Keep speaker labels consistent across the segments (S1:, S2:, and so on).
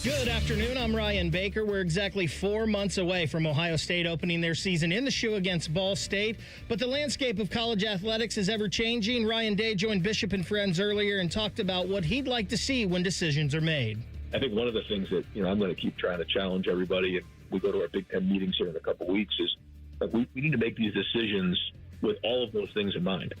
S1: Good afternoon. I'm Ryan Baker. We're exactly 4 months away from Ohio State opening their season in the shoe against Ball State. But the landscape of college athletics is ever-changing. Ryan Day joined Bishop and Friends earlier and talked about what he'd like to see when decisions are made.
S2: I think one of the things that, I'm going to keep trying to challenge everybody, and we go to our Big Ten meetings here in a couple weeks, is that we need to make these decisions with all of those things in mind,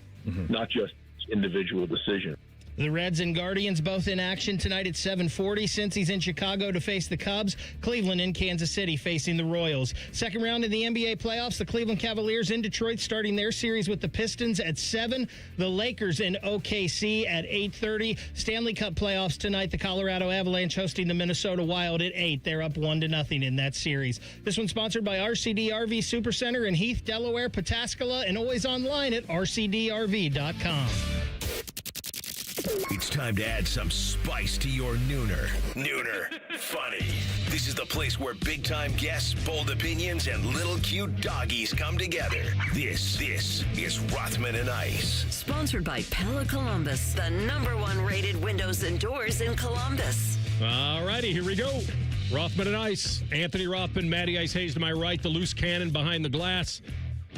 S2: not just individual decisions.
S1: The Reds and Guardians both in action tonight at 7:40. Cincy's in Chicago to face the Cubs. Cleveland in Kansas City facing the Royals. Second round in the NBA playoffs, the Cleveland Cavaliers in Detroit starting their series with the Pistons at 7. The Lakers in OKC at 8:30. Stanley Cup playoffs tonight, the Colorado Avalanche hosting the Minnesota Wild at 8. They're up 1-0 in that series. This one's sponsored by RCD RV Supercenter in Heath, Delaware, Pataskala, and always online at rcdrv.com.
S3: It's time to add some spice to your nooner. Nooner funny. This is the place where big-time guests, bold opinions, and little cute doggies come together. This is Rothman and Ice.
S4: Sponsored by Pella Columbus, the #1 rated windows and doors in Columbus.
S5: All righty, here we go. Rothman and Ice. Anthony Rothman, Matty Ice Hayes to my right, the loose cannon behind the glass.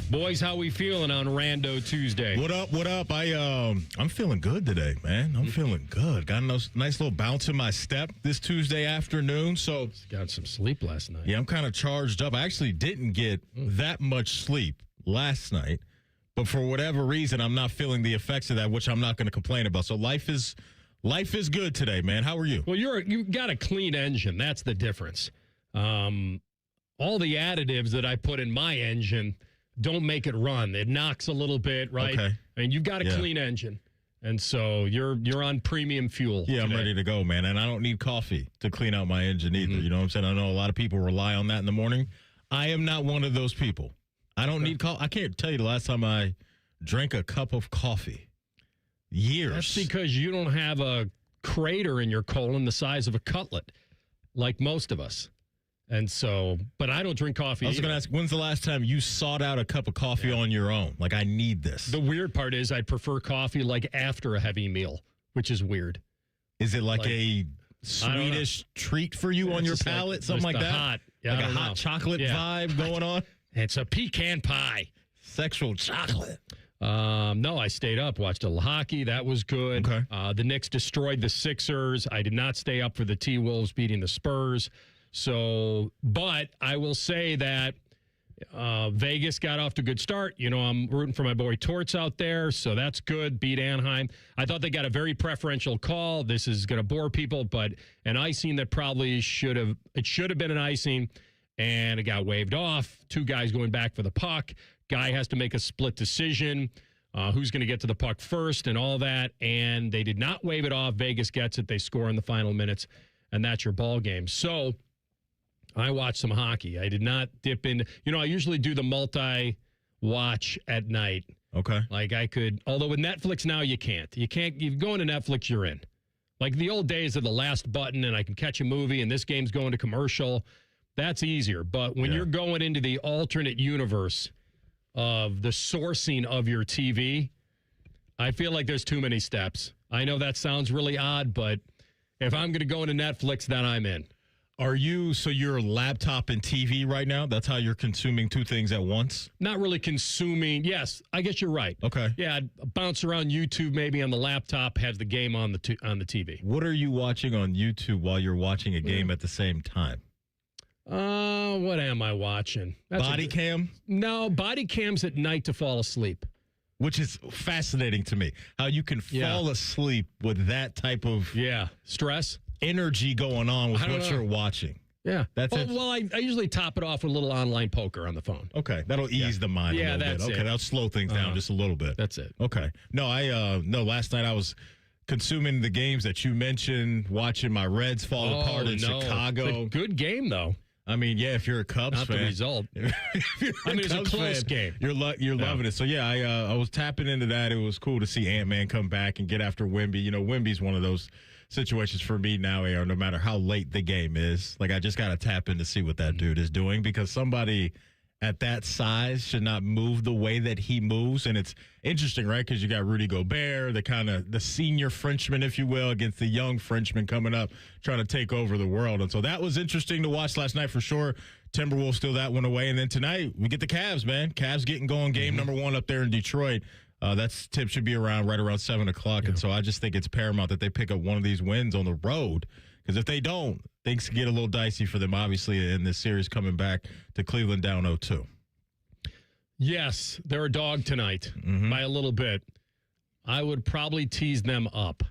S5: Boys, how we feeling on Rando Tuesday?
S6: What up? I'm feeling good today, man. I'm feeling good. Got a nice little bounce in my step this Tuesday afternoon. So
S5: Got some sleep last night.
S6: yeah, I'm kind of charged up. I actually didn't get that much sleep last night, but for whatever reason, I'm not feeling the effects of that, which I'm not going to complain about. So life is good today, man. How are you?
S5: Well, you got a clean engine. That's the difference. All the additives that I put in my engine don't make it run. It knocks a little bit, right?
S6: Okay.
S5: And you've got a clean engine. And so you're on premium fuel.
S6: Yeah,
S5: today.
S6: I'm ready to go, man. And I don't need coffee to clean out my engine either. You know what I'm saying? I know a lot of people rely on that in the morning. I am not one of those people. I don't need coffee. I can't tell you the last time I drank a cup of coffee. Years.
S5: That's because you don't have a crater in your colon the size of a cutlet, like most of us. And so, but I don't drink coffee.
S6: I was going to ask, when's the last time you sought out a cup of coffee on your own? Like, I need this.
S5: The weird part is I'd prefer coffee like after a heavy meal, which is weird.
S6: Is it like a Swedish treat for you on your palate? Something like that? Like a hot chocolate vibe going on?
S5: It's a pecan pie.
S6: Sexual chocolate.
S5: No, I stayed up, watched a little hockey. That was good.
S6: Okay.
S5: The Knicks destroyed the Sixers. I did not stay up for the T-Wolves beating the Spurs. So, but I will say that Vegas got off to a good start. I'm rooting for my boy Torts out there, so that's good. Beat Anaheim. I thought they got a very preferential call. This is going to bore people, but an icing that probably should have been an icing, and it got waved off. 2 guys going back for the puck. Guy has to make a split decision. Who's going to get to the puck first and all that, and they did not wave it off. Vegas gets it. They score in the final minutes, and that's your ball game. So I watched some hockey. I did not dip in. I usually do the multi-watch at night.
S6: Okay.
S5: Like I could, although with Netflix now you can't. You go into Netflix, you're in. Like the old days of the last button and I can catch a movie and this game's going to commercial. That's easier. But when you're going into the alternate universe of the sourcing of your TV, I feel like there's too many steps. I know that sounds really odd, but if I'm going to go into Netflix, then I'm in.
S6: So you're laptop and TV right now? That's how you're consuming 2 things at once?
S5: Not really consuming. Yes, I guess you're right.
S6: Okay.
S5: Yeah, I'd bounce around YouTube maybe on the laptop, have the game on the TV.
S6: What are you watching on YouTube while you're watching a game at the same time?
S5: What am I watching?
S6: Body cam?
S5: No, body cam's at night to fall asleep.
S6: Which is fascinating to me. How you can fall asleep with that type of
S5: stress,
S6: energy going on with what you're watching.
S5: Yeah.
S6: That's it.
S5: Well, I usually top it off with a little online poker on the phone.
S6: Okay. That'll ease the mind a little bit. Okay. That'll slow things down just a little bit.
S5: That's it.
S6: Okay. No, last night I was consuming the games that you mentioned, watching my Reds fall apart in Chicago.
S5: It's a good game, though.
S6: I mean, yeah, if you're a Cubs
S5: Not
S6: fan.
S5: the result. It's a close game.
S6: You're loving it. So, yeah, I was tapping into that. It was cool to see Ant-Man come back and get after Wemby. Wemby's one of those situations for me now, no matter how late the game is. Like, I just got to tap in to see what that dude is doing because somebody at that size should not move the way that he moves. And it's interesting, right? Because you got Rudy Gobert, the senior Frenchman, if you will, against the young Frenchman coming up, trying to take over the world. And so that was interesting to watch last night for sure. Timberwolves steal that one away. And then tonight, we get the Cavs, man. Cavs getting going, game number 1 up there in Detroit. That's tip should be right around 7 o'clock. And so I just think it's paramount that they pick up one of these wins on the road. Because if they don't, things can get a little dicey for them, obviously, in this series coming back to Cleveland down 0-2.
S5: Yes, they're a dog tonight by a little bit. I would probably tease them up.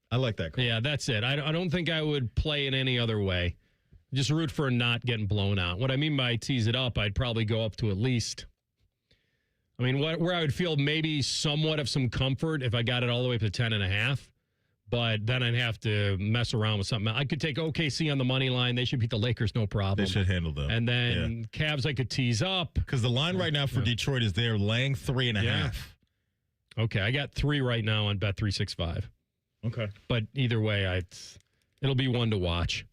S6: I like that call.
S5: Yeah, that's it. I don't think I would play it any other way. Just root for not getting blown out. What I mean by tease it up, I'd probably go up to at least. I mean, where I would feel maybe somewhat of some comfort if I got it all the way up to 10.5. But then I'd have to mess around with something. I could take OKC on the money line. They should beat the Lakers, no problem.
S6: They should handle them.
S5: And then Cavs I could tease up.
S6: Because the line right now for Detroit is they're laying 3.5.
S5: Yeah. Okay, I got 3 right now on Bet365.
S6: Okay.
S5: But either way, it'll be one to watch.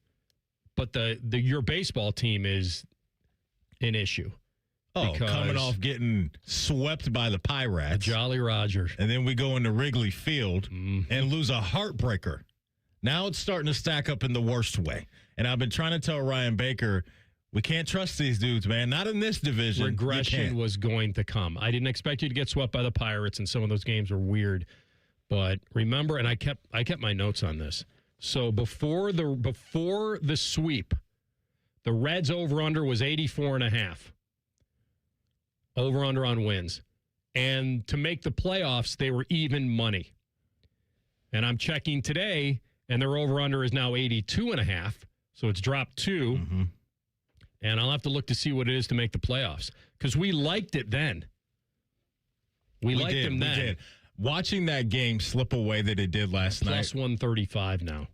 S5: But your baseball team is an issue.
S6: Oh, coming off getting swept by the Pirates.
S5: Jolly Roger.
S6: And then we go into Wrigley Field and lose a heartbreaker. Now it's starting to stack up in the worst way. And I've been trying to tell Ryan Baker, we can't trust these dudes, man. Not in this division.
S5: Regression was going to come. I didn't expect you to get swept by the Pirates, and some of those games were weird. But remember, and I kept my notes on this. So before the sweep, the Reds over-under was 84.5. Over-under on wins. And to make the playoffs, they were even money. And I'm checking today, and their over-under is now 82.5. So it's dropped 2. Mm-hmm. And I'll have to look to see what it is to make the playoffs. Because we liked it then. We liked them then. We did.
S6: Watching that game slip away that it did last night.
S5: Plus 135 now.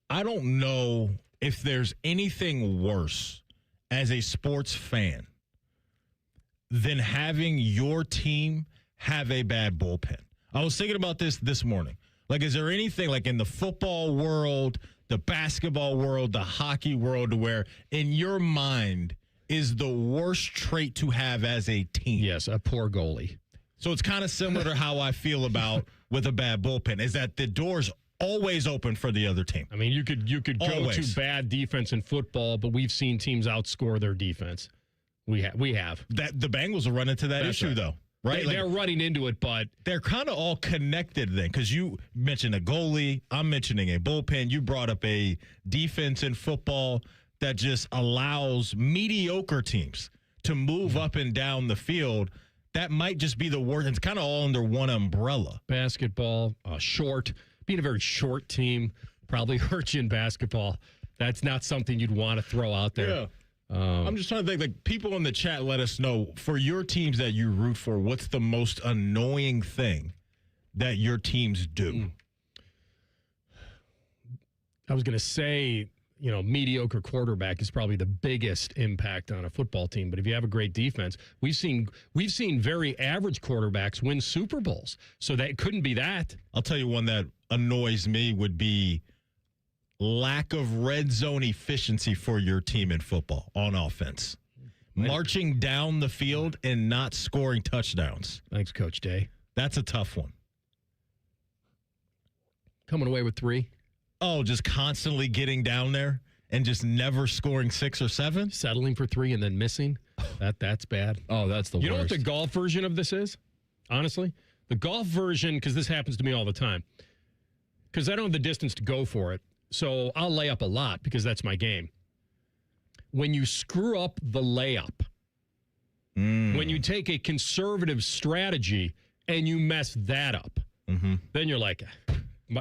S6: I don't know if there's anything worse as a sports fan than having your team have a bad bullpen. I was thinking about this morning. Like, is there anything like in the football world, the basketball world, the hockey world, to where in your mind is the worst trait to have as a team?
S5: Yes, a poor goalie.
S6: So it's kind of similar to how I feel about with a bad bullpen, is that the door's always open for the other team.
S5: I mean, you could go to bad defense in football, but we've seen teams outscore their defense. We have.
S6: That the Bengals will run into that issue, though, right?
S5: They're running into it, but
S6: they're kind of all connected then, because you mentioned a goalie, I'm mentioning a bullpen. You brought up a defense in football that just allows mediocre teams to move up and down the field. That might just be the worst. It's kind of all under one umbrella.
S5: Basketball, being a very short team probably hurts you in basketball. That's not something you'd want to throw out there.
S6: Yeah. I'm just trying to think, like, people in the chat, let us know, for your teams that you root for, what's the most annoying thing that your teams do?
S5: I was going to say, mediocre quarterback is probably the biggest impact on a football team. But if you have a great defense, we've seen very average quarterbacks win Super Bowls. So that couldn't be that.
S6: I'll tell you one that annoys me would be lack of red zone efficiency for your team in football on offense. Marching down the field and not scoring touchdowns.
S5: Thanks, Coach Day.
S6: That's a tough one.
S5: Coming away with 3.
S6: Oh, just constantly getting down there and just never scoring 6 or 7?
S5: Settling for 3 and then missing. That's bad.
S7: Oh, that's the worst.
S5: You know what the golf version of this is? Honestly? The golf version, because this happens to me all the time, because I don't have the distance to go for it. So I'll lay up a lot because that's my game. When you screw up the layup, when you take a conservative strategy and you mess that up, then you're like,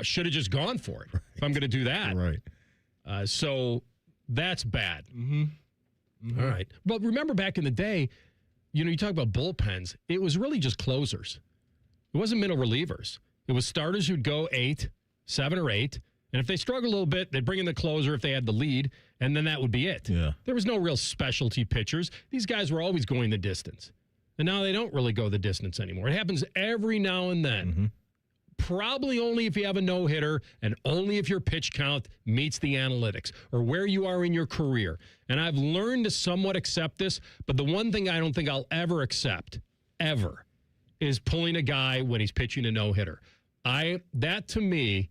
S5: should have just gone for it if I'm going to do that.
S6: Right.
S5: So that's bad. All right. But remember back in the day, you talk about bullpens. It was really just closers. It wasn't middle relievers. It was starters who'd go 7 or 8. And if they struggled a little bit, they'd bring in the closer if they had the lead, and then that would be it.
S6: Yeah.
S5: There was no real specialty pitchers. These guys were always going the distance. And now they don't really go the distance anymore. It happens every now and then. Probably only if you have a no-hitter and only if your pitch count meets the analytics or where you are in your career. And I've learned to somewhat accept this, but the one thing I don't think I'll ever accept, ever, is pulling a guy when he's pitching a no-hitter. That to me,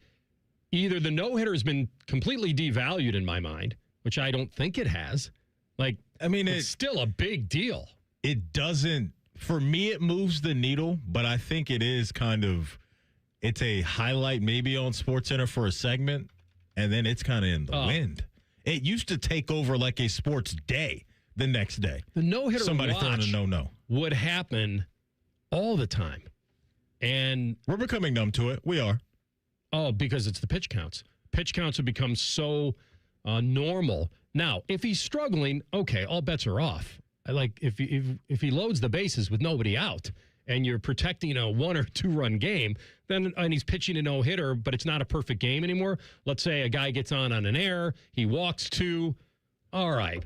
S5: either the no-hitter has been completely devalued in my mind, which I don't think it has. Like, I mean, it's still a big deal.
S6: It doesn't, for me, it moves the needle, but I think it is kind of, it's a highlight maybe on SportsCenter for a segment, and then it's kind of in the wind. It used to take over like a sports day the next day.
S5: The no-hitter
S6: somebody throwing a no-no
S5: would happen all the time. And
S6: we're becoming numb to it. We are.
S5: Oh, because it's the pitch counts. Pitch counts have become so normal. Now, if he's struggling, okay, all bets are off. Like if he loads the bases with nobody out and you're protecting a 1 or 2 run game, then and he's pitching a no-hitter, but it's not a perfect game anymore. Let's say a guy gets on an error, he walks 2. All right.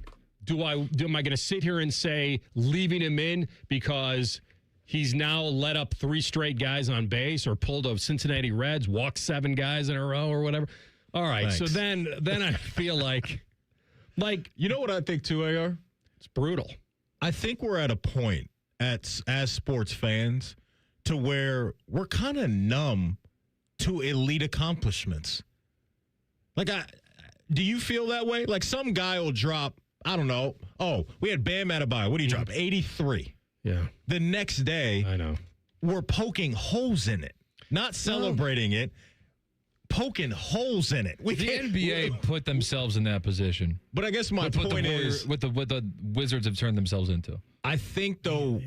S5: Am I going to sit here and say leaving him in because he's now let up 3 straight guys on base or pulled a Cincinnati Reds, walked 7 guys in a row or whatever? All right. Thanks. So then I feel like
S6: you know what I think too, AR?
S5: It's brutal.
S6: I think we're at a point as sports fans to where we're kind of numb to elite accomplishments. Like, do you feel that way? Like some guy will drop, I don't know. Oh, we had Bam Adebayo. What did he drop? 83.
S5: Yeah.
S6: The next day,
S5: I know,
S6: we're poking holes in it, not celebrating it. Poking holes in it.
S7: The NBA put themselves in that position.
S6: But I guess my point is
S7: what the Wizards have turned themselves into.
S6: I think though,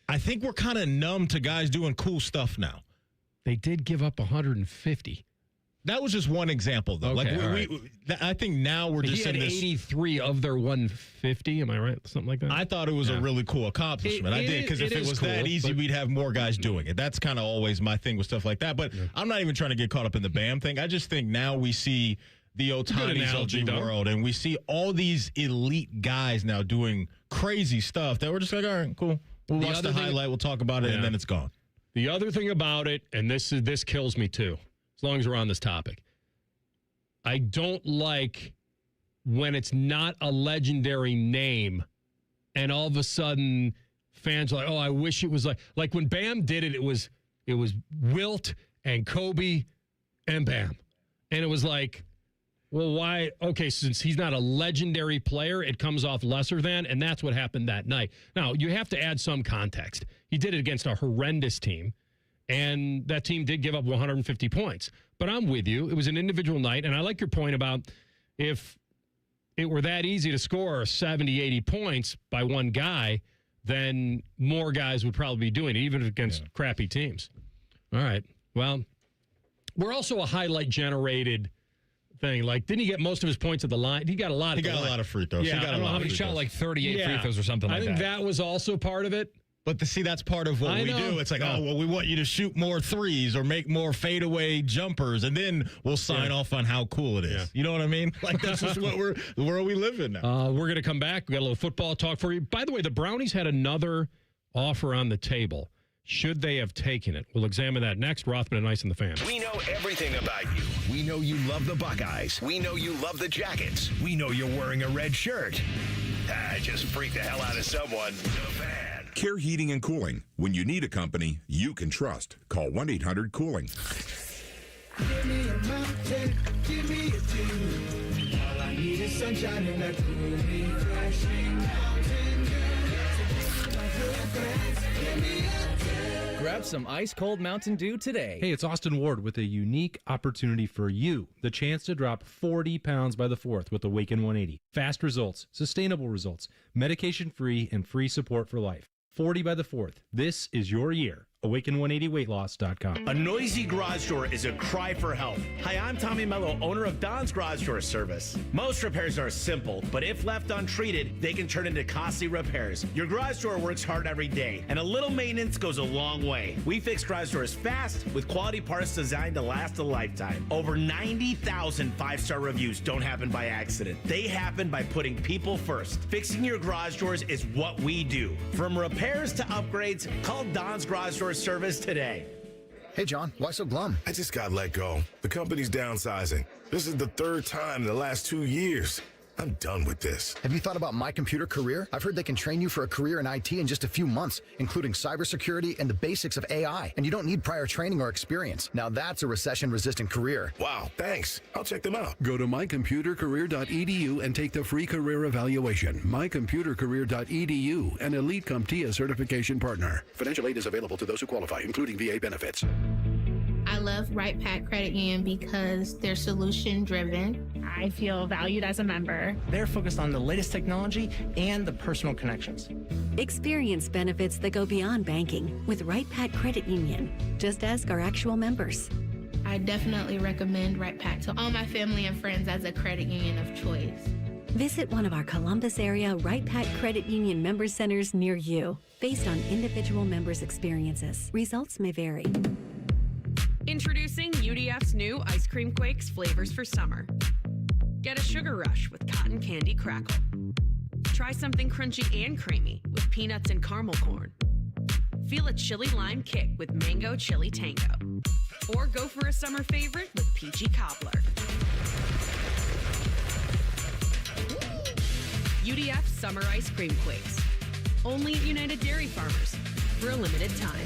S6: I think we're kind of numb to guys doing cool stuff now.
S5: They did give up 150.
S6: That was just one example, though.
S5: Okay,
S6: I think now we're just in this.
S5: 83 of their 150. Am I right? Something like that.
S6: I thought it was a really cool accomplishment. I did, because if it was cool, that easy, we'd have more guys doing it. That's kind of always my thing with stuff like that. But I'm not even trying to get caught up in the Bam thing. I just think now we see the Otanis of the world, and we see all these elite guys now doing crazy stuff that we're just like, all right, cool. We'll watch the highlight. We'll talk about it, and then it's gone.
S5: The other thing about it, and this kills me too, as long as we're on this topic, I don't like when it's not a legendary name and all of a sudden fans are like, oh, I wish it was like when Bam did it, it was Wilt and Kobe and Bam. And it was like, well, why? Okay, since he's not a legendary player, it comes off lesser than, and that's what happened that night. Now, you have to add some context. He did it against a horrendous team, and that team did give up 150 points. But I'm with you. It was an individual night, and I like your point about if it were that easy to score 70, 80 points by one guy, then more guys would probably be doing it, even against crappy teams. All right. Well, we're also a highlight-generated thing. Like, didn't he get most of his points at the line? He got a lot.
S6: He got a lot of free throws.
S5: Yeah,
S6: he got a lot.
S7: He shot like 38 free throws or something like that.
S5: I think that was also part of it.
S6: But that's part of what we do. It's like, oh, well, we want you to shoot more threes or make more fadeaway jumpers, and then we'll sign off on how cool it is. Yeah. You know what I mean? Like, that's just the world we live in now.
S5: We're going to come back. We got a little football talk for you. By the way, the Brownies had another offer on the table. Should they have taken it? We'll examine that next. Rothman and Ice and the Fan.
S3: We know everything about you. We know you love the Buckeyes. We know you love the Jackets. We know you're wearing a red shirt. Just freak the hell out of someone. The Fan.
S8: Care Heating and Cooling. When you need a company you can trust, call 1-800-COOLING.
S9: Give me a mountain, give me a dew. All I need is sunshine and that cool, refreshing mountain dew.
S10: Grab some ice-cold Mountain Dew today.
S11: Hey, it's Austin Ward with a unique opportunity for you. The chance to drop 40 pounds by the 4th with Awaken 180. Fast results, sustainable results, medication-free, and free support for life. 40 by the 4th. This is your year. Awaken180weightloss.com.
S12: A noisy garage door is a cry for help. Hi, I'm Tommy Mello, owner of Don's Garage Door Service. Most repairs are simple, but if left untreated, they can turn into costly repairs. Your garage door works hard every day, and a little maintenance goes a long way. We fix garage doors fast with quality parts designed to last a lifetime. Over 90,000 5-star reviews don't happen by accident. They happen by putting people first. Fixing your garage doors is what we do. From repairs to upgrades, call Don's Garage Door Service today.
S13: Hey, John, why so glum?
S14: I just got let go. The company's downsizing. This is the third time in the last 2 years. I'm done with this.
S13: Have you thought about My Computer Career? I've heard they can train you for a career in IT in just a few months, including cybersecurity and the basics of AI. And you don't need prior training or experience. Now that's a recession-resistant career.
S14: Wow, thanks. I'll check them out.
S15: Go to mycomputercareer.edu and take the free career evaluation. mycomputercareer.edu, an Elite CompTIA certification partner. Financial aid is available to those who qualify, including VA benefits.
S16: I love Right Pack Credit Union because they're solution driven. I feel valued as a member.
S17: They're focused on the latest technology and the personal connections.
S18: Experience benefits that go beyond banking with Right Pack Credit Union. Just ask our actual members.
S16: I definitely recommend Right Pack to all my family and friends as a credit union of choice.
S18: Visit one of our Columbus area Right Pack Credit Union member centers near you. Based on individual members' experiences, results may vary.
S19: Introducing UDF's new Ice Cream Quakes flavors for summer. Get a sugar rush with cotton candy crackle. Try something crunchy and creamy with peanuts and caramel corn. Feel a chili lime kick with mango chili tango. Or go for a summer favorite with peachy cobbler. UDF Summer Ice Cream Quakes. Only at United Dairy Farmers for a limited time.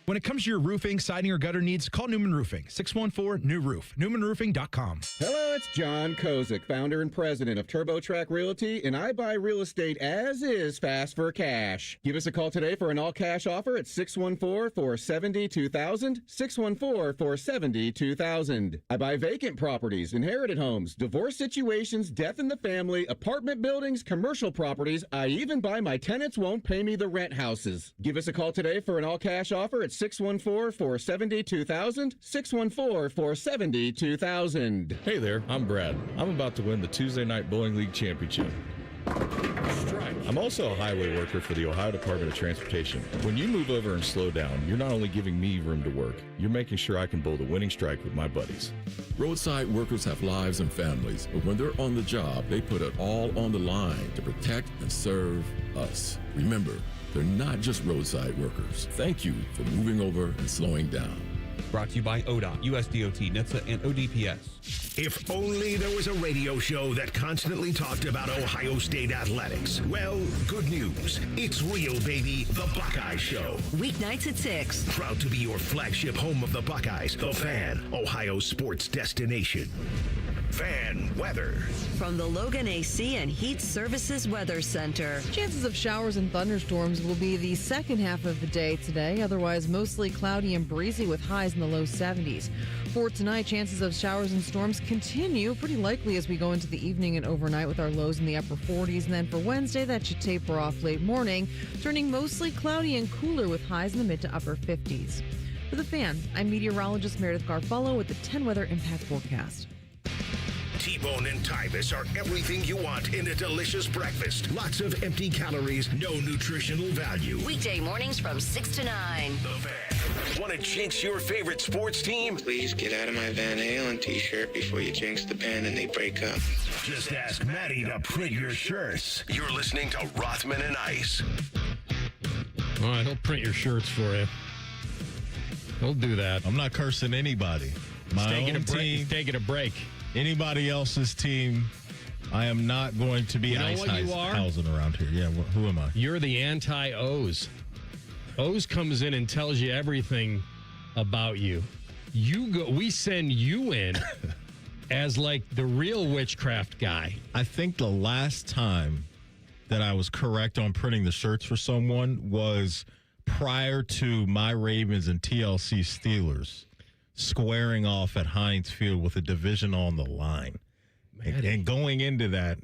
S20: When it comes to your roofing, siding, or gutter needs, call Newman Roofing, 614-NEW-ROOF, newmanroofing.com.
S21: Hello, it's John Kozik, founder and president of TurboTrack Realty, and I buy real estate as is fast for cash. Give us a call today for an all-cash offer at 614-470-2000, 614-470-2000. I buy vacant properties, inherited homes, divorce situations, death in the family, apartment buildings, commercial properties. I even buy my tenants won't pay me the rent houses. Give us a call today for an all-cash offer at 614-470-2000, 614-470-2000.
S22: Hey there, I'm Brad. I'm about to win the Tuesday Night Bowling League Championship. I'm also a highway worker for the Ohio Department of Transportation. When you move over and slow down, you're not only giving me room to work, you're making sure I can bowl the winning strike with my buddies.
S23: Roadside workers have lives and families, but when they're on the job, they put it all on the line to protect and serve us. Remember, they're not just roadside workers. Thank you for moving over and slowing down.
S24: Brought to you by ODOT, USDOT, NHTSA, and ODPS.
S3: If only there was a radio show that constantly talked about Ohio State athletics. Well, good news. It's real, baby. The Buckeye Show.
S4: Weeknights at 6.
S3: Proud to be your flagship home of the Buckeyes. The Fan, Ohio sports destination. Fan weather.
S4: From the Logan AC and Heat Services Weather Center.
S25: Chances of showers and thunderstorms will be the second half of the day today. Otherwise, mostly cloudy and breezy with highs in the low 70s. For tonight, chances of showers and storms continue pretty likely as we go into the evening and overnight with our lows in the upper 40s. And then for Wednesday, that should taper off late morning, turning mostly cloudy and cooler with highs in the mid to upper 50s. For the Fan, I'm meteorologist Meredith Garfolo with the 10 Weather Impact Forecast.
S3: T-Bone and Tyvis are everything you want in a delicious breakfast. Lots of empty calories, no nutritional value.
S4: Weekday mornings from 6 to 9.
S3: The Fan. Want to jinx your favorite sports team?
S26: Please get out of my Van Halen t-shirt before you jinx the band and they break up.
S3: Just ask Maddie to print your shirts. You're listening to Rothman and Ice.
S5: All right, he'll print your shirts for you. He'll do that.
S6: I'm not cursing anybody. My own team.
S5: Taking a break.
S6: Anybody else's team, I am not going to be ice housing around here. Yeah, who am I?
S5: You're the anti-O's. O's comes in and tells you everything about you. We send you in as like the real witchcraft guy.
S6: I think the last time that I was correct on printing the shirts for someone was prior to my Ravens and TLC Steelers squaring off at Heinz Field with a division on the line. And going into that,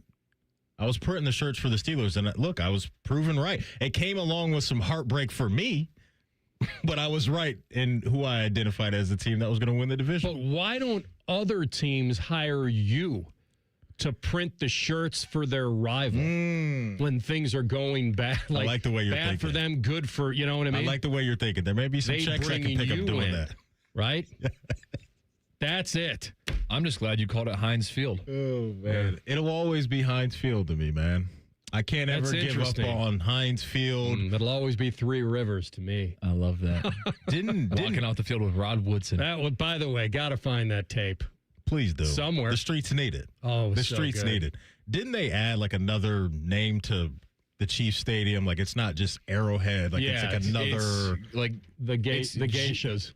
S6: I was printing the shirts for the Steelers, and look, I was proven right. It came along with some heartbreak for me, but I was right in who I identified as the team that was going to win the division.
S5: But why don't other teams hire you to print the shirts for their rival when things are going bad?
S6: I like the way you're
S5: bad
S6: thinking.
S5: For them, good for, you know what I mean?
S6: I like the way you're thinking. There may be some checks I can pick up doing that.
S5: Right? That's it.
S7: I'm just glad you called it Heinz Field.
S6: Oh, man. It'll always be Heinz Field to me, man. I can't ever give up on Heinz Field.
S5: It'll always be Three Rivers to me.
S7: I love that. Walking off the field with Rod Woodson.
S5: That would, by the way, got to find that tape.
S6: Please do.
S5: Somewhere.
S6: The streets need it.
S5: Oh,
S6: the
S5: so
S6: streets
S5: good.
S6: need it. Didn't they add like another name to the Chiefs Stadium? Like it's not just Arrowhead. Like it's like another
S5: it's like the geishas.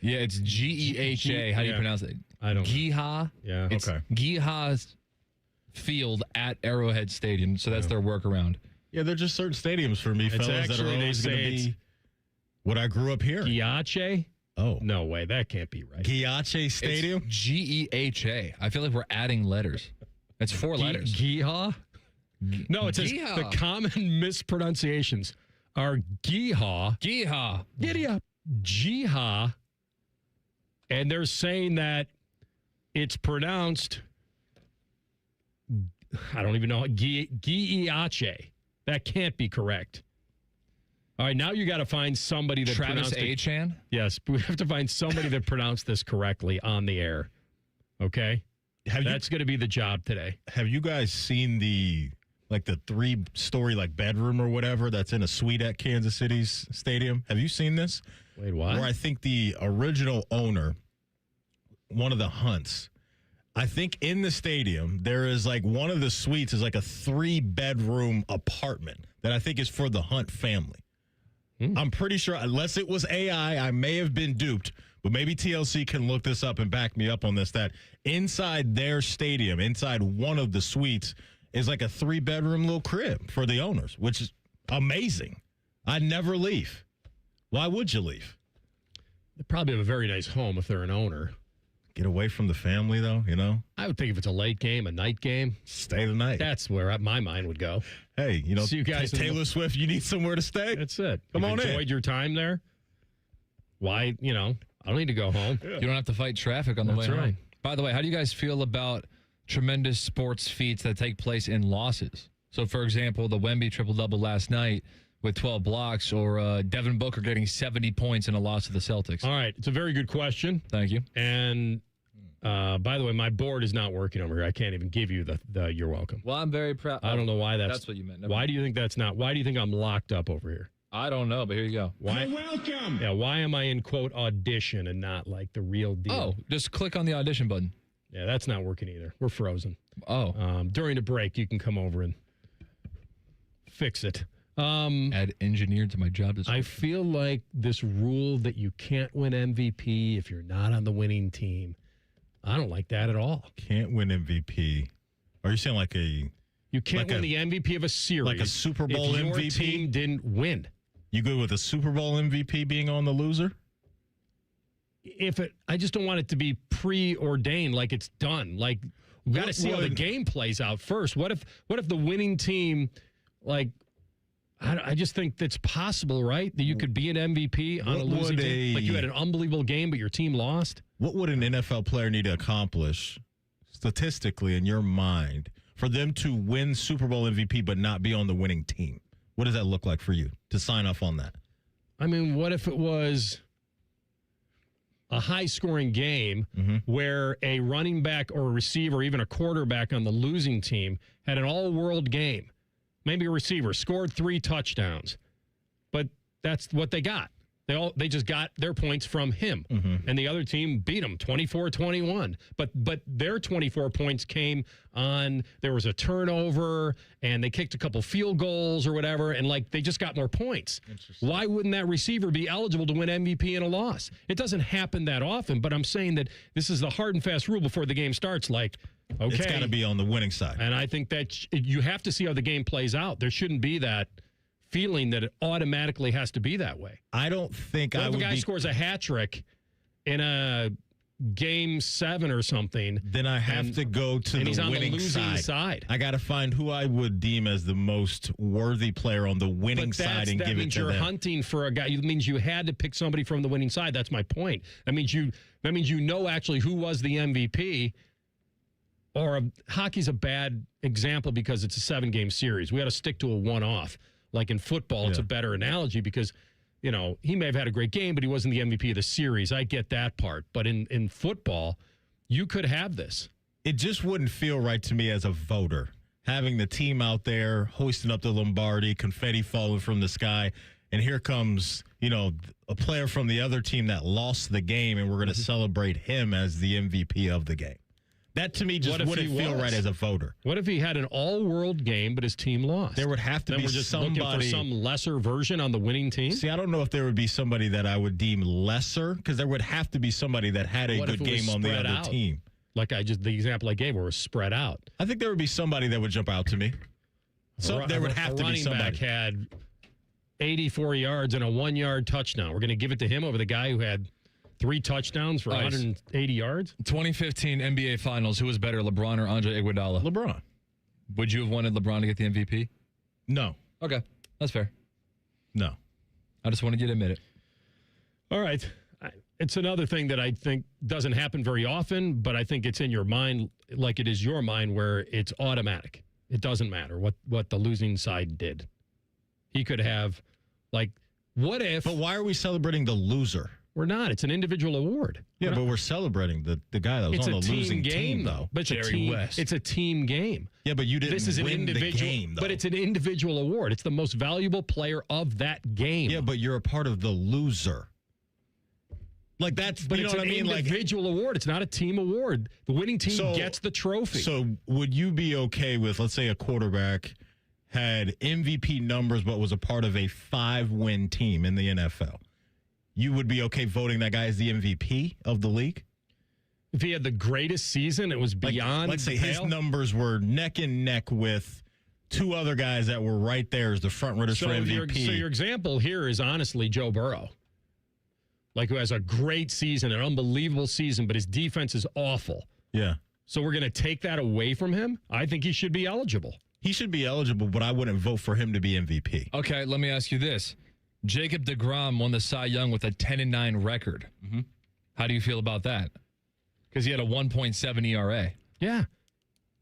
S7: Yeah, it's Geha. How do you pronounce it?
S5: I don't know.
S7: Geha.
S5: Yeah.
S7: It's Geha's Field at Arrowhead Stadium. So that's their workaround.
S6: Yeah, they're just certain stadiums for me, fellas, that are always going to be what I grew up here.
S5: Giache?
S6: Oh.
S5: No way. That can't be right.
S6: Giache Stadium?
S7: It's Geha. I feel like we're adding letters. It's 4 letters.
S5: Geha? No, it says the common mispronunciations are Geha.
S7: Geha.
S5: Giddy up. Geha. And they're saying that it's pronounced, I don't even know, Giache. That can't be correct. All right, now you got to find somebody that
S7: Travis
S5: pronounced it.
S7: Achan?
S5: Yes, we have to find somebody that pronounced this correctly on the air. Okay? That's going to be the job today.
S6: Have you guys seen the 3-story bedroom or whatever that's in a suite at Kansas City's stadium? Have you seen this?
S5: Wait, what?
S6: Where I think the original owner, one of the Hunts, I think in the stadium, there is one of the suites is like a 3-bedroom apartment that I think is for the Hunt family. I'm pretty sure, unless it was AI, I may have been duped, but maybe TLC can look this up and back me up on this, that inside their stadium, inside one of the suites, is like a 3-bedroom little crib for the owners, which is amazing. I'd never leave. Why would you leave?
S5: They probably have a very nice home if they're an owner.
S6: Get away from the family, though, you know?
S5: I would think if it's a late game, a night game.
S6: Stay the night.
S5: That's where my mind would go.
S6: Hey, you know,
S5: See you guys
S6: Taylor Swift, you need somewhere to stay?
S5: That's it.
S6: Come on in.
S5: Enjoyed your time there. Why, I don't need to go home.
S7: You don't have to fight traffic on the way home. By the way, how do you guys feel about tremendous sports feats that take place in losses? So, for example, the Wemby triple-double last night with 12 blocks, or Devin Booker getting 70 points in a loss to the Celtics.
S5: All right. It's a very good question.
S7: Thank you.
S5: And by the way, my board is not working over here. I can't even give you the you're welcome.
S7: Well, I'm very proud.
S5: I don't know why
S7: that's what you meant.
S5: Why do you think that's not? Why do you think I'm locked up over here?
S7: I don't know, but here you go.
S5: Why?
S14: You're welcome.
S5: Yeah, why am I in, quote, audition and not the real deal?
S7: Oh, just click on the audition button.
S5: Yeah, that's not working either. We're frozen.
S7: Oh.
S5: During the break, you can come over and fix it.
S7: Add engineer to my job description.
S5: I feel like this rule that you can't win MVP if you're not on the winning team, I don't like that at all.
S6: Can't win MVP. Are you saying
S5: you can't win the MVP of a series,
S6: like a Super Bowl
S5: if your
S6: MVP?
S5: Team didn't win.
S6: You good with a Super Bowl MVP being on the loser?
S5: I just don't want it to be preordained, like it's done. We got to see how the game plays out first. What if the winning team, I just think that's possible, right? That you could be an MVP on a losing team. You had an unbelievable game, but your team lost.
S6: What would an NFL player need to accomplish statistically in your mind for them to win Super Bowl MVP but not be on the winning team? What does that look like for you to sign off on that?
S5: I mean, what if it was a high-scoring game where a running back or a receiver, or even a quarterback on the losing team had an all-world game? Maybe a receiver scored 3 touchdowns, but that's what they got. They just got their points from him, and the other team beat them 24-21. But their 24 points came on, there was a turnover, and they kicked a couple field goals or whatever, and they just got more points. Why wouldn't that receiver be eligible to win MVP in a loss? It doesn't happen that often, but I'm saying that this is the hard and fast rule before the game starts. Okay,
S6: it's got to be on the winning side.
S5: And I think that you have to see how the game plays out. There shouldn't be that feeling that it automatically has to be that way.
S6: I don't think
S5: if a guy scores a hat trick in a game 7 or something,
S6: then I have to go to the
S5: he's on
S6: winning
S5: the losing side.
S6: I got to find who I would deem as the most worthy player on the winning side and give it to them.
S5: That means you're hunting for a guy. It means you had to pick somebody from the winning side. That's my point. That means you know actually who was the MVP. Or hockey's a bad example because it's a 7-game series. We got to stick to a one-off. Like in football, it's a better analogy because, he may have had a great game, but he wasn't the MVP of the series. I get that part. But in football, you could have this.
S6: It just wouldn't feel right to me as a voter having the team out there hoisting up the Lombardi, confetti falling from the sky, and here comes, a player from the other team that lost the game, and we're going to celebrate him as the MVP of the game. That, to me, just wouldn't feel right as a voter.
S5: What if he had an all-world game, but his team lost?
S6: There would have to be
S5: we're just
S6: somebody.
S5: looking for some lesser version on the winning team?
S6: See, I don't know if there would be somebody that I would deem lesser, because there would have to be somebody that had a good game on the other team.
S5: Like the example I gave where it was spread out.
S6: I think there would be somebody that would jump out to me. So there would have to be somebody.
S5: Running back had 84 yards and a 1-yard touchdown. We're going to give it to him over the guy who had 3 touchdowns for 180 yards?
S7: 2015 NBA Finals. Who was better, LeBron or Andre Iguodala?
S6: LeBron.
S7: Would you have wanted LeBron to get the MVP?
S6: No.
S7: Okay. That's fair.
S6: No.
S7: I just wanted you to admit it.
S5: All right. It's another thing that I think doesn't happen very often, but I think it's in your mind like it is your mind where it's automatic. It doesn't matter what the losing side did. He could have, what if...
S6: But why are we celebrating the loser?
S5: We're not. It's an individual award.
S6: But we're celebrating the guy that was on the losing team, though.
S5: But it's a team game.
S6: Yeah, but you didn't
S5: This is an
S6: win
S5: individual
S6: the game, though.
S5: But it's an individual award. It's the most valuable player of that game.
S6: Yeah, but you're a part of the loser. That's,
S5: but it's an individual award. It's not a team award. The winning team gets the trophy.
S6: So would you be okay with, let's say, a quarterback had MVP numbers but was a part of a 5-win team in the NFL? You would be okay voting that guy as the MVP of the league?
S5: If he had the greatest season, it was beyond.
S6: Let's say his numbers were neck and neck with 2 other guys that were right there as the front runners for MVP.
S5: So your example here is honestly Joe Burrow. Who has a great season, an unbelievable season, but his defense is awful.
S6: Yeah.
S5: So we're going to take that away from him? I think he should be eligible.
S6: He should be eligible, but I wouldn't vote for him to be MVP.
S7: Okay, let me ask you this. Jacob deGrom won the Cy Young with a 10-9 record.
S6: Mm-hmm.
S7: How do you feel about that? Because he had a 1.7 ERA.
S5: Yeah.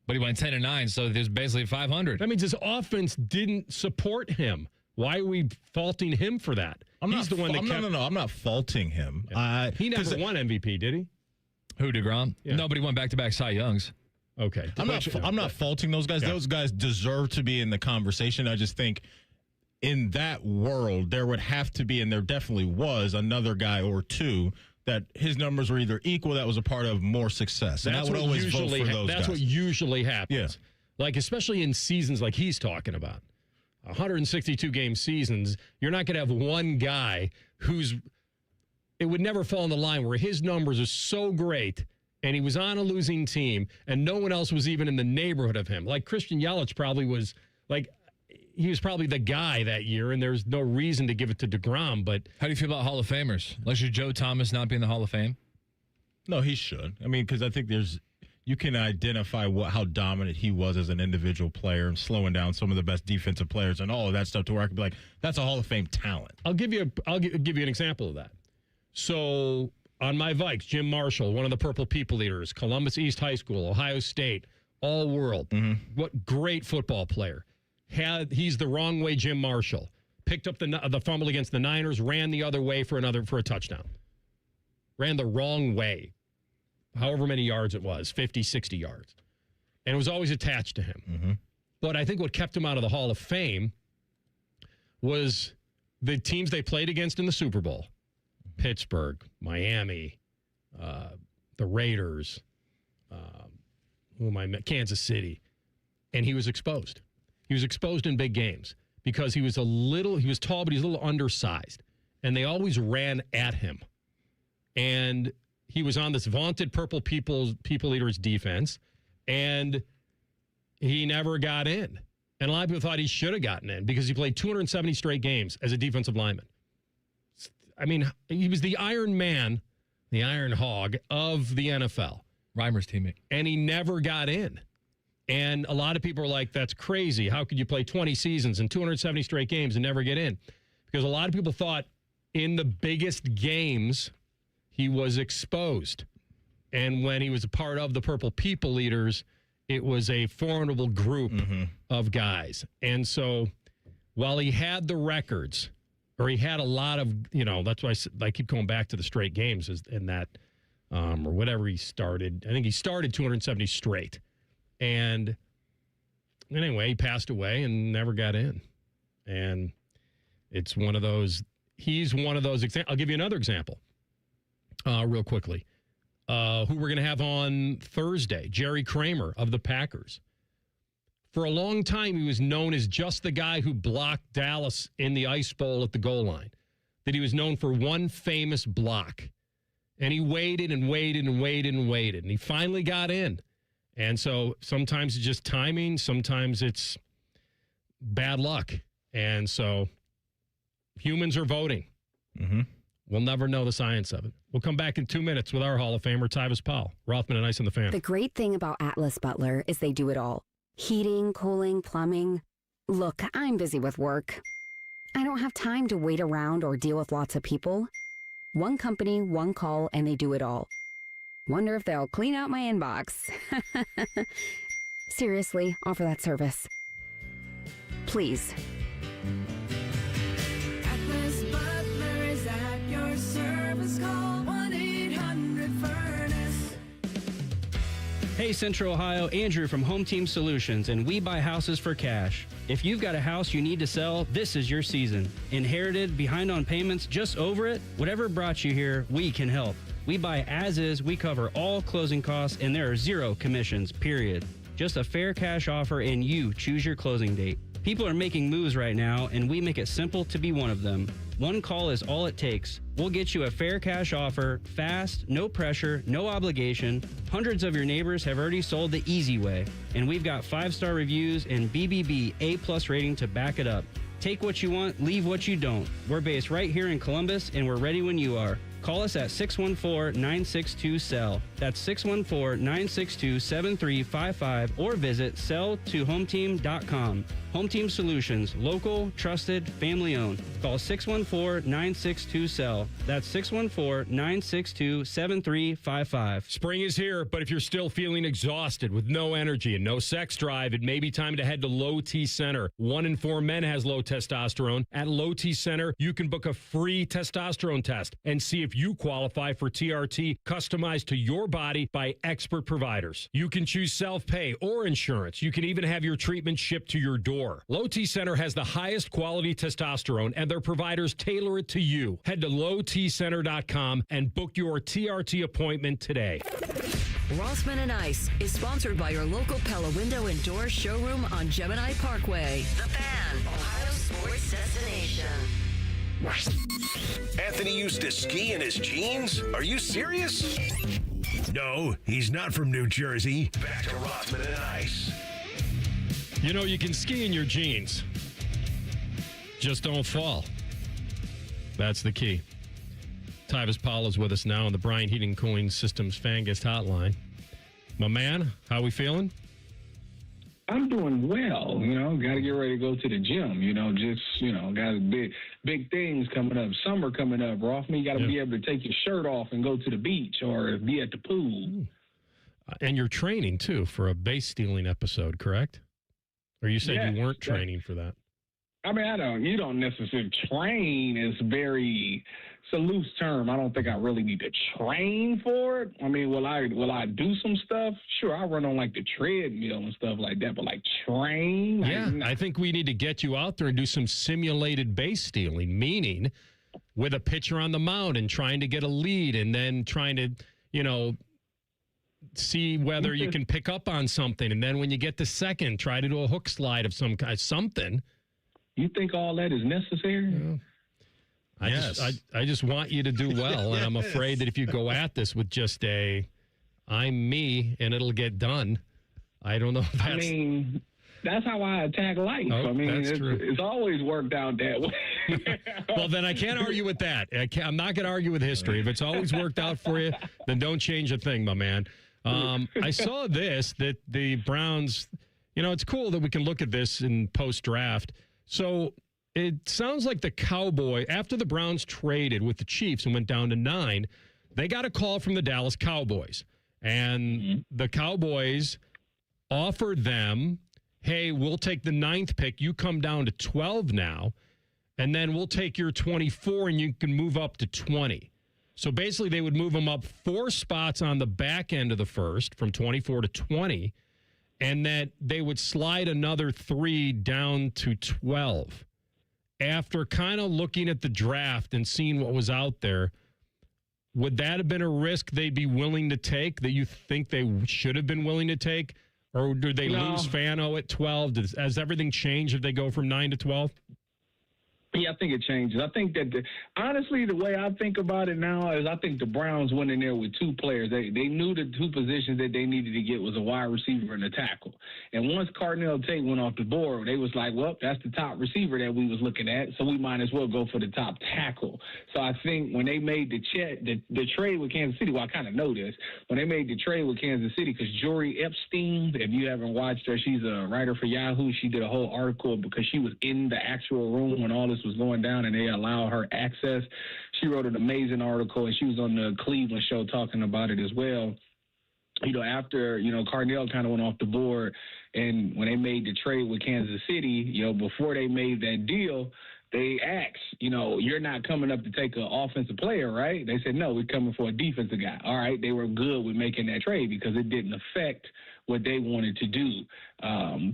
S7: But he went 10-9, so there's basically 500.
S5: That means his offense didn't support him. Why are we faulting him for that? He's the one that kept...
S6: No, I'm not faulting him.
S5: Yeah. He never won MVP, did he?
S7: Who, deGrom? Yeah. No, but he went back-to-back Cy Youngs.
S5: Okay.
S6: I'm not faulting those guys. Yeah. Those guys deserve to be in the conversation. I just think in that world, there would have to be, and there definitely was, another guy or two that his numbers were either equal, that was a part of more success. And I would always vote for those guys.
S5: That's what usually happens.
S6: Yeah.
S5: Especially in seasons like he's talking about. 162-game seasons, you're not going to have one guy it would never fall in the line where his numbers are so great and he was on a losing team and no one else was even in the neighborhood of him. Like Christian Yelich probably was, he was probably the guy that year, and there's no reason to give it to deGrom. But
S7: how do you feel about Hall of Famers? Should Joe Thomas not be in the Hall of Fame?
S6: No, he should. I mean, because I think you can identify how dominant he was as an individual player and slowing down some of the best defensive players and all of that stuff to where I could be like, that's a Hall of Fame talent.
S5: I'll give you an example of that. So on my Vikes, Jim Marshall, one of the Purple People Eaters, Columbus East High School, Ohio State, all world. Mm-hmm. What great football player. He's the wrong way Jim Marshall. Picked up the fumble against the Niners, ran the other way for a touchdown. Ran the wrong way. However many yards it was, 50, 60 yards. And it was always attached to him.
S6: Mm-hmm.
S5: But I think what kept him out of the Hall of Fame was the teams they played against in the Super Bowl. Pittsburgh, Miami, the Raiders, Kansas City. And he was exposed. He was exposed in big games because he was tall, but he's a little undersized. And they always ran at him. And he was on this vaunted Purple People Eaters defense, and he never got in. And a lot of people thought he should have gotten in because he played 270 straight games as a defensive lineman. I mean, he was the Iron Man, the Iron Hog of the NFL.
S7: Reimer's teammate.
S5: And he never got in. And a lot of people are like, that's crazy. How could you play 20 seasons and 270 straight games and never get in? Because a lot of people thought in the biggest games, he was exposed. And when he was a part of the Purple People Eaters, it was a formidable group of guys. And so while he had the records, or he had a lot of, that's why I keep going back to the straight games in that, or whatever he started. I think he started 270 straight. And anyway, he passed away and never got in. And it's one of those, he's one of those, I'll give you another example real quickly. Who we're going to have on Thursday, Jerry Kramer of the Packers. For a long time, he was known as just the guy who blocked Dallas in the Ice Bowl at the goal line. That he was known for one famous block. And he waited and waited and waited and waited. And he finally got in. And so sometimes it's just timing. Sometimes it's bad luck. And so humans are voting. Mm-hmm. We'll never know the science of it. We'll come back in 2 minutes with our Hall of Famer, Tyvis Powell. Rothman and Ice and the Fan.
S1: The great thing about Atlas Butler is they do it all. Heating, cooling, plumbing. Look, I'm busy with work. I don't have time to wait around or deal with lots of people. One company, one call, and they do it all. Wonder if they'll clean out my inbox. Seriously, offer that service. Please.
S2: Atlas Butler is at your service. Call 1-800-FURNACE.
S8: Hey, Central Ohio, Andrew from Home Team Solutions, and we buy houses for cash. If you've got a house you need to sell, this is your season. Inherited, behind on payments, just over it? Whatever brought you here, we can help. We buy as is, we cover all closing costs, and there are zero commissions, period. Just a fair cash offer, and you choose your closing date. People are making moves right now, and we make it simple to be one of them. One call is all it takes. We'll get you a fair cash offer, fast, no pressure, no obligation. Hundreds of your neighbors have already sold the easy way, and we've got 5-star reviews and BBB A+ rating to back it up. Take what you want, leave what you don't. We're based right here in Columbus, and we're ready when you are. Call us at 614-962-SELL. That's 614-962-7355 or visit selltohometeam.com. Home Team Solutions, local, trusted, family owned. Call 614-962-SELL. That's 614-962-7355.
S5: Spring is here, but if you're still feeling exhausted with no energy and no sex drive, it may be time to head to Low T Center. 1 in 4 men has low testosterone. At Low T Center, you can book a free testosterone test and see if you qualify for TRT customized to your body by expert providers. You can choose self-pay or insurance. You can even have your treatment shipped to your door. Low T Center has the highest quality testosterone, and their providers tailor it to you. Head to lowtcenter.com and book your TRT appointment today.
S4: Rothman and Ice is sponsored by your local Pella Window and Door showroom on Gemini Parkway. The Fan, Ohio sports destination.
S3: Anthony used to ski in his jeans? Are you serious? No, he's not from New Jersey. Back to Rothman and Ice.
S5: You know, you can ski in your jeans. Just don't fall. That's the key. Tyvis Powell is with us now on the Bryant Heating Cooling Systems Fan Guest Hotline. My man, how we feeling?
S9: I'm doing well. Got to get ready to go to the gym. Got big things coming up. Summer coming up, Rothman. You got to be able to take your shirt off and go to the beach or be at the pool.
S5: And you're training, too, for a base stealing episode, correct? Or you said you weren't training for that?
S9: I mean, you don't necessarily train is it's a loose term. I don't think I really need to train for it. I mean, will I do some stuff? Sure, I run on like the treadmill and stuff like that, but like train?
S5: Yeah, I think we need to get you out there and do some simulated base stealing, meaning with a pitcher on the mound and trying to get a lead and then trying to, see whether you can pick up on something. And then when you get to second, try to do a hook slide of some kind, something.
S9: You think all that is necessary?
S5: Yeah. I just want you to do well, and I'm afraid that if you go at this with just I'm me and it'll get done, I don't know if that's...
S9: I mean, that's how I attack life.
S5: Oh,
S9: I mean,
S5: true.
S9: It's always worked out that way.
S5: Well, then I can't argue with that. I'm not going to argue with history. If it's always worked out for you, then don't change a thing, my man. I saw that the Browns, it's cool that we can look at this in post-draft. So it sounds like the Cowboy, after the Browns traded with the Chiefs and went down to 9, they got a call from the Dallas Cowboys. And the Cowboys offered them, hey, we'll take the 9th pick. You come down to 12 now, and then we'll take your 24 and you can move up to 20. So basically they would move them up 4 spots on the back end of the first from 24 to 20. and that they would slide another 3 down to 12. After kind of looking at the draft and seeing what was out there, would that have been a risk they'd be willing to take that you think they should have been willing to take? Or do they lose Fano at 12? Has everything changed if they go from 9 to 12?
S9: Yeah, I think it changes. I think that, honestly, the way I think about it now is I think the Browns went in there with 2 players. They knew the 2 positions that they needed to get was a wide receiver and a tackle. And once Cardinal Tate went off the board, they was like, well, that's the top receiver that we was looking at, so we might as well go for the top tackle. So I think when they made the trade with Kansas City, well, I kind of know this, when they made the trade with Kansas City, because Jory Epstein, if you haven't watched her, she's a writer for Yahoo. She did a whole article because she was in the actual room when all this was going down and they allowed her access. She wrote an amazing article, and she was on the Cleveland show talking about it as well. After, Cardinal kind of went off the board, and when they made the trade with Kansas City, before they made that deal, they asked, you're not coming up to take an offensive player, right? They said, no, we're coming for a defensive guy. All right, they were good with making that trade because it didn't affect what they wanted to do.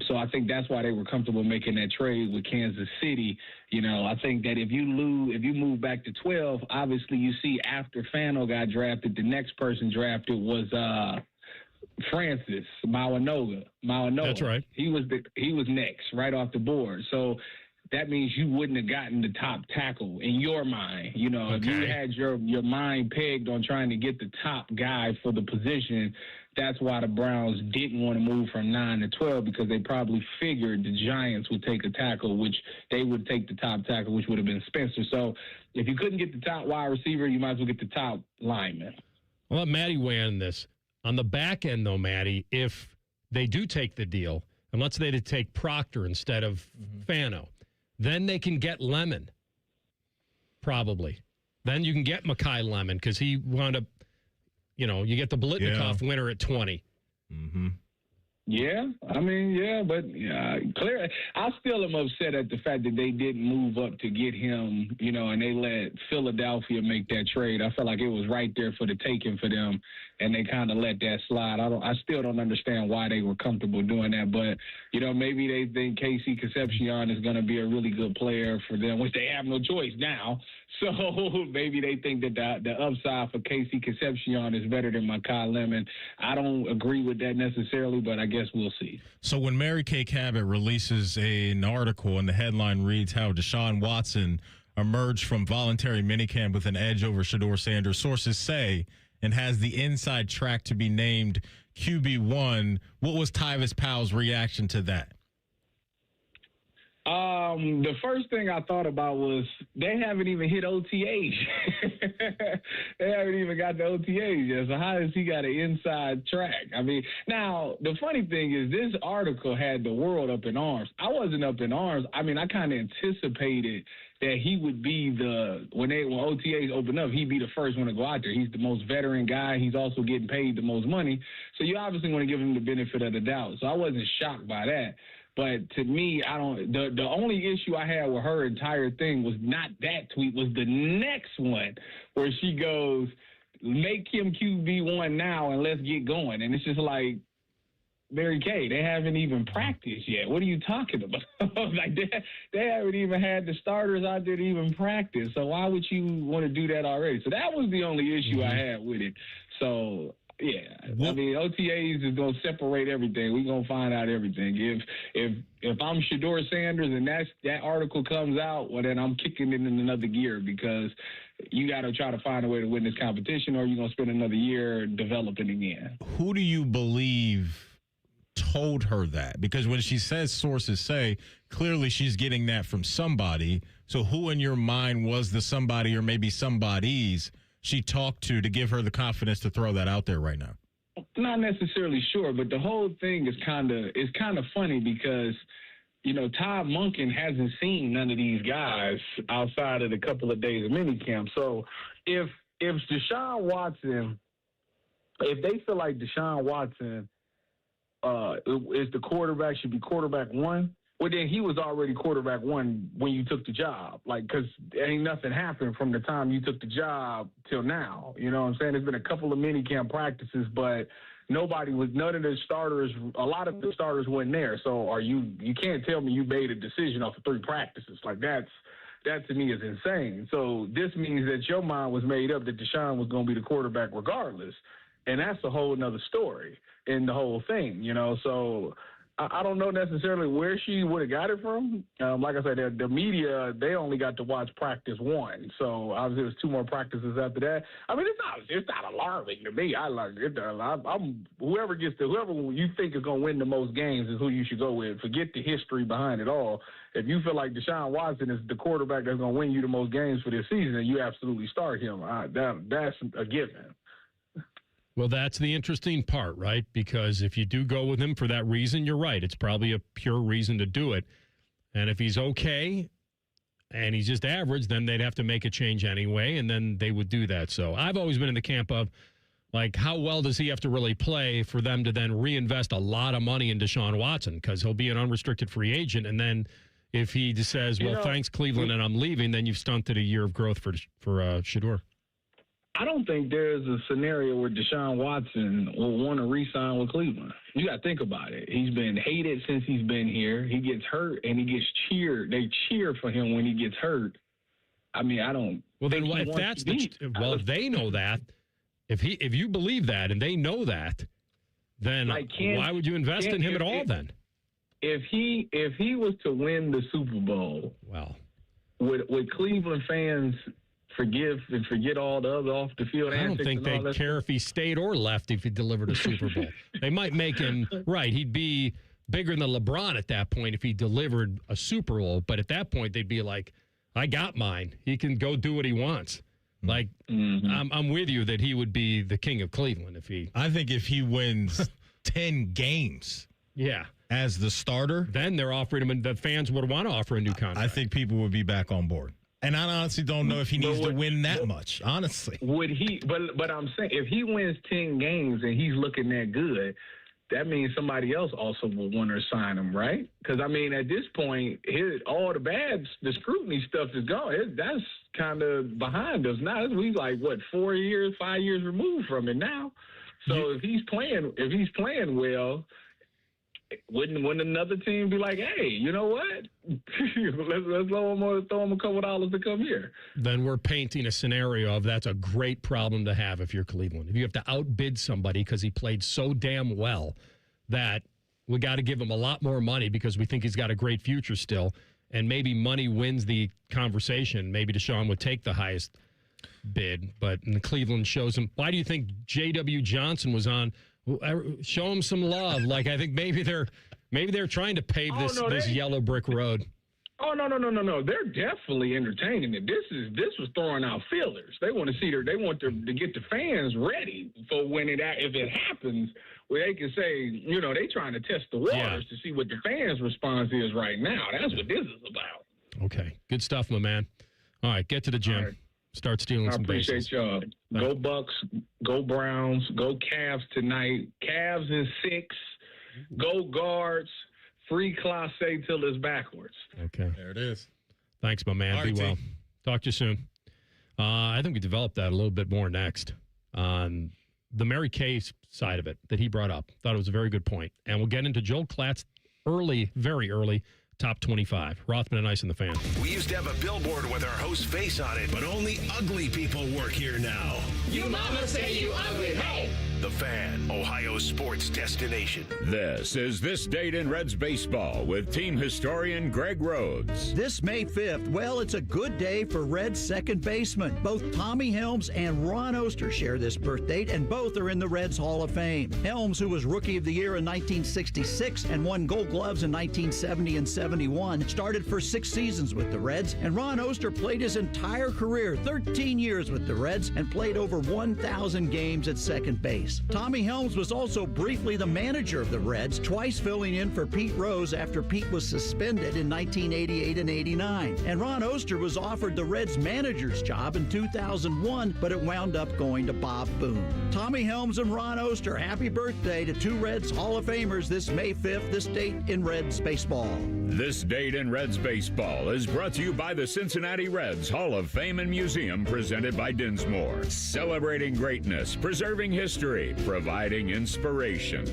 S9: So I think that's why they were comfortable making that trade with Kansas City. I think that if you move back to 12, obviously you see after Fano got drafted, the next person drafted was Francis Mawanoga.
S5: That's right.
S9: He was next, right off the board. So that means you wouldn't have gotten the top tackle in your mind. If you had your mind pegged on trying to get the top guy for the position, that's why the Browns didn't want to move from 9 to 12, because they probably figured the Giants would take a tackle, which they would take the top tackle, which would have been Spencer. So if you couldn't get the top wide receiver, you might as well get the top lineman.
S5: I'll let Maddie weigh in on this. On the back end, though, Maddie, if they do take the deal, and let's say they take Proctor instead of Fano, then they can get Lemon, probably. Then you can get Mekhi Lemon because he wound up, you get the Biletnikoff winner at 20.
S6: Mm-hmm.
S9: Yeah, but clearly, I still am upset at the fact that they didn't move up to get him, and they let Philadelphia make that trade. I felt like it was right there for the taking for them, and they kind of let that slide. I still don't understand why they were comfortable doing that, but, maybe they think Casey Concepcion is going to be a really good player for them, which they have no choice now. So maybe they think that the upside for Casey Concepcion is better than Mekhi Lemon. I don't agree with that necessarily, but I guess we'll see.
S6: So when Mary Kay Cabot releases an article and the headline reads how Deshaun Watson emerged from voluntary minicamp with an edge over Shedeur Sanders, sources say, and has the inside track to be named QB1, what was Tyvis Powell's reaction to that?
S9: The first thing I thought about was they haven't even hit OTAs. They haven't even got the OTAs yet. So how has he got an inside track? Now, the funny thing is this article had the world up in arms. I wasn't up in arms. I kind of anticipated that he would be when OTAs open up, he'd be the first one to go out there. He's the most veteran guy. He's also getting paid the most money. So you obviously want to give him the benefit of the doubt. So I wasn't shocked by that. But to me, the only issue I had with her entire thing was not that tweet, was the next one where she goes, make him QB1 now and let's get going. And it's just like, Mary Kay, they haven't even practiced yet. What are you talking about? Like they haven't even had the starters out there to even practice. So why would you want to do that already? So that was the only issue I had with it. So yeah, OTAs is gonna separate everything. We're gonna find out everything. If I'm Shedeur Sanders and that article comes out, well then I'm kicking it in another gear, because you got to try to find a way to win this competition, or you're gonna spend another year developing again.
S6: Who do you believe told her that? Because when she says sources say, clearly she's getting that from somebody. So who in your mind was the somebody, or maybe somebodies she talked to give her the confidence to throw that out there right now?
S9: Not necessarily sure, but the whole thing is kind of funny because, Todd Monken hasn't seen none of these guys outside of the couple of days of minicamp. So if Deshaun Watson, if they feel like Deshaun Watson is the quarterback, should be quarterback one, well, then he was already quarterback one when you took the job. Because ain't nothing happened from the time you took the job till now. You know what I'm saying? There's been a couple of minicamp practices, but none of the starters, a lot of the starters weren't there. So you can't tell me you made a decision off of 3 practices. Like that to me is insane. So this means that your mind was made up that Deshaun was going to be the quarterback regardless. And that's a whole nother story in the whole thing, So I don't know necessarily where she would have got it from. Like I said, the media, they only got to watch practice 1. So obviously there's 2 more practices after that. I mean, it's not alarming to me. I like it. Whoever you think is going to win the most games is who you should go with. Forget the history behind it all. If you feel like Deshaun Watson is the quarterback that's going to win you the most games for this season, then you absolutely start him. That's a given.
S5: Well, that's the interesting part, right? Because if you do go with him for that reason, you're right. It's probably a pure reason to do it. And if he's okay and he's just average, then they'd have to make a change anyway, and then they would do that. So I've always been in the camp of, like, how well does he have to really play for them to then reinvest a lot of money in Deshaun Watson? Because he'll be an unrestricted free agent, and then if he just says, well, thanks, Cleveland, and I'm leaving, then you've stunted a year of growth for Shedeur.
S9: I don't think there's a scenario where Deshaun Watson will want to re-sign with Cleveland. You got to think about it. He's been hated since he's been here. He gets hurt, and he gets cheered. They cheer for him when he gets hurt. I mean, I don't.
S5: Well, then if that's if they know that, if you believe that and they know that, then why would you invest in him at all? Then,
S9: if he was to win the Super Bowl, would Cleveland fans forget all the other off the field
S5: antics? I don't think they'd care if he stayed or left if he delivered a Super Bowl. They might make him right. He'd be bigger than LeBron at that point if he delivered a Super Bowl. But at that point, they'd be like, I got mine. He can go do what he wants. Like, I'm with you that he would be the king of Cleveland if he.
S6: I think if he wins 10 games. As the starter.
S5: Then they're offering him, and the fans would want to offer a new contract.
S6: I think people would be back on board. And I honestly don't know if he needs to win that much, honestly.
S9: Would he? But I'm saying if he wins 10 games and he's looking that good, that means somebody else also will want to sign him, right? Because, I mean, at this point, all the scrutiny stuff is gone. That's kind of behind us now. We like, 5 years removed from it now. So if he's playing well, wouldn't another team be like, hey, you know what? let's throw him a couple dollars to come here.
S5: Then we're painting a scenario of that's a great problem to have if you're Cleveland. If you have to outbid somebody because he played so damn well that we got to give him a lot more money because we think he's got a great future still, and maybe money wins the conversation. Maybe Deshaun would take the highest bid, but Cleveland shows him. Why do you think J.W. Johnson was on? Show them some love. Like, I think maybe they're trying to pave this yellow brick road.
S9: Oh, no. They're definitely entertaining it. This was throwing out feelers. They want to get the fans ready for when if it happens, where they can say, they trying to test the waters to see what the fans' response is right now. That's what this is about.
S5: Okay. Good stuff, my man. All right, get to the gym. Right. Start stealing some bases.
S9: I appreciate y'all. Go Bucks, go Browns, go Cavs tonight. Cavs in 6. Go Guards. Free Classe till it's backwards.
S5: Okay.
S6: There it is.
S5: Thanks, my man. Be well. Talk to you soon. I think we developed that a little bit more next on the Mary Kay side of it that he brought up. Thought it was a very good point. And we'll get into Joel Klatt's very early Top 25. Rothman and Ice and the Fan.
S3: We used to have a billboard with our host's face on it, but only ugly people work here now.
S2: You mama say you ugly, hey!
S3: The Fan, Ohio's sports destination.
S10: This is This Date in Reds Baseball with team historian Greg Rhodes.
S11: This May 5th, well, it's a good day for Reds second baseman. Both Tommy Helms and Ron Oster share this birth date, and both are in the Reds Hall of Fame. Helms, who was Rookie of the Year in 1966 and won Gold Gloves in 1970 and 71, started for 6 seasons with the Reds, and Ron Oster played his entire career, 13 years with the Reds, and played over 1,000 games at second base. Tommy Helms was also briefly the manager of the Reds, twice filling in for Pete Rose after Pete was suspended in 1988 and 89. And Ron Oster was offered the Reds manager's job in 2001, but it wound up going to Bob Boone. Tommy Helms and Ron Oster, happy birthday to 2 Reds Hall of Famers this May 5th, this date in Reds baseball.
S10: This Date in Reds Baseball is brought to you by the Cincinnati Reds Hall of Fame and Museum, presented by Dinsmore. Celebrating greatness, preserving history. history, providing inspiration.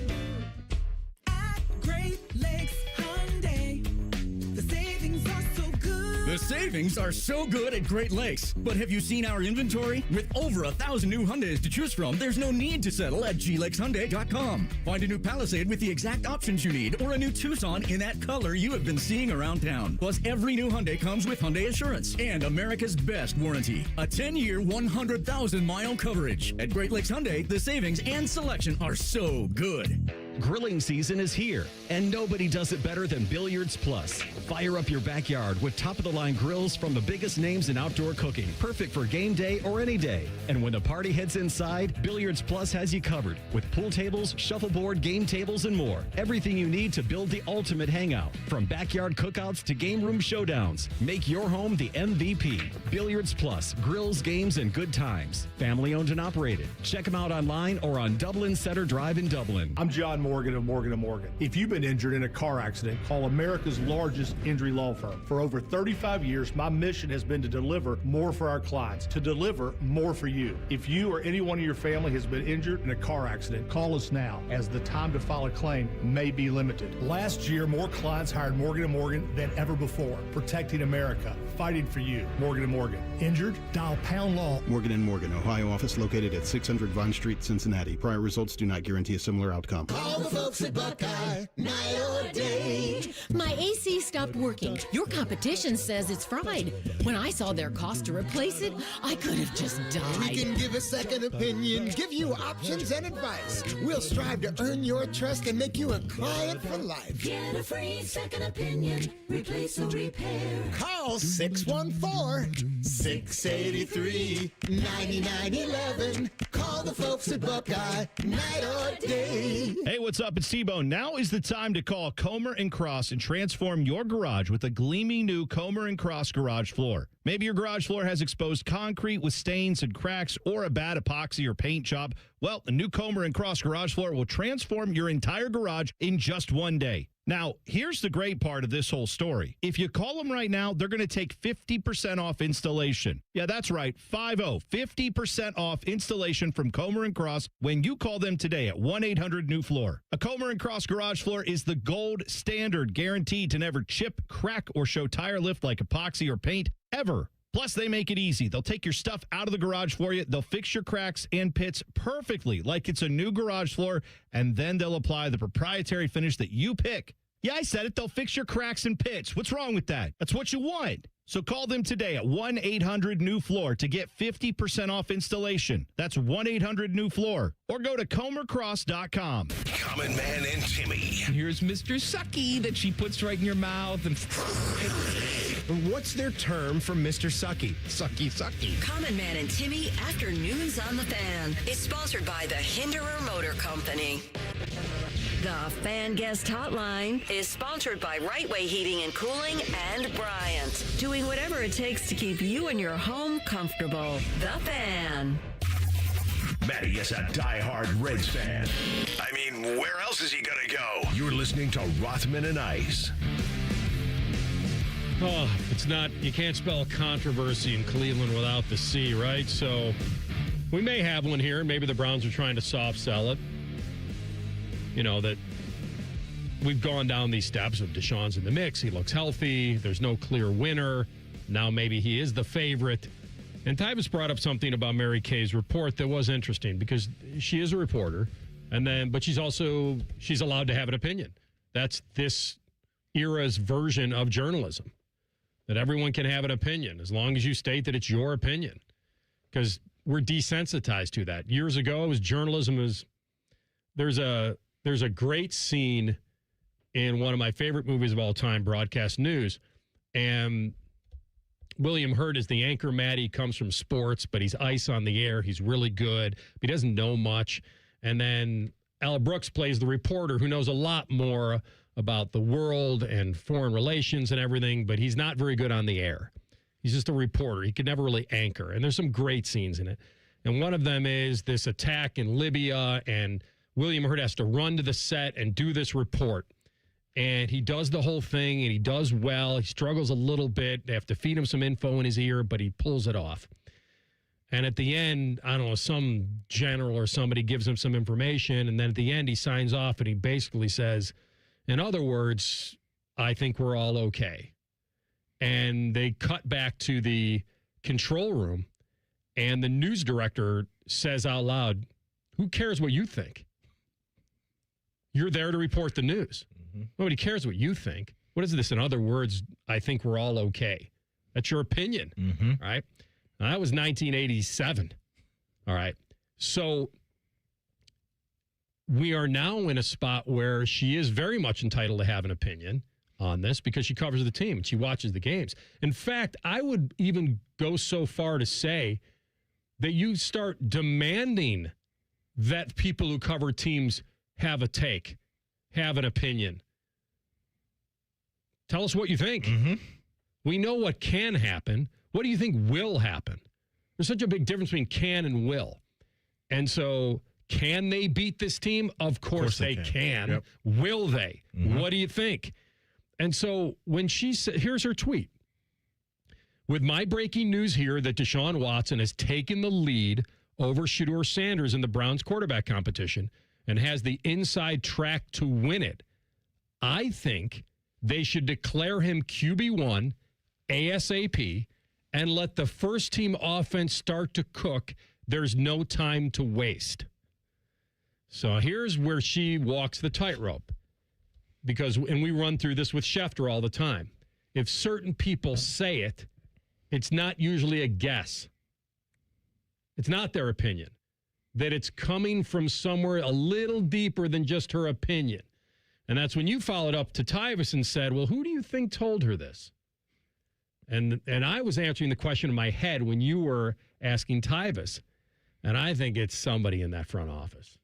S2: Great Lakes Hyundai. The savings are so good.
S12: The savings are so good at Great Lakes. But have you seen our inventory? With over 1,000 new Hyundais to choose from, there's no need to settle at glakeshyundai.com. Find a new Palisade with the exact options you need, or a new Tucson in that color you have been seeing around town. Plus, every new Hyundai comes with Hyundai Assurance and America's best warranty. A 10-year, 100,000-mile coverage. At Great Lakes Hyundai, the savings and selection are so good.
S13: Grilling season is here, and nobody does it better than Billiards Plus. Fire up your backyard with top-of-the-line grills from the biggest names in outdoor cooking, perfect for game day or any day. And when the party heads inside, Billiards Plus has you covered with pool tables, shuffleboard, game tables, and more. Everything you need to build the ultimate hangout, from backyard cookouts to game room showdowns. Make your home the MVP. Billiards Plus, grills, games, and good times. Family owned and operated. Check them out online or on Dublin Center Drive in Dublin.
S15: I'm John Morgan of Morgan & Morgan. If you've been injured in a car accident, call America's largest injury law firm. For over 35 years, my mission has been to deliver more for our clients, to deliver more for you. If you or anyone in your family has been injured in a car accident, call us now, as the time to file a claim may be limited. Last year, more clients hired Morgan & Morgan than ever before, protecting America, fighting for you. Morgan & Morgan. Injured? Dial pound law.
S16: Morgan & Morgan, Ohio office located at 600 Vine Street, Cincinnati. Prior results do not guarantee a similar outcome.
S17: All the folks at Buckeye, night or day. My AC stopped working. Your competition says it's fried. When I saw their cost to replace it, I could have just died.
S18: We can give a second opinion, give you options and advice. We'll strive to earn your trust and make you a client for life.
S2: Get a free second opinion. Replace or repair.
S18: Call 614-683-9911. Call the folks at Buckeye, night or day.
S27: Hey, what's up? It's T-Bone. Now is the time to call Comer & Cross and transform your garage with a gleaming new Comer & Cross garage floor. Maybe your garage floor has exposed concrete with stains and cracks or a bad epoxy or paint job. Well, the new Comer & Cross garage floor will transform your entire garage in just one day. Now, here's the great part of this whole story. If you call them right now, they're going to take 50% off installation. Yeah, that's right, 50% off installation from Comer & Cross when you call them today at 1-800-NEW-FLOOR. A Comer & Cross garage floor is the gold standard, guaranteed to never chip, crack, or show tire lift like epoxy or paint ever. Plus, they make it easy. They'll take your stuff out of the garage for you. They'll fix your cracks and pits perfectly like it's a new garage floor, and then they'll apply the proprietary finish that you pick. Yeah, I said it. They'll fix your cracks and pits. What's wrong with that? That's what you want. So call them today at 1-800-NEW-FLOOR to get 50% off installation. That's 1-800-NEW-FLOOR. Or go to comercross.com.
S3: Common Man and Timmy.
S7: Here's Mr. Sucky that she puts right in your mouth. And
S28: what's their term for Mr. Sucky?
S7: Sucky, sucky.
S4: Common Man and Timmy Afternoons on the Fan is sponsored by the Hinderer Motor Company. The Fan Guest Hotline is sponsored by Right Way Heating and Cooling and Bryant, doing whatever it takes to keep you and your home comfortable. The Fan.
S3: Matty is a diehard Reds fan. I mean, where else is he going to go? You're listening to Rothman and Ice.
S5: Oh, it's not, you can't spell controversy in Cleveland without the C, right? So we may have one here. Maybe the Browns are trying to soft sell it. You know, that we've gone down these steps of Deshaun's in the mix. He looks healthy. There's no clear winner. Now maybe he is the favorite. And Tyvis brought up something about Mary Kay's report that was interesting because she is a reporter, but she's allowed to have an opinion. That's this era's version of journalism, that everyone can have an opinion as long as you state that it's your opinion, because we're desensitized to that. Years ago, it was journalism. There's a great scene in one of my favorite movies of all time, Broadcast News, and William Hurt is the anchor. Matty comes from sports, but he's ice on the air. He's really good. He doesn't know much. And then Al Brooks plays the reporter who knows a lot more about the world and foreign relations and everything, but he's not very good on the air. He's just a reporter. He could never really anchor. And there's some great scenes in it. And one of them is this attack in Libya, and William Hurt has to run to the set and do this report. And he does the whole thing, and he does well. He struggles a little bit. They have to feed him some info in his ear, but he pulls it off. And at the end, I don't know, some general or somebody gives him some information, and then at the end he signs off and he basically says, in other words, I think we're all okay. And they cut back to the control room, and the news director says out loud, who cares what you think? You're there to report the news. Nobody cares what you think. What is this? In other words, I think we're all okay. That's your opinion, right? Now, that was 1987, all right? So we are now in a spot where she is very much entitled to have an opinion on this because she covers the team and she watches the games. In fact, I would even go so far to say that you start demanding that people who cover teams have a take, have an opinion. Tell us what you think. We know what can happen. What do you think will happen? There's such a big difference between can and will. And so, can they beat this team? Of course they can.
S6: Yep.
S5: Will they? What do you think? And so, when she said, here's her tweet. With my breaking news here that Deshaun Watson has taken the lead over Shedeur Sanders in the Browns quarterback competition and has the inside track to win it, I think they should declare him QB1 ASAP and let the first team offense start to cook. There's no time to waste. So here's where she walks the tightrope. Because, and we run through this with Schefter all the time. If certain people say it, it's not usually a guess. It's not their opinion. That it's coming from somewhere a little deeper than just her opinion. And that's when you followed up to Tyvis and said, well, who do you think told her this? And I was answering the question in my head when you were asking Tyvis. And I think it's somebody in that front office.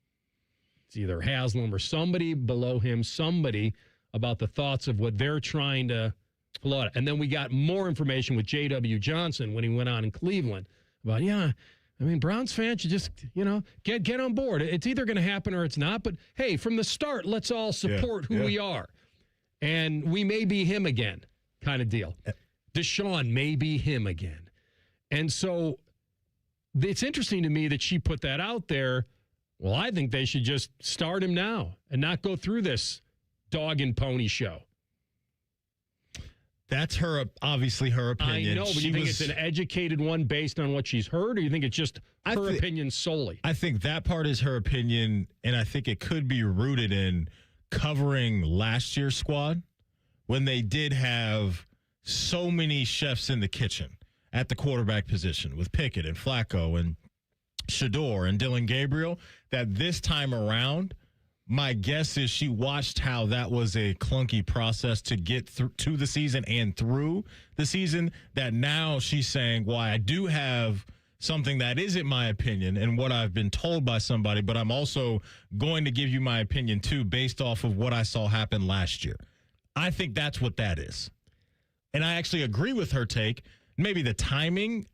S5: It's either Haslam or somebody below him, somebody about the thoughts of what they're trying to pull out. And then we got more information with J.W. Johnson when he went on in Cleveland about, I mean, Browns fans should just, get on board. It's either going to happen or it's not. But, hey, from the start, let's all support who we are. And we may be him again kind of deal. Deshaun may be him again. And so it's interesting to me that she put that out there. Well, I think they should just start him now and not go through this dog and pony show.
S6: That's obviously her opinion.
S5: I know, but you think it's an educated one based on what she's heard, or you think it's just her opinion solely?
S6: I think that part is her opinion, and I think it could be rooted in covering last year's squad when they did have so many chefs in the kitchen at the quarterback position with Pickett and Flacco and Shedeur and Dylan Gabriel, that this time around, my guess is she watched how that was a clunky process to get through to the season and through the season, that now she's saying, well, I do have something that isn't my opinion and what I've been told by somebody, but I'm also going to give you my opinion too based off of what I saw happen last year. I think that's what that is. And I actually agree with her take. Maybe the timing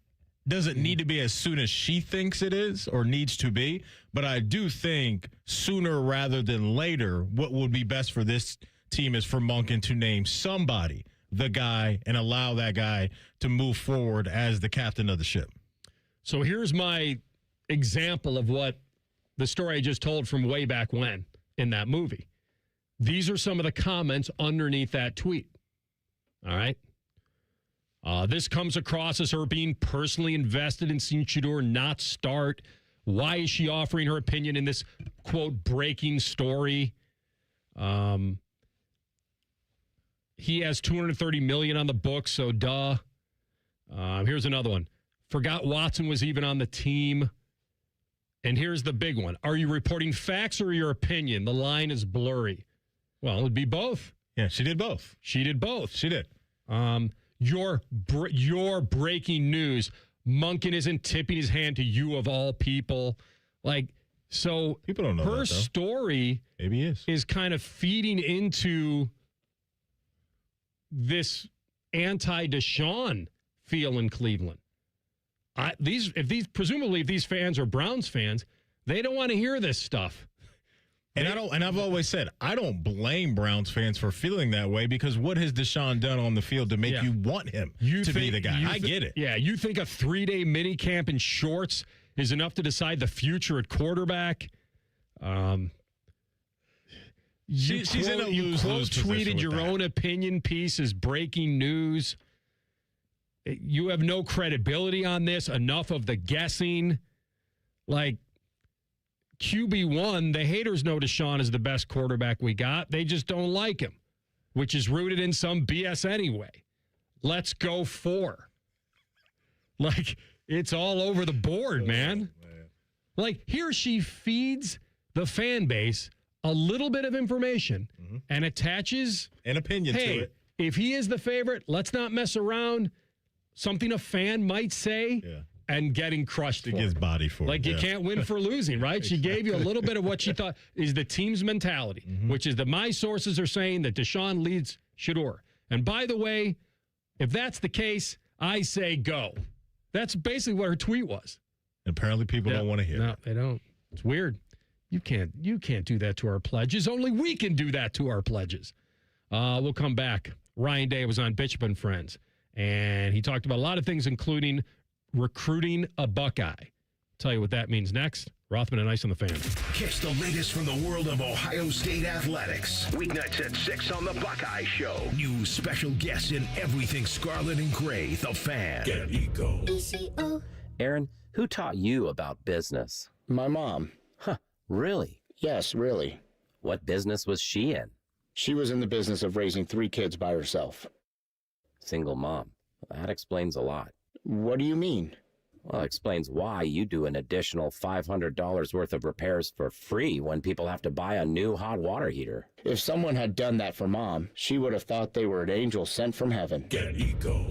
S6: doesn't need to be as soon as she thinks it is or needs to be, but I do think sooner rather than later, what would be best for this team is for Monken to name somebody, the guy, and allow that guy to move forward as the captain of the ship.
S5: So here's my example of what the story I just told from way back when in that movie. These are some of the comments underneath that tweet. All right. This comes across as her being personally invested in seeing Shedeur not start. Why is she offering her opinion in this, quote, breaking story? He has $230 million on the books, so duh. Here's another one. Forgot Watson was even on the team. And here's the big one. Are you reporting facts or your opinion? The line is blurry. Well, it'd be both.
S6: Yeah, she did both.
S5: She did both.
S6: She did.
S5: Your breaking news. Monken isn't tipping his hand to you of all people. Like, so
S6: people don't know
S5: her
S6: that,
S5: story
S6: maybe is
S5: kind of feeding into this anti-Deshaun feel in Cleveland. Presumably if these fans are Browns fans, they don't want to hear this stuff.
S6: And I've always said I don't blame Browns fans for feeling that way because what has Deshaun done on the field to make you want him to be the guy? I get it.
S5: Yeah, you think a 3-day mini camp in shorts is enough to decide the future at quarterback?
S6: She's in a lose-lose position
S5: tweeted your own opinion piece as breaking news. You have no credibility on this. Enough of the guessing. Like, QB1, the haters know Deshaun is the best quarterback we got. They just don't like him, which is rooted in some BS anyway. Let's go 4. Like, it's all over the board, man. Like, here she feeds the fan base a little bit of information and attaches
S6: an opinion to it.
S5: If he is the favorite, let's not mess around. Something a fan might say and getting crushed
S6: to get body for
S5: like
S6: it.
S5: You can't win for losing, right? She gave you a little bit of what she thought is the team's mentality, which is that my sources are saying that Deshaun leads Shedeur. And by the way, if that's the case, I say go. That's basically what her tweet was.
S6: Apparently people don't want to hear it.
S5: They don't. It's weird. You can't do that to our pledges. Only we can do that to our pledges. We'll come back. Ryan Day was on Bishop and Friends, and he talked about a lot of things, including recruiting a Buckeye. Tell you what that means next. Rothman and Ice on the Fan.
S3: Catch the latest from the world of Ohio State athletics. Weeknights at 6 on the Buckeye Show. New special guests in everything scarlet and gray. The Fan. Get Eco.
S19: Aaron, who taught you about business?
S20: My mom.
S19: Huh, really?
S20: Yes, really.
S19: What business was she in?
S20: She was in the business of raising 3 kids by herself.
S19: Single mom. That explains a lot.
S20: What do you mean?
S19: Well, it explains why you do an additional $500 worth of repairs for free when people have to buy a new hot water heater.
S20: If someone had done that for Mom, she would have thought they were an angel sent from heaven.
S3: Get Eco.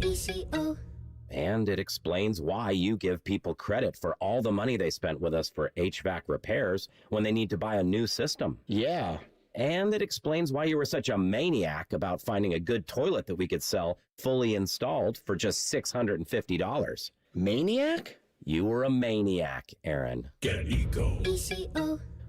S19: And it explains why you give people credit for all the money they spent with us for HVAC repairs when they need to buy a new system.
S20: Yeah.
S19: And it explains why you were such a maniac about finding a good toilet that we could sell fully installed for just $650.
S20: Maniac?
S19: You were a maniac, Aaron.
S3: Get Eco.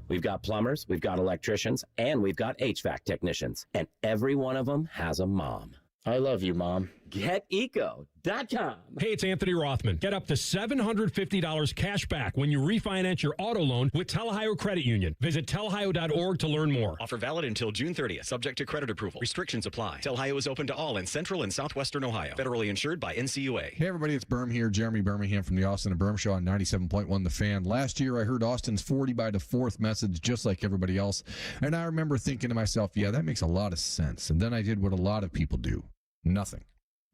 S19: We've got plumbers, we've got electricians, and we've got HVAC technicians. And every one of them has a mom.
S20: I love you, Mom.
S19: GetEco.com.
S5: Hey, it's Anthony Rothman. Get up to $750 cash back when you refinance your auto loan with Telehio Credit Union. Visit telehio.org to learn more.
S21: Offer valid until June 30th, subject to credit approval. Restrictions apply. Telehio is open to all in central and southwestern Ohio. Federally insured by NCUA.
S22: Hey, everybody, it's Berm here. Jeremy Birmingham from the Austin and Berm Show on 97.1 The Fan. Last year, I heard Austin's 40 by the 4th message just like everybody else. And I remember thinking to myself, yeah, that makes a lot of sense. And then I did what a lot of people do. Nothing.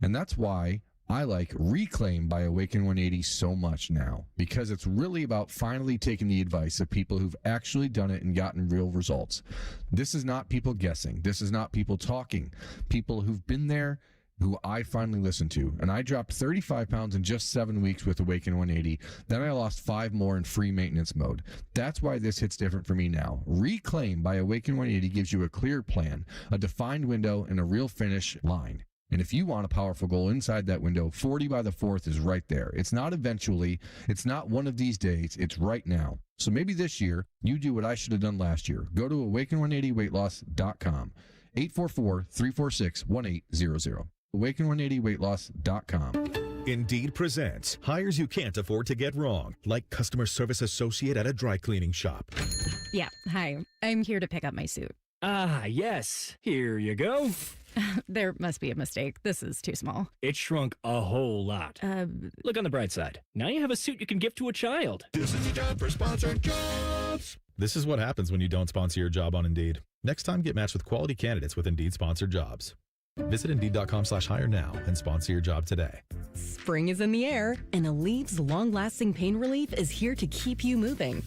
S22: And that's why I like Reclaim by Awaken 180 so much now, because it's really about finally taking the advice of people who've actually done it and gotten real results. This is not people guessing. This is not people talking. People who've been there, who I finally listened to. And I dropped 35 pounds in just 7 weeks with Awaken 180. Then I lost 5 more in free maintenance mode. That's why this hits different for me now. Reclaim by Awaken 180 gives you a clear plan, a defined window, and a real finish line. And if you want a powerful goal inside that window, 40 by the 4th is right there. It's not eventually. It's not one of these days. It's right now. So maybe this year, you do what I should have done last year. Go to awaken180weightloss.com. 844-346-1800. awaken180weightloss.com.
S23: Indeed presents hires you can't afford to get wrong, like customer service associate at a dry cleaning shop.
S24: Yeah, hi. I'm here to pick up my suit.
S25: Ah, yes. Here you go.
S24: There must be a mistake. This is too small.
S25: It shrunk a whole lot. Look on the bright side. Now you have a suit you can give to a child.
S23: This is the job for sponsored jobs. This is what happens when you don't sponsor your job on Indeed. Next time, get matched with quality candidates with Indeed sponsored jobs. Visit Indeed.com/hire now and sponsor your job today.
S26: Spring is in the air, and Alev's long-lasting pain relief is here to keep you moving.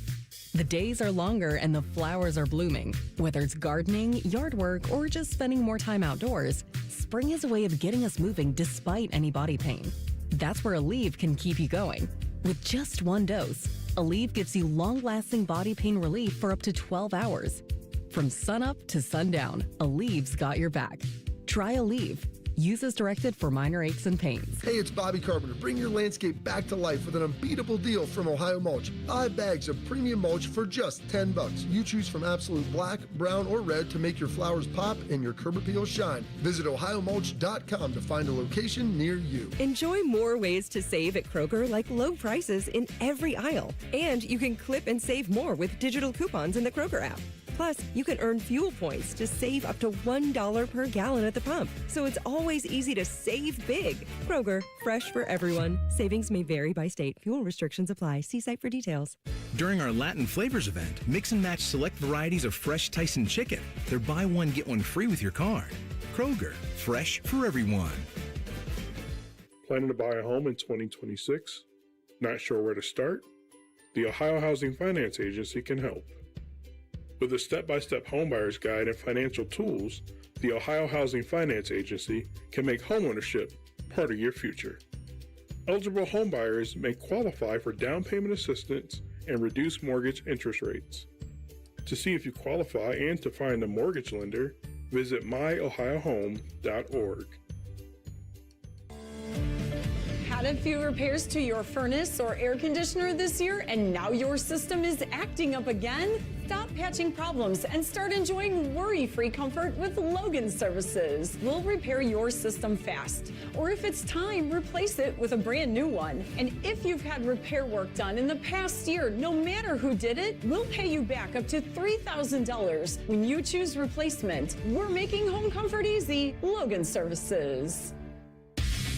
S26: The days are longer and the flowers are blooming. Whether it's gardening, yard work, or just spending more time outdoors, spring is a way of getting us moving despite any body pain. That's where Aleve can keep you going. With just 1 dose, Aleve gives you long-lasting body pain relief for up to 12 hours. From sunup to sundown, Aleve's got your back. Try Aleve. Use as directed for minor aches and pains.
S1: Hey, it's Bobby Carpenter. Bring your landscape back to life with an unbeatable deal from Ohio Mulch. 5 bags of premium mulch for just $10. You choose from absolute black, brown, or red to make your flowers pop and your curb appeal shine. Visit ohiomulch.com to find a location near you.
S8: Enjoy more ways to save at Kroger, like low prices in every aisle. And you can clip and save more with digital coupons in the Kroger app. Plus, you can earn fuel points to save up to $1 per gallon at the pump. So it's always easy to save big. Kroger, fresh for everyone. Savings may vary by state. Fuel restrictions apply. See site for details.
S9: During our Latin Flavors event, mix and match select varieties of fresh Tyson chicken. They're buy one, get one free with your card. Kroger, fresh for everyone.
S10: Planning to buy a home in 2026? Not sure where to start? The Ohio Housing Finance Agency can help. With a step-by-step homebuyer's guide and financial tools, the Ohio Housing Finance Agency can make homeownership part of your future. Eligible homebuyers may qualify for down payment assistance and reduced mortgage interest rates. To see if you qualify and to find a mortgage lender, visit myohiohome.org.
S11: Had a few repairs to your furnace or air conditioner this year and now your system is acting up again? Stop patching problems and start enjoying worry-free comfort with Logan Services. We'll repair your system fast, or if it's time, replace it with a brand new one. And if you've had repair work done in the past year, no matter who did it, we'll pay you back up to $3,000 when you choose replacement. We're making home comfort easy. Logan Services.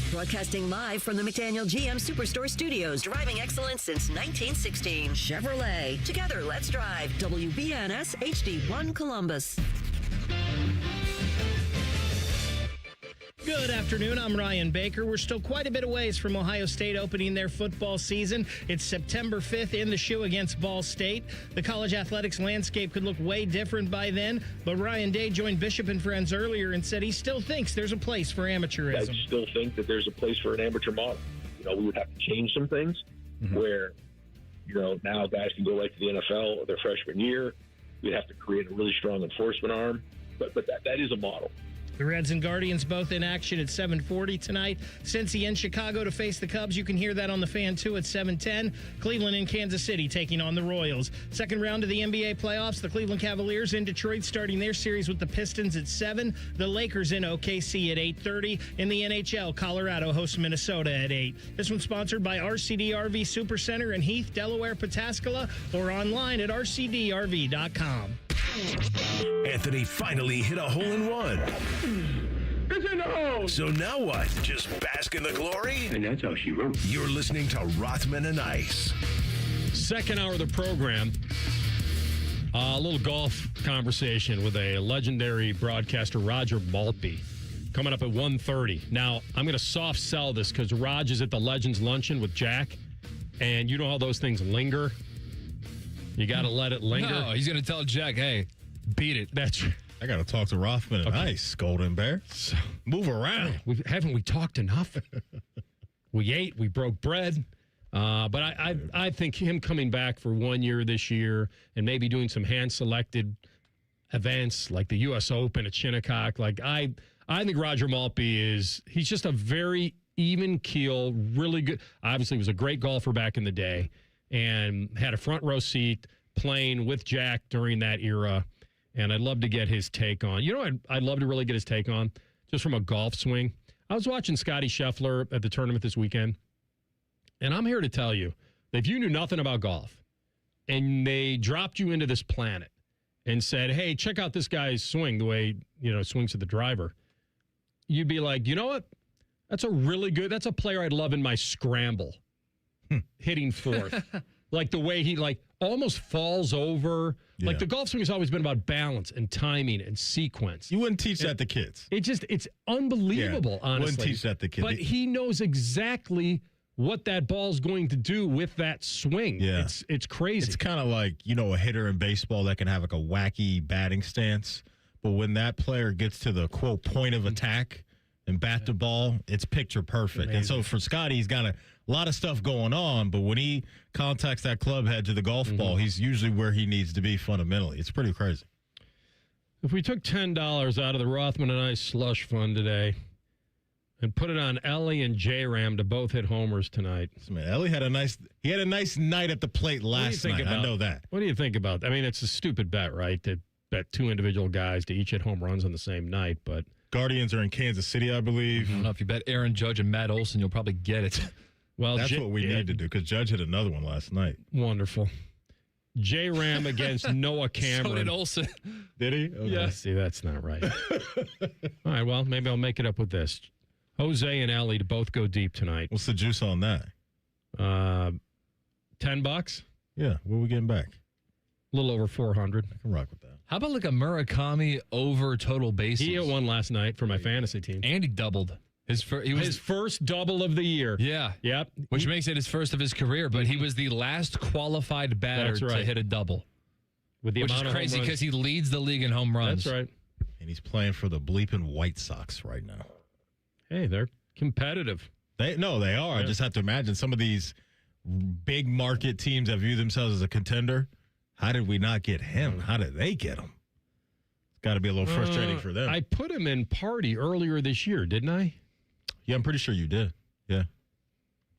S4: Broadcasting live from the McDaniel GM Superstore Studios. Driving excellence since 1916. Chevrolet. Together, let's drive. WBNS HD1 Columbus.
S12: Good afternoon. I'm Ryan Baker. We're still quite a bit away from Ohio State opening their football season. It's September 5th in the shoe against Ball State. The college athletics landscape could look way different by then, but Ryan Day joined Bishop and Friends earlier and said he still thinks there's a place for amateurism.
S13: I still think that there's a place for an amateur model. We would have to change some things where, now guys can go right to the NFL their freshman year. We'd have to create a really strong enforcement arm, but that is a model.
S12: The Reds and Guardians both in action at 7:40 tonight. Cincy in Chicago to face the Cubs. You can hear that on the Fan, too, at 7:10. Cleveland in Kansas City taking on the Royals. Second round of the NBA playoffs. The Cleveland Cavaliers in Detroit starting their series with the Pistons at 7. The Lakers in OKC at 8:30. In the NHL, Colorado hosts Minnesota at 8. This one's sponsored by RCD RV Supercenter in Heath, Delaware, Pataskala, or online at rcdrv.com.
S3: Anthony finally hit a hole-in-one.
S10: It's in the hole!
S3: So now what? Just bask in the glory?
S10: And that's how she wrote.
S3: You're listening to Rothman and Ice.
S5: Second hour of the program. A little golf conversation with a legendary broadcaster, Roger Maltby, coming up at 1:30. Now, I'm going to soft sell this because Raj is at the Legends Luncheon with Jack, and you know how those things linger. You got to let it linger.
S7: No, he's going to tell Jack, hey, beat it.
S5: That's
S6: I got to talk to Rothman and Ice, Golden Bear. Move around.
S5: Haven't we talked enough? We ate, we broke bread. But I think him coming back for 1 year this year and maybe doing some hand-selected events like the U.S. Open at Shinnecock. I think Roger Maltby he's just a very even keel, really good. Obviously, was a great golfer back in the day and had a front row seat playing with Jack during that era. And I'd love to get his take on. I'd love to really get his take on just from a golf swing. I was watching Scotty Scheffler at the tournament this weekend, and I'm here to tell you that if you knew nothing about golf and they dropped you into this planet and said, hey, check out this guy's swing, the way, swings to the driver, you'd be like, you know what? That's a player I'd love in my scramble. Hitting fourth. Like the way he almost falls over. Yeah. Like the golf swing has always been about balance and timing and sequence.
S6: You wouldn't teach that to kids.
S5: It's unbelievable, honestly.
S6: Wouldn't teach that to kids.
S5: But he knows exactly what that ball's going to do with that swing.
S6: Yeah.
S5: It's crazy.
S6: It's kind of like, a hitter in baseball that can have a wacky batting stance. But when that player gets to the, quote, point of attack and bat the ball, it's picture perfect. Amazing. And so for Scotty, he's got a lot of stuff going on, but when he contacts that club head to the golf ball, he's usually where he needs to be fundamentally. It's pretty crazy.
S5: If we took $10 out of the Rothman and Ice slush fund today, And put it on Ellie and J-Ram to both hit homers tonight.
S6: Man, Ellie had a nice night at the plate last night. I know that.
S5: What do you think about that? I mean, it's a stupid bet, right? To bet two individual guys to each hit home runs on the same night, but
S6: Guardians are in Kansas City, I believe.
S7: I don't know. If you bet Aaron Judge and Matt Olson, you'll probably get it.
S5: Well,
S6: that's what we need to do because Judge hit another one last night.
S5: Wonderful. J-Ram against Noah Cameron.
S7: So did Olson.
S6: Did he? Okay.
S5: Yeah. See, that's not right. All right, well, maybe I'll make it up with this. Jose and Ellie to both go deep tonight.
S6: What's the juice on that?
S5: $10?
S6: Yeah, what are we getting back?
S5: A little over 400.
S6: I can rock with that.
S7: How about like a Murakami over total bases?
S5: He hit one last night for my fantasy team.
S7: And he doubled. His
S5: first double of the year.
S7: Yeah.
S5: Yep.
S7: Which makes it his first of his career, but he was the last qualified batter to hit a double.
S5: Which
S7: is crazy because he leads the league in home runs.
S5: That's right.
S6: And he's playing for the bleeping White Sox right now.
S5: Hey, they're competitive.
S6: They are. Yeah. I just have to imagine some of these big market teams that view themselves as a contender. How did we not get him? How did they get him? It's got to be a little frustrating for them.
S5: I put him in party earlier this year, didn't I?
S6: Yeah, I'm pretty sure you did. Yeah.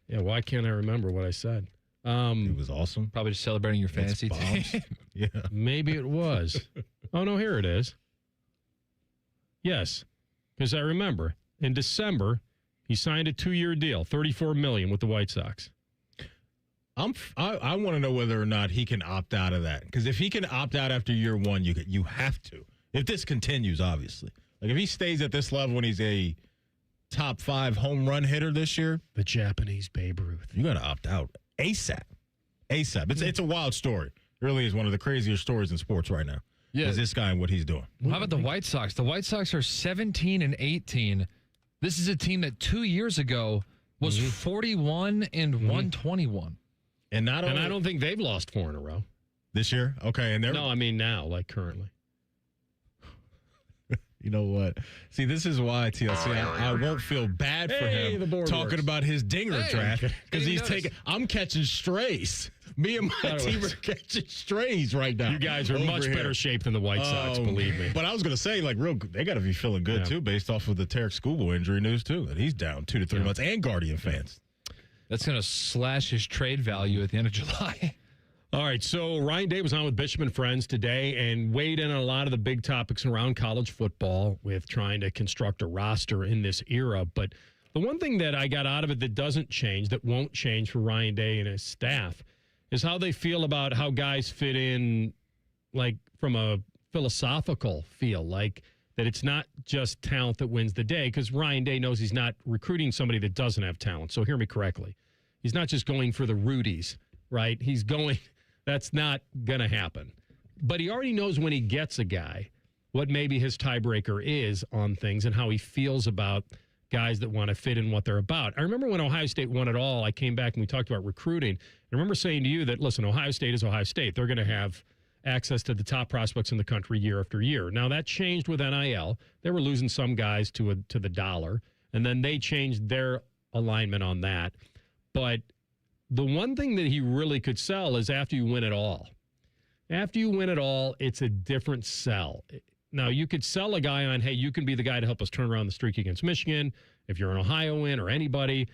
S5: Yeah, why can't I remember what I said?
S6: It was awesome.
S7: Probably just celebrating your fantasy team.
S6: Yeah.
S5: Maybe it was. Oh, no, here it is. Yes, because I remember. In December, he signed a 2-year deal, $34 million with the White Sox.
S6: I want to know whether or not he can opt out of that. Because if he can opt out after year one, you have to. If this continues, obviously. Like if he stays at this level when he's a top 5 home run hitter this year,
S5: the Japanese Babe Ruth,
S6: you got to opt out ASAP. It's a wild story. It really is one of the craziest stories in sports right now.
S7: Yeah.
S6: Is this guy and what he's doing.
S7: How about the White Sox? The White Sox are 17-18. This is a team that 2 years ago was 41 and 121.
S6: And
S5: I don't think they've lost 4 in a row
S6: this year. Okay, and
S5: no, I mean now, like currently.
S6: You know what? See, this is why TLC. I won't feel bad for him talking about his dinger draft because he's taking. I'm catching strays. Me and my team are catching strays right now.
S5: You guys are in much better shape than the White Sox, believe me.
S6: But I was going to say, they got to be feeling good too, based off of the Tarek Schoolboy injury news too. That he's down 2 to 3 months, and Guardian fans.
S7: That's going to slash his trade value at the end of July.
S5: All right, so Ryan Day was on with Bishop and Friends today and weighed in on a lot of the big topics around college football with trying to construct a roster in this era. But the one thing that I got out of it that doesn't change, that won't change for Ryan Day and his staff, is how they feel about how guys fit in, like from a philosophical feel, like that it's not just talent that wins the day, because Ryan Day knows he's not recruiting somebody that doesn't have talent. So hear me correctly. He's not just going for the Rudies, right? He's going... That's not going to happen. But he already knows when he gets a guy what maybe his tiebreaker is on things and how he feels about guys that want to fit in what they're about. I remember when Ohio State won it all, I came back and we talked about recruiting. I remember saying to you that, listen, Ohio State is Ohio State. They're going to have access to the top prospects in the country year after year. Now, that changed with NIL. They were losing some guys to the dollar, and then they changed their alignment on that. But the one thing that he really could sell is after you win it all. After you win it all, it's a different sell. Now, you could sell a guy on, hey, you can be the guy to help us turn around the streak against Michigan. If you're an Ohioan or anybody,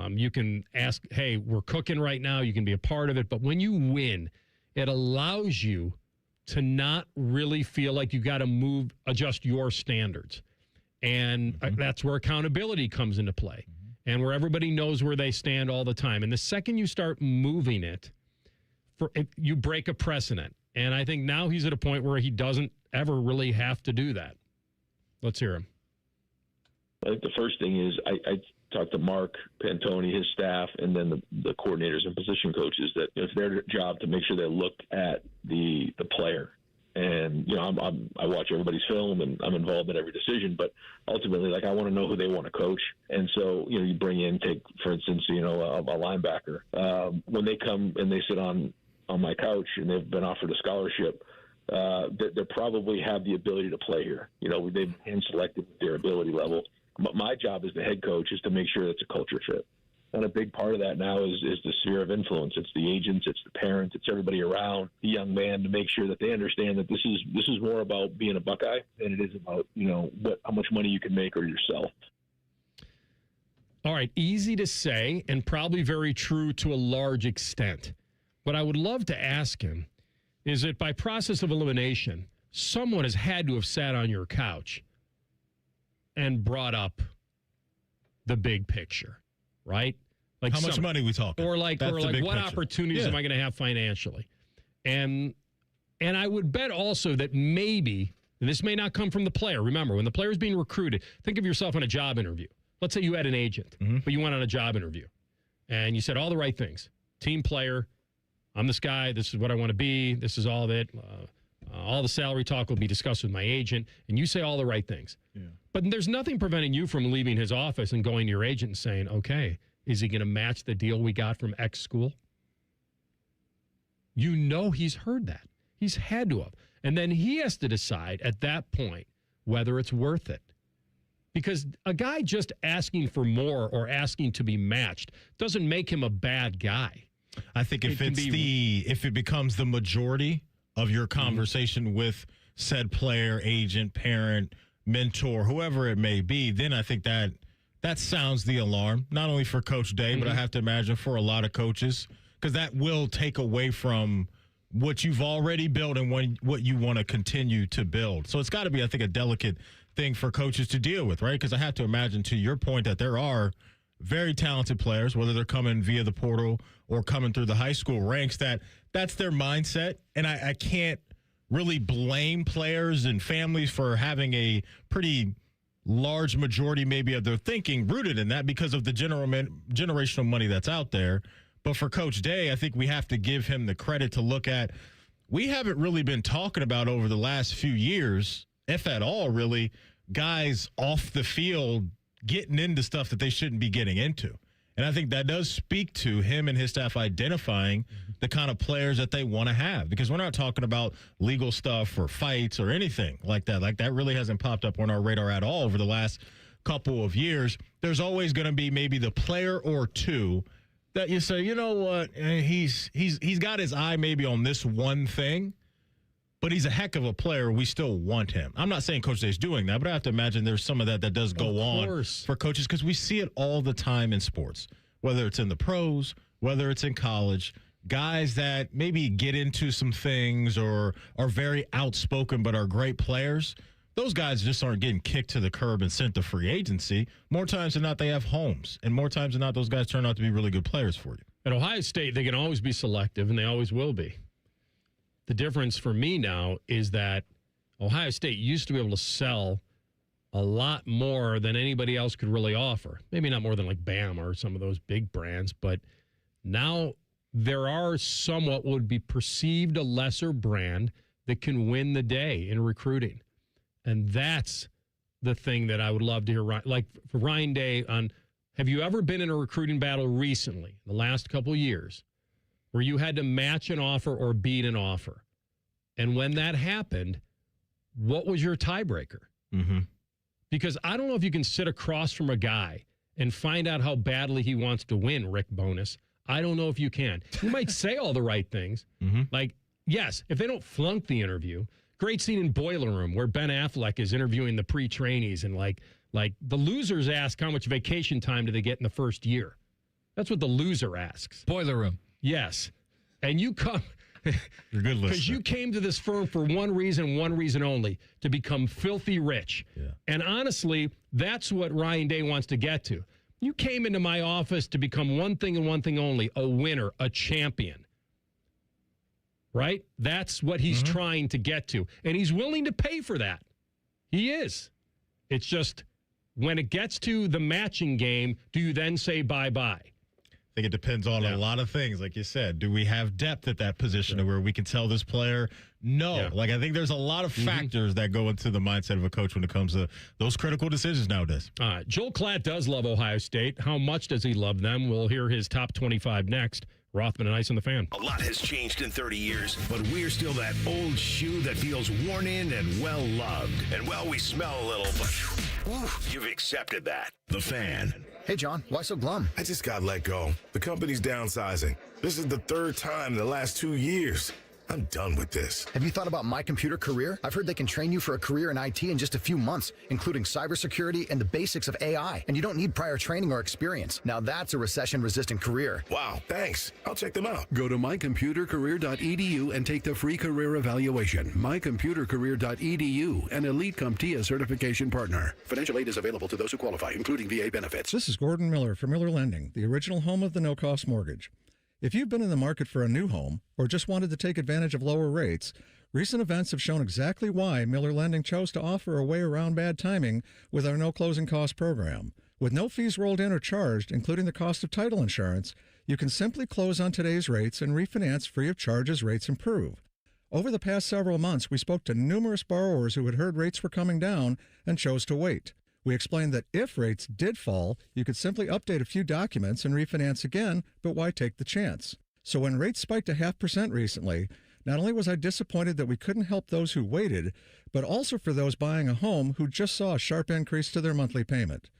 S5: you can ask, hey, we're cooking right now. You can be a part of it. But when you win, it allows you to not really feel like you got to adjust your standards. And that's where accountability comes into play. And where everybody knows where they stand all the time. And the second you start moving you break a precedent. And I think now he's at a point where he doesn't ever really have to do that. Let's hear him.
S13: I think the first thing is I talked to Mark Pantoni, his staff, and then the coordinators and position coaches that it's their job to make sure they look at the player. And, I watch everybody's film and I'm involved in every decision, but ultimately, I want to know who they want to coach. And so, you bring in, for instance, a linebacker. When they come and they sit on my couch and they've been offered a scholarship, they probably have the ability to play here. They've hand selected their ability level. My job as the head coach is to make sure it's a culture fit. And a big part of that now is the sphere of influence. It's the agents, it's the parents, it's everybody around the young man to make sure that they understand that this is more about being a Buckeye than it is about how much money you can make or yourself.
S5: All right, easy to say and probably very true to a large extent. What I would love to ask him is that by process of elimination, someone has had to have sat on your couch and brought up the big picture, right? Like
S6: how much money we talking?
S5: Or like what
S6: picture.
S5: opportunities am I going to have financially? And I would bet also that maybe, and this may not come from the player. Remember, when the player is being recruited, think of yourself on a job interview. Let's say you had an agent, but you went on a job interview, and you said all the right things. Team player, I'm this guy, this is what I want to be, this is all of it. All the salary talk will be discussed with my agent, and you say all the right things. Yeah. But there's nothing preventing you from leaving his office and going to your agent and saying, okay, is he going to match the deal we got from X school? You know he's heard that. He's had to have. And then he has to decide at that point whether it's worth it. Because a guy just asking for more or asking to be matched doesn't make him a bad guy.
S6: I think if it becomes the majority of your conversation with said player, agent, parent, mentor, whoever it may be, then I think that sounds the alarm, not only for Coach Day, but I have to imagine for a lot of coaches, because that will take away from what you've already built and what you want to continue to build. So it's got to be, I think, a delicate thing for coaches to deal with, right? Because I have to imagine, to your point, that there are very talented players, whether they're coming via the portal or coming through the high school ranks, that's their mindset. And I can't really blame players and families for having a pretty large majority maybe of their thinking rooted in that because of the generational money that's out there. But for Coach Day, I think we have to give him the credit to look at, we haven't really been talking about over the last few years, if at all really, guys off the field getting into stuff that they shouldn't be getting into. And I think that does speak to him and his staff identifying the kind of players that they want to have, because we're not talking about legal stuff or fights or anything like that. Like, that really hasn't popped up on our radar at all over the last couple of years. There's always going to be maybe the player or two that you say, you know what, he's got his eye maybe on this one thing, but he's a heck of a player. We still want him. I'm not saying Coach Day's doing that, but I have to imagine there's some of that does go on for coaches, because we see it all the time in sports, whether it's in the pros, whether it's in college. Guys that maybe get into some things or are very outspoken but are great players, those guys just aren't getting kicked to the curb and sent to free agency. More times than not, they have homes. And more times than not, those guys turn out to be really good players for you.
S5: At Ohio State, they can always be selective, and they always will be. The difference for me now is that Ohio State used to be able to sell a lot more than anybody else could really offer. Maybe not more than like Bama or some of those big brands, but now there are somewhat would be perceived a lesser brand that can win the day in recruiting. And that's the thing that I would love to hear. Like for Ryan Day have you ever been in a recruiting battle recently, in the last couple of years, where you had to match an offer or beat an offer? And when that happened, what was your tiebreaker?
S6: Mm-hmm.
S5: Because I don't know if you can sit across from a guy and find out how badly he wants to win, Rick Bonus. I don't know if you can. You might say all the right things.
S6: Mm-hmm.
S5: Like, yes, if they don't flunk the interview. Great scene in Boiler Room where Ben Affleck is interviewing the pre-trainees, and like the losers ask how much vacation time do they get in the first year. That's what the loser asks.
S7: Boiler Room.
S5: Yes. And you come...
S6: You're good listener.
S5: Because you came to this firm for one reason only, to become filthy rich.
S6: Yeah.
S5: And honestly, that's what Ryan Day wants to get to. You came into my office to become one thing and one thing only, a winner, a champion. Right? That's what he's trying to get to. And he's willing to pay for that. He is. It's just, when it gets to the matching game, do you then say bye-bye?
S6: I think it depends on a lot of things. Like you said, do we have depth at that position where we can tell this player no?
S5: Yeah.
S6: Like, I think there's a lot of factors that go into the mindset of a coach when it comes to those critical decisions nowadays.
S5: Joel Klatt does love Ohio State. How much does he love them? We'll hear his top 25 next. Rothman and Ice on the Fan.
S3: A lot has changed in 30 years, but we're still that old shoe that feels worn in and well-loved. And, well, we smell a little, but you've accepted that. The Fan.
S2: Hey, John, why so glum?
S14: I just got let go. The company's downsizing. This is the third time in the last 2 years.
S2: I'm done with this.
S14: Have you thought about My Computer Career? I've heard they can train you for a career in IT in just a few months, including cybersecurity and the basics of AI. And you don't need prior training or experience. Now that's a recession-resistant career.
S2: Wow, thanks. I'll check them out.
S15: Go to mycomputercareer.edu and take the free career evaluation. mycomputercareer.edu, an Elite CompTIA certification partner. Financial aid is available to those who qualify, including VA benefits.
S16: This is Gordon Miller from Miller Lending, the original home of the no-cost mortgage. If you've been in the market for a new home or just wanted to take advantage of lower rates, recent events have shown exactly why Miller Lending chose to offer a way around bad timing with our no closing cost program. With no fees rolled in or charged, including the cost of title insurance, you can simply close on today's rates and refinance free of charge as rates improve. Over the past several months, we spoke to numerous borrowers who had heard rates were coming down and chose to wait. We explained that if rates did fall, you could simply update a few documents and refinance again, but why take the chance? So when rates spiked a 0.5% recently, not only was I disappointed that we couldn't help those who waited, but also for those buying a home who just saw a sharp increase to their monthly payment.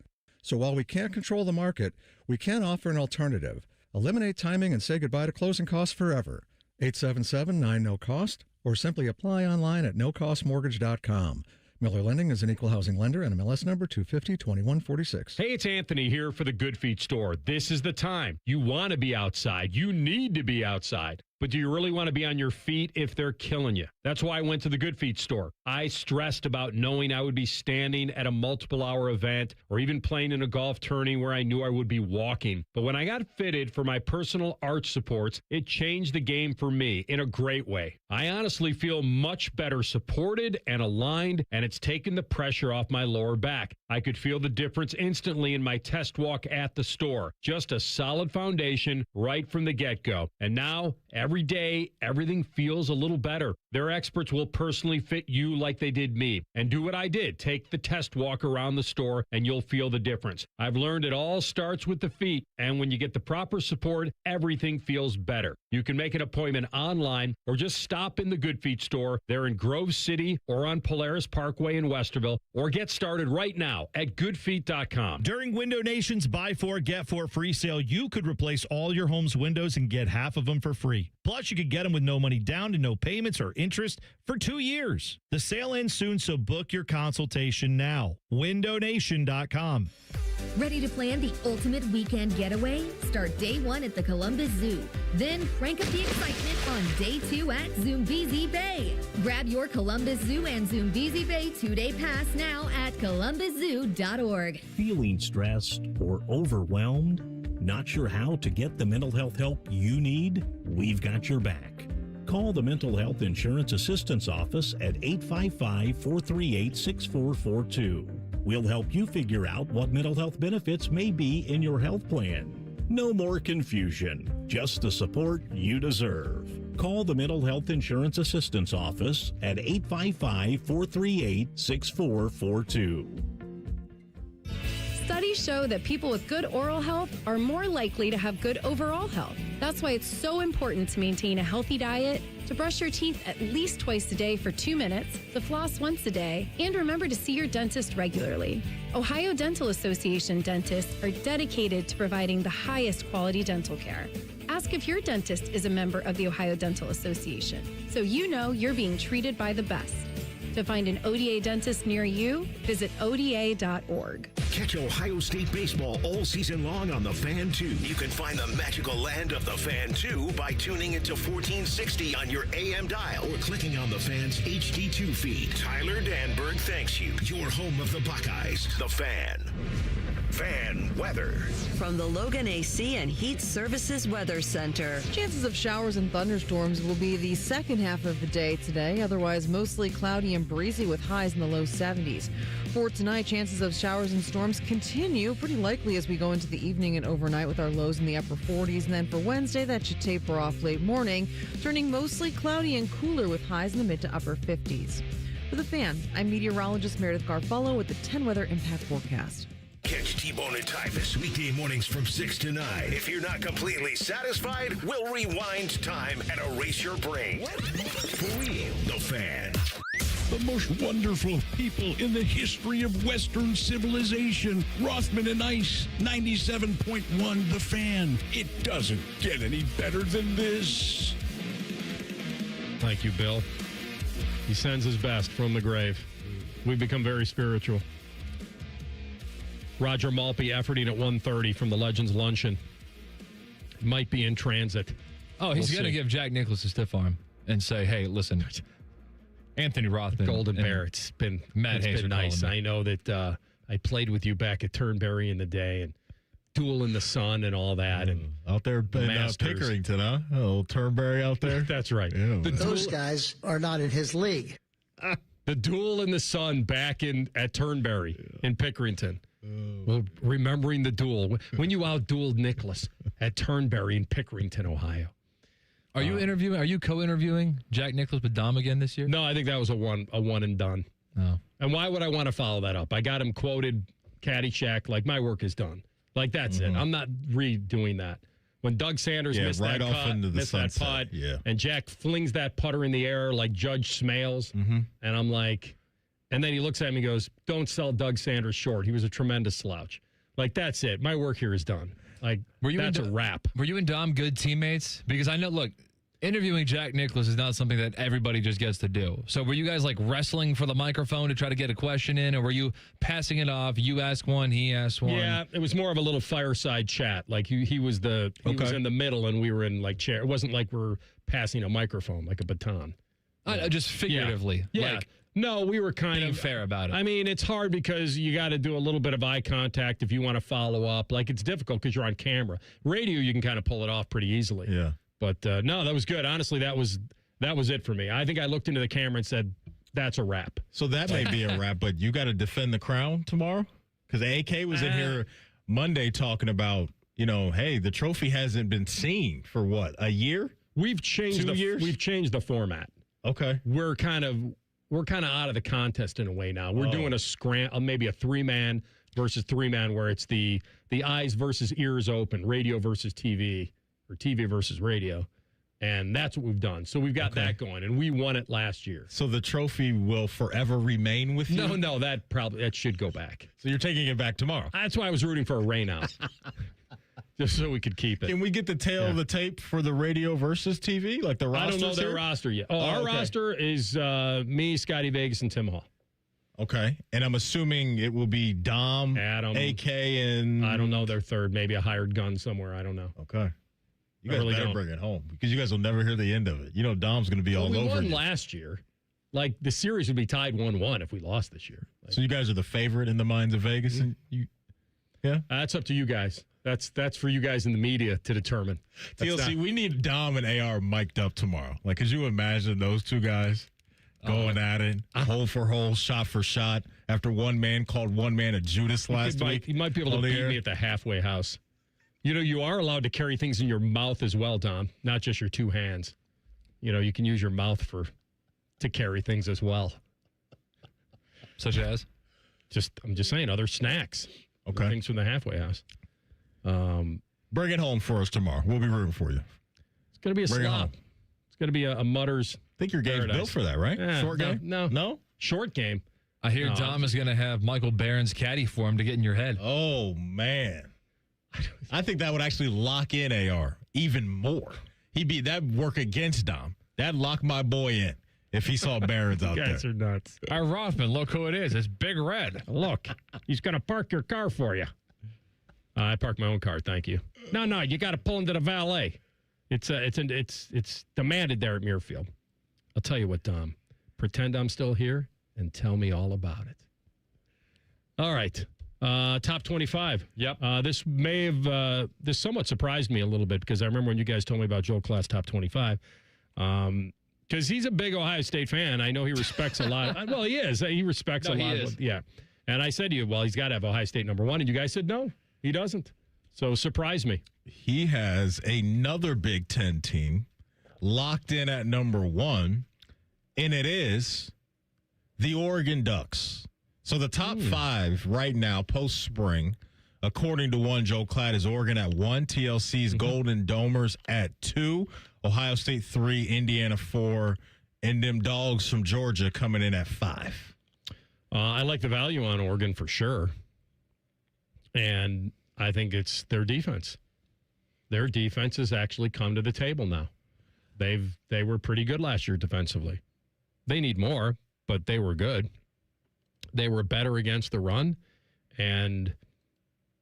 S16: So while we can't control the market, we can offer an alternative. Eliminate timing and say goodbye to closing costs forever. 877-9-NO-COST, or simply apply online at nocostmortgage.com. Miller Lending is an equal housing lender and MLS number 250-2146.
S5: Hey, it's Anthony here for the Good Feet store. This is the time. You want to be outside. You need to be outside. But do you really want to be on your feet if they're killing you? That's why I went to the Good Feet store. I stressed about knowing I would be standing at a multiple-hour event or even playing in a golf tourney where I knew I would be walking. But when I got fitted for my personal arch supports, it changed the game for me in a great way. I honestly feel much better supported and aligned, and it's taken the pressure off my lower back. I could feel the difference instantly in my test walk at the store. Just a solid foundation right from the get-go. And now, every day, everything feels a little better. Their experts will personally fit you like they did me. And do what I did. Take the test walk around the store and you'll feel the difference. I've learned it all starts with the feet. And when you get the proper support, everything feels better. You can make an appointment online or just stop in the Good Feet store. They're in Grove City or on Polaris Parkway in Westerville. Or get started right now at goodfeet.com.
S17: During Window Nation's Buy 4, Get 4 free sale, you could replace all your home's windows and get half of them for free. Plus, you could get them with no money down and no payments or interest for 2 years. The sale ends soon, so book your consultation now. WindowNation.com.
S18: Ready to plan the ultimate weekend getaway? Start day 1 at the Columbus Zoo. Then crank up the excitement on day 2 at Zoombezi Bay. Grab your Columbus Zoo and Zoombezi Bay 2-day pass now at columbuszoo.org.
S27: Feeling stressed or overwhelmed? Not sure how to get the mental health help you need? We've got your back. Call the Mental Health Insurance Assistance Office at 855-438-6442. We'll help you figure out what mental health benefits may be in your health plan. No more confusion, just the support you deserve. Call the Mental Health Insurance Assistance Office at 855-438-6442.
S24: Studies show that people with good oral health are more likely to have good overall health. That's why it's so important to maintain a healthy diet, to brush your teeth at least twice a day for 2 minutes, to floss once a day, and remember to see your dentist regularly. Ohio Dental Association dentists are dedicated to providing the highest quality dental care. Ask if your dentist is a member of the Ohio Dental Association, so you know you're being treated by the best. To find an ODA dentist near you, visit ODA.org.
S3: Catch Ohio State baseball all season long on The Fan 2. You can find the magical land of The Fan 2 by tuning into 1460 on your AM dial or clicking on The Fan's HD2 feed. Tyler Danberg thanks you. Your home of the Buckeyes, The Fan. Fan weather.
S4: From the Logan AC and Heat Services Weather Center.
S28: Chances of showers and thunderstorms will be the second half of the day today. Otherwise, mostly cloudy and breezy with highs in the low 70s. For tonight, chances of showers and storms continue pretty likely as we go into the evening and overnight with our lows in the upper 40s. And then for Wednesday, that should taper off late morning, turning mostly cloudy and cooler with highs in the mid to upper 50s. For The Fan, I'm meteorologist Meredith Garfolo with the 10 Weather Impact Forecast.
S3: Catch T-Bone and Tyvis weekday mornings from 6 to 9. If you're not completely satisfied, we'll rewind time and erase your brain. For real, The Fan.
S29: The most wonderful people in the history of Western civilization. Rothman Ice, 97.1 The Fan. It doesn't get any better than this.
S5: Thank you, Bill. He sends his best from the grave. We've become very spiritual. Roger Malpe efforting at 1:30 from the Legends Luncheon. Might be in transit.
S7: Oh, he's going to give Jack Nicklaus a stiff arm and say, hey, listen, Anthony Rothman.
S5: Golden Bear, it's been nice. I know that I played with you back at Turnberry in the day and Duel in the Sun and all that. And
S6: out there in Pickerington, huh? A little Turnberry out there.
S5: That's right.
S6: Yeah.
S1: Those guys are not in his league.
S5: The Duel in the Sun back at Turnberry in Pickerington. Well, remembering the duel. When you outdueled Nicholas at Turnberry in Pickerington, Ohio.
S7: Are you interviewing? Are you co-interviewing Jack Nicklaus with Dom again this year?
S5: No, I think that was a one and done.
S7: Oh.
S5: And why would I want to follow that up? I got him quoted Caddyshack, like my work is done. Like that's it. I'm not redoing that. When Doug Sanders missed
S6: right
S5: that
S6: off
S5: cut,
S6: into the
S5: missed that
S6: sunset.
S5: putt, and Jack flings that putter in the air like Judge Smales, and I'm like, and then he looks at me and goes, "Don't sell Doug Sanders short. He was a tremendous slouch." Like that's it. My work here is done. Like that's a wrap.
S7: Were you and Dom good teammates? Because I know, look, interviewing Jack Nicklaus is not something that everybody just gets to do. So were you guys like wrestling for the microphone to try to get a question in, or were you passing it off? You ask one, he asks one.
S5: Yeah, it was more of a little fireside chat. Like he was was in the middle, and we were in like chair. It wasn't like we're passing a microphone like a baton.
S7: Just figuratively.
S5: Yeah.
S7: Like,
S5: no, we were kind
S7: being
S5: of
S7: fair about it.
S5: I mean, it's hard because you got to do a little bit of eye contact if you want to follow up. Like it's difficult because you're on camera. Radio, you can kind of pull it off pretty easily.
S6: Yeah.
S5: But no, that was good. Honestly, that was it for me. I think I looked into the camera and said, "That's a wrap."
S6: So that may be a wrap, but you got to defend the crown tomorrow? Because AK was in here Monday talking about, hey, the trophy hasn't been seen for what, a year?
S5: We've changed
S6: 2 years?
S5: We've changed the format.
S6: Okay.
S5: We're kind of out of the contest in a way now. We're doing maybe a 3-man versus 3-man where it's the eyes versus ears open, radio versus TV. Or TV versus radio, and that's what we've done. So we've got that going, and we won it last year.
S6: So the trophy will forever remain with you?
S5: No, that should go back.
S6: So you're taking it back tomorrow?
S5: That's why I was rooting for a rain out, just so we could keep it.
S6: Can we get the tail of the tape for the radio versus TV, like the roster?
S5: I don't know their roster yet. Our roster is me, Scotty Vegas, and Tim Hall.
S6: Okay, and I'm assuming it will be Dom,
S5: Adam,
S6: AK, and
S5: I don't know their third, maybe a hired gun somewhere. I don't know.
S6: Okay. You guys better bring it home because you guys will never hear the end of it. Dom's going to be all over
S5: we won
S6: you.
S5: last year. Like, the series would be tied 1-1 if we lost this year.
S6: So you guys are the favorite in the minds of Vegas? And yeah?
S5: That's up to you guys. That's for you guys in the media to determine.
S6: TLC, we need Dom and AR mic'd up tomorrow. Like, could you imagine those two guys going at it, hole for hole, shot for shot, after one man called one man a Judas last week?
S5: He might be able to beat me at the halfway house. You are allowed to carry things in your mouth as well, Dom, not just your two hands. You can use your mouth to carry things as well.
S7: Such as?
S5: I'm just saying, other snacks.
S6: Okay.
S5: Things from the halfway house.
S6: Bring it home for us tomorrow. We'll be rooting for you.
S5: It's going to be a slop. It's going to be a Mutters.
S6: I think your game's built for that, right? Short game?
S5: No? Short game.
S7: I hear Dom is going to have Michael Barron's caddy for him to get in your head.
S6: Oh, man. I think that would actually lock in AR even more. That'd work against Dom. That'd lock my boy in if he saw Barron's out there.
S5: You guys are nuts.
S7: Our Rothman, look who it is. It's Big Red.
S5: Look, he's going to park your car for you. I parked my own car, thank you. No, you got to pull into the valet. It's demanded there at Muirfield. I'll tell you what, Dom. Pretend I'm still here and tell me all about it. All right. Top 25.
S7: Yep.
S5: This this somewhat surprised me a little bit because I remember when you guys told me about Joel Klass Top 25. Because he's a big Ohio State fan. I know he respects a lot. Well, he is. He respects a lot. Yeah. And I said to you, well, he's got to have Ohio State number 1. And you guys said, no, he doesn't. So surprise me.
S6: He has another Big Ten team locked in at number 1, and it is the Oregon Ducks. So the top 5 right now, post-spring, according to one, Joe Klatt, is Oregon at 1, TLC's Golden Domers at 2, Ohio State 3, Indiana 4, and them dogs from Georgia coming in at 5.
S5: I like the value on Oregon for sure. And I think it's their defense. Their defense has actually come to the table now. They were pretty good last year defensively. They need more, but they were good. They were better against the run, and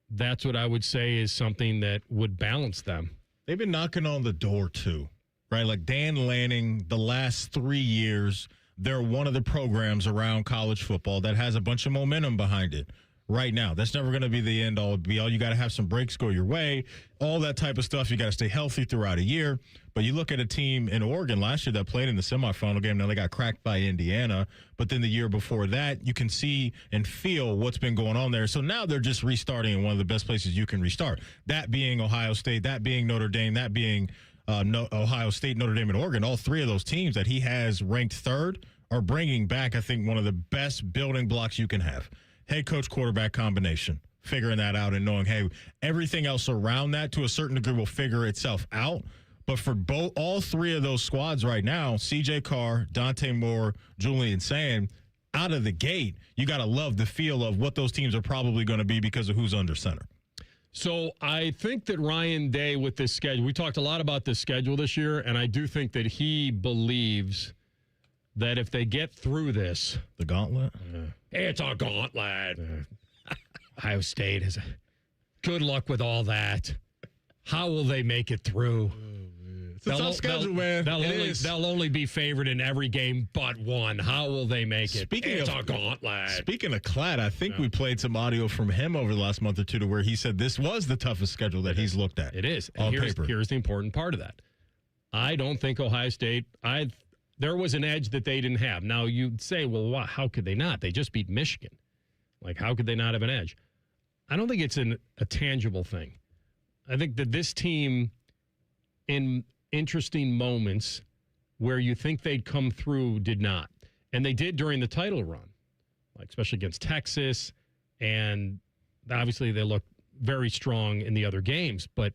S5: that's what I would say is something that would balance them.
S6: They've been knocking on the door, too, right? Like Dan Lanning, the last 3 years, they're one of the programs around college football that has a bunch of momentum behind it right now. That's never going to be the end all be all. You got to have some breaks go your way, all that type of stuff. You got to stay healthy throughout a year. But you look at a team in Oregon last year that played in the semifinal game. Now they got cracked by Indiana. But then the year before that, you can see and feel what's been going on there. So now they're just restarting in one of the best places you can restart. That being Ohio State, that being Notre Dame, that being Ohio State, Notre Dame, and Oregon. All three of those teams that he has ranked third are bringing back, I think, one of the best building blocks you can have. Head coach quarterback combination, figuring that out and knowing, hey, everything else around that to a certain degree will figure itself out. But for all three of those squads right now, C.J. Carr, Dante Moore, Julian Sand, out of the gate, you got to love the feel of what those teams are probably going to be because of who's under center.
S5: So I think that Ryan Day with this schedule, we talked a lot about this schedule this year, and I do think that he believes that if they get through this.
S6: The gauntlet?
S5: It's a gauntlet. Ohio State is good luck with all that. How will they make it through?
S6: It's a tough schedule, man.
S5: They'll only be favored in every game but one. How will they make it? It's a gauntlet.
S6: Speaking of Klatt, I think we played some audio from him over the last month or two to where he said this was the toughest schedule that he's looked at.
S5: It is.
S6: On
S5: And
S6: paper.
S5: here's the important part of that. I don't think Ohio State, there was an edge that they didn't have. Now, you'd say, well, how could they not? They just beat Michigan. Like, how could they not have an edge? I don't think it's a tangible thing. I think that this team, in interesting moments where you think they'd come through, did not. And they did during the title run, like especially against Texas. And obviously they look very strong in the other games. But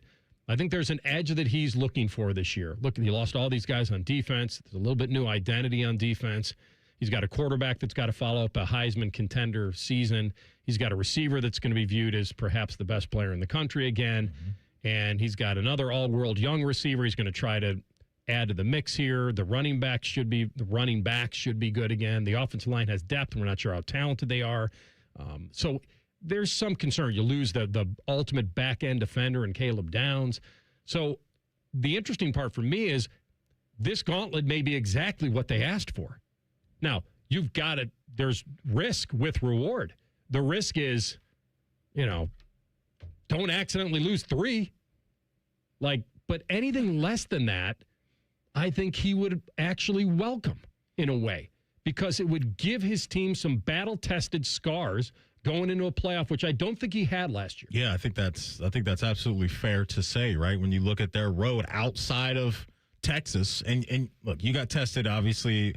S5: I think there's an edge that he's looking for this year. Look, he lost all these guys on defense. There's a little bit new identity on defense. He's got a quarterback that's got to follow up a Heisman contender season. He's got a receiver that's going to be viewed as perhaps the best player in the country again. Mm-hmm. And he's got another all-world young receiver. He's going to try to add to the mix here. The running backs should be good again. The offensive line has depth. We're not sure how talented they are. So there's some concern. You lose the ultimate back-end defender in Caleb Downs. So the interesting part for me is this gauntlet may be exactly what they asked for. Now, you've got it. There's risk with reward. The risk is, don't accidentally lose 3. But anything less than that, I think he would actually welcome in a way, because it would give his team some battle-tested scars going into a playoff, which I don't think he had last year.
S6: Yeah, I think that's absolutely fair to say, right? When you look at their road outside of Texas, and look, you got tested, obviously.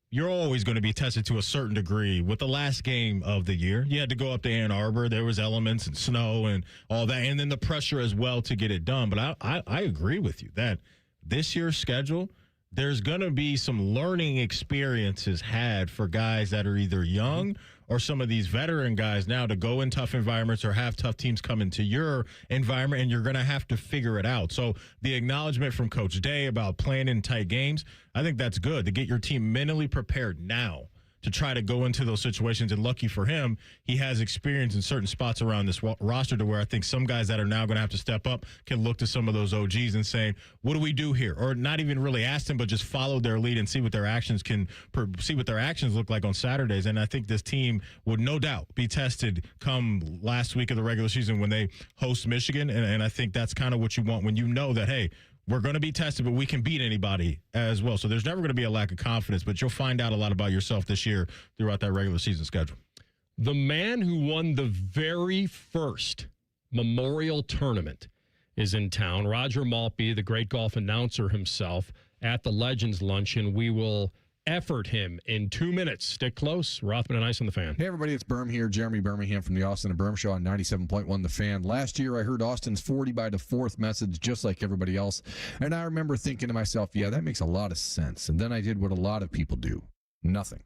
S6: You're always going to be tested to a certain degree. With the last game of the year, you had to go up to Ann Arbor. There was elements and snow and all that, and then the pressure as well to get it done. But I agree with you that this year's schedule, there's going to be some learning experiences had for guys that are either young or some of these veteran guys now to go in tough environments or have tough teams come into your environment, and you're going to have to figure it out. So the acknowledgement from Coach Day about playing in tight games, I think that's good to get your team mentally prepared now to try to go into those situations. And lucky for him, he has experience in certain spots around this roster to where I think some guys that are now going to have to step up can look to some of those OGs and say, what do we do here? Or not even really ask them, but just follow their lead and see what their actions look like on Saturdays. And I think this team would no doubt be tested come last week of the regular season when they host Michigan. And I think that's kind of what you want when you know that, hey, we're going to be tested, but we can beat anybody as well. So there's never going to be a lack of confidence, but you'll find out a lot about yourself this year throughout that regular season schedule.
S5: The man who won the very first Memorial Tournament is in town. Roger Maltby, the great golf announcer himself, at the Legends Luncheon. We will effort him in 2 minutes. Stick close. Rothman Ice on the Fan.
S8: Hey, everybody, it's Berm here. Jeremy Birmingham from the Austin and Berm Show on 97.1 The Fan. Last year, I heard Austin's 40 by the 4th message just like everybody else, and I remember thinking to myself, yeah, that makes a lot of sense. And then I did what a lot of people do. Nothing.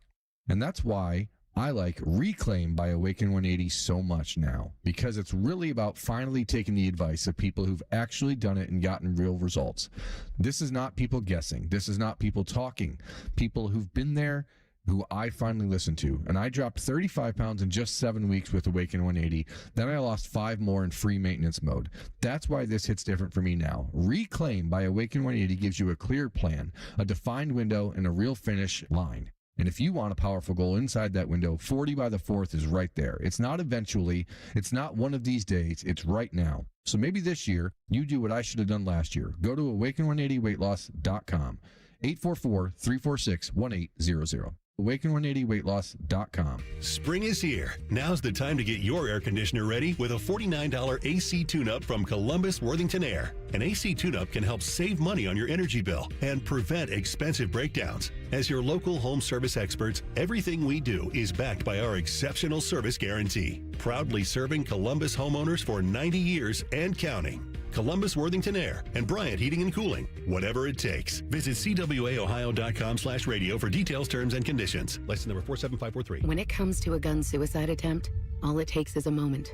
S8: And that's why I like Reclaim by Awaken 180 so much now because it's really about finally taking the advice of people who've actually done it and gotten real results. This is not people guessing. This is not people talking. People who've been there, who I finally listened to. And I dropped 35 pounds in just 7 weeks with Awaken 180. Then I lost 5 more in free maintenance mode. That's why this hits different for me now. Reclaim by Awaken 180 gives you a clear plan, a defined window, and a real finish line. And if you want a powerful goal inside that window, 40 by the 4th is right there. It's not eventually. It's not one of these days. It's right now. So maybe this year, you do what I should have done last year. Go to awaken180weightloss.com. 844-346-1800. Awaken180weightloss.com.
S9: Spring is here. Now's the time to get your air conditioner ready with a $49 AC tune-up from Columbus Worthington Air. An AC tune-up can help save money on your energy bill and prevent expensive breakdowns. As your local home service experts, everything we do is backed by our exceptional service guarantee. Proudly serving Columbus homeowners for 90 years and counting. Columbus Worthington Air and Bryant Heating and Cooling. Whatever it takes. Visit cwaohio.com/radio for details, terms, and conditions. License number 47543.
S11: When it comes to a gun suicide attempt, all it takes is a moment.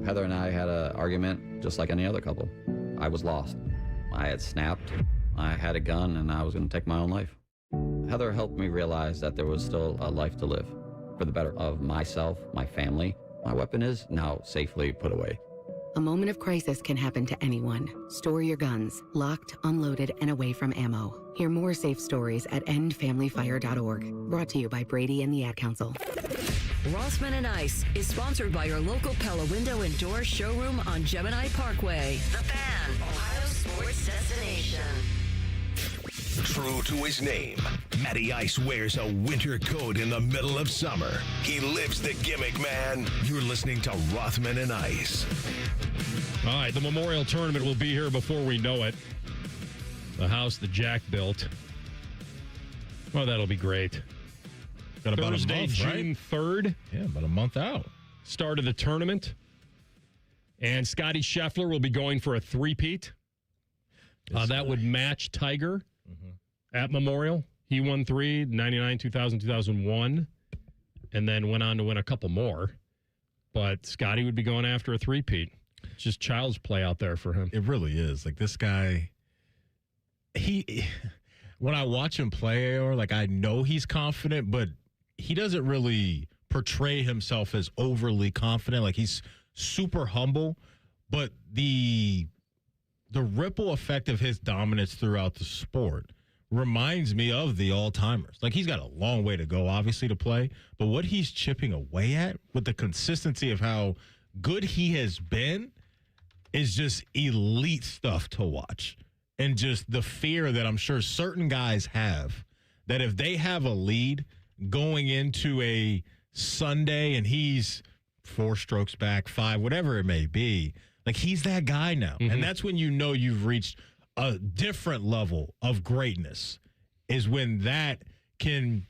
S19: Heather and I had an argument just like any other couple. I was lost. I had snapped. I had a gun and I was going to take my own life. Heather helped me realize that there was still a life to live for the better of myself, my family. My weapon is now safely put away.
S11: A moment of crisis can happen to anyone. Store your guns, locked, unloaded, and away from ammo. Hear more safe stories at endfamilyfire.org. Brought to you by Brady and the Ad Council.
S4: Rothman Ice is sponsored by your local Pella Window and Door showroom on Gemini Parkway. The Fan, Ohio sports destination.
S3: True to his name, Matty Ice wears a winter coat in the middle of summer. He lives the gimmick, man. You're listening to Rothman and Ice.
S5: All right, the Memorial Tournament will be here before we know it. The house that Jack built. Oh, that'll be great.
S6: Got about
S5: Thursday,
S6: a month,
S5: June 3rd.
S6: Yeah, about a month out.
S5: Start of the tournament. And Scotty Scheffler will be going for a three-peat. That would match Tiger at Memorial. He won 3, 99, 2000, 2001, and then went on to win a couple more. But Scotty would be going after a three-peat. It's just child's play out there for him.
S6: It really is. Like, this guy, when I watch him play, or like, I know he's confident, but he doesn't really portray himself as overly confident. Like, he's super humble, but the ripple effect of his dominance throughout the sport reminds me of the all-timers. Like, he's got a long way to go, obviously, to play, but what he's chipping away at with the consistency of how good he has been is just elite stuff to watch. And just the fear that I'm sure certain guys have that if they have a lead going into a Sunday and he's 4 strokes back, 5, whatever it may be, like, he's that guy now. And that's when you know you've reached a different level of greatness, is when that can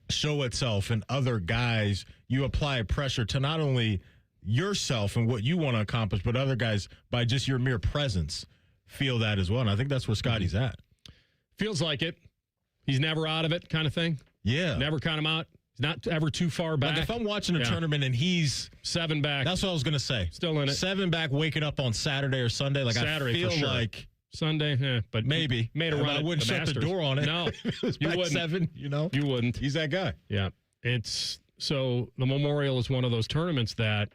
S6: show itself in other guys. You apply pressure to not only yourself and what you want to accomplish, but other guys, by just your mere presence, feel that as well. And I think that's where Scotty's at.
S5: Feels like it. He's never out of it, kind of thing.
S6: Yeah.
S5: Never count him out. He's not ever too far back.
S6: Like, if I'm watching a tournament and he's
S5: 7 back.
S6: That's what I was going to say.
S5: Still in it.
S6: 7 back, waking up on Saturday or Sunday. Like,
S5: Saturday,
S6: I feel
S5: for sure.
S6: like
S5: Sunday, but
S6: maybe
S5: made a run.
S6: I wouldn't shut the door on it.
S5: No,
S6: it was
S5: you
S6: back
S5: wouldn't.
S6: 7. You know,
S5: you wouldn't.
S6: He's that guy.
S5: Yeah, it's so the Memorial is one of those tournaments that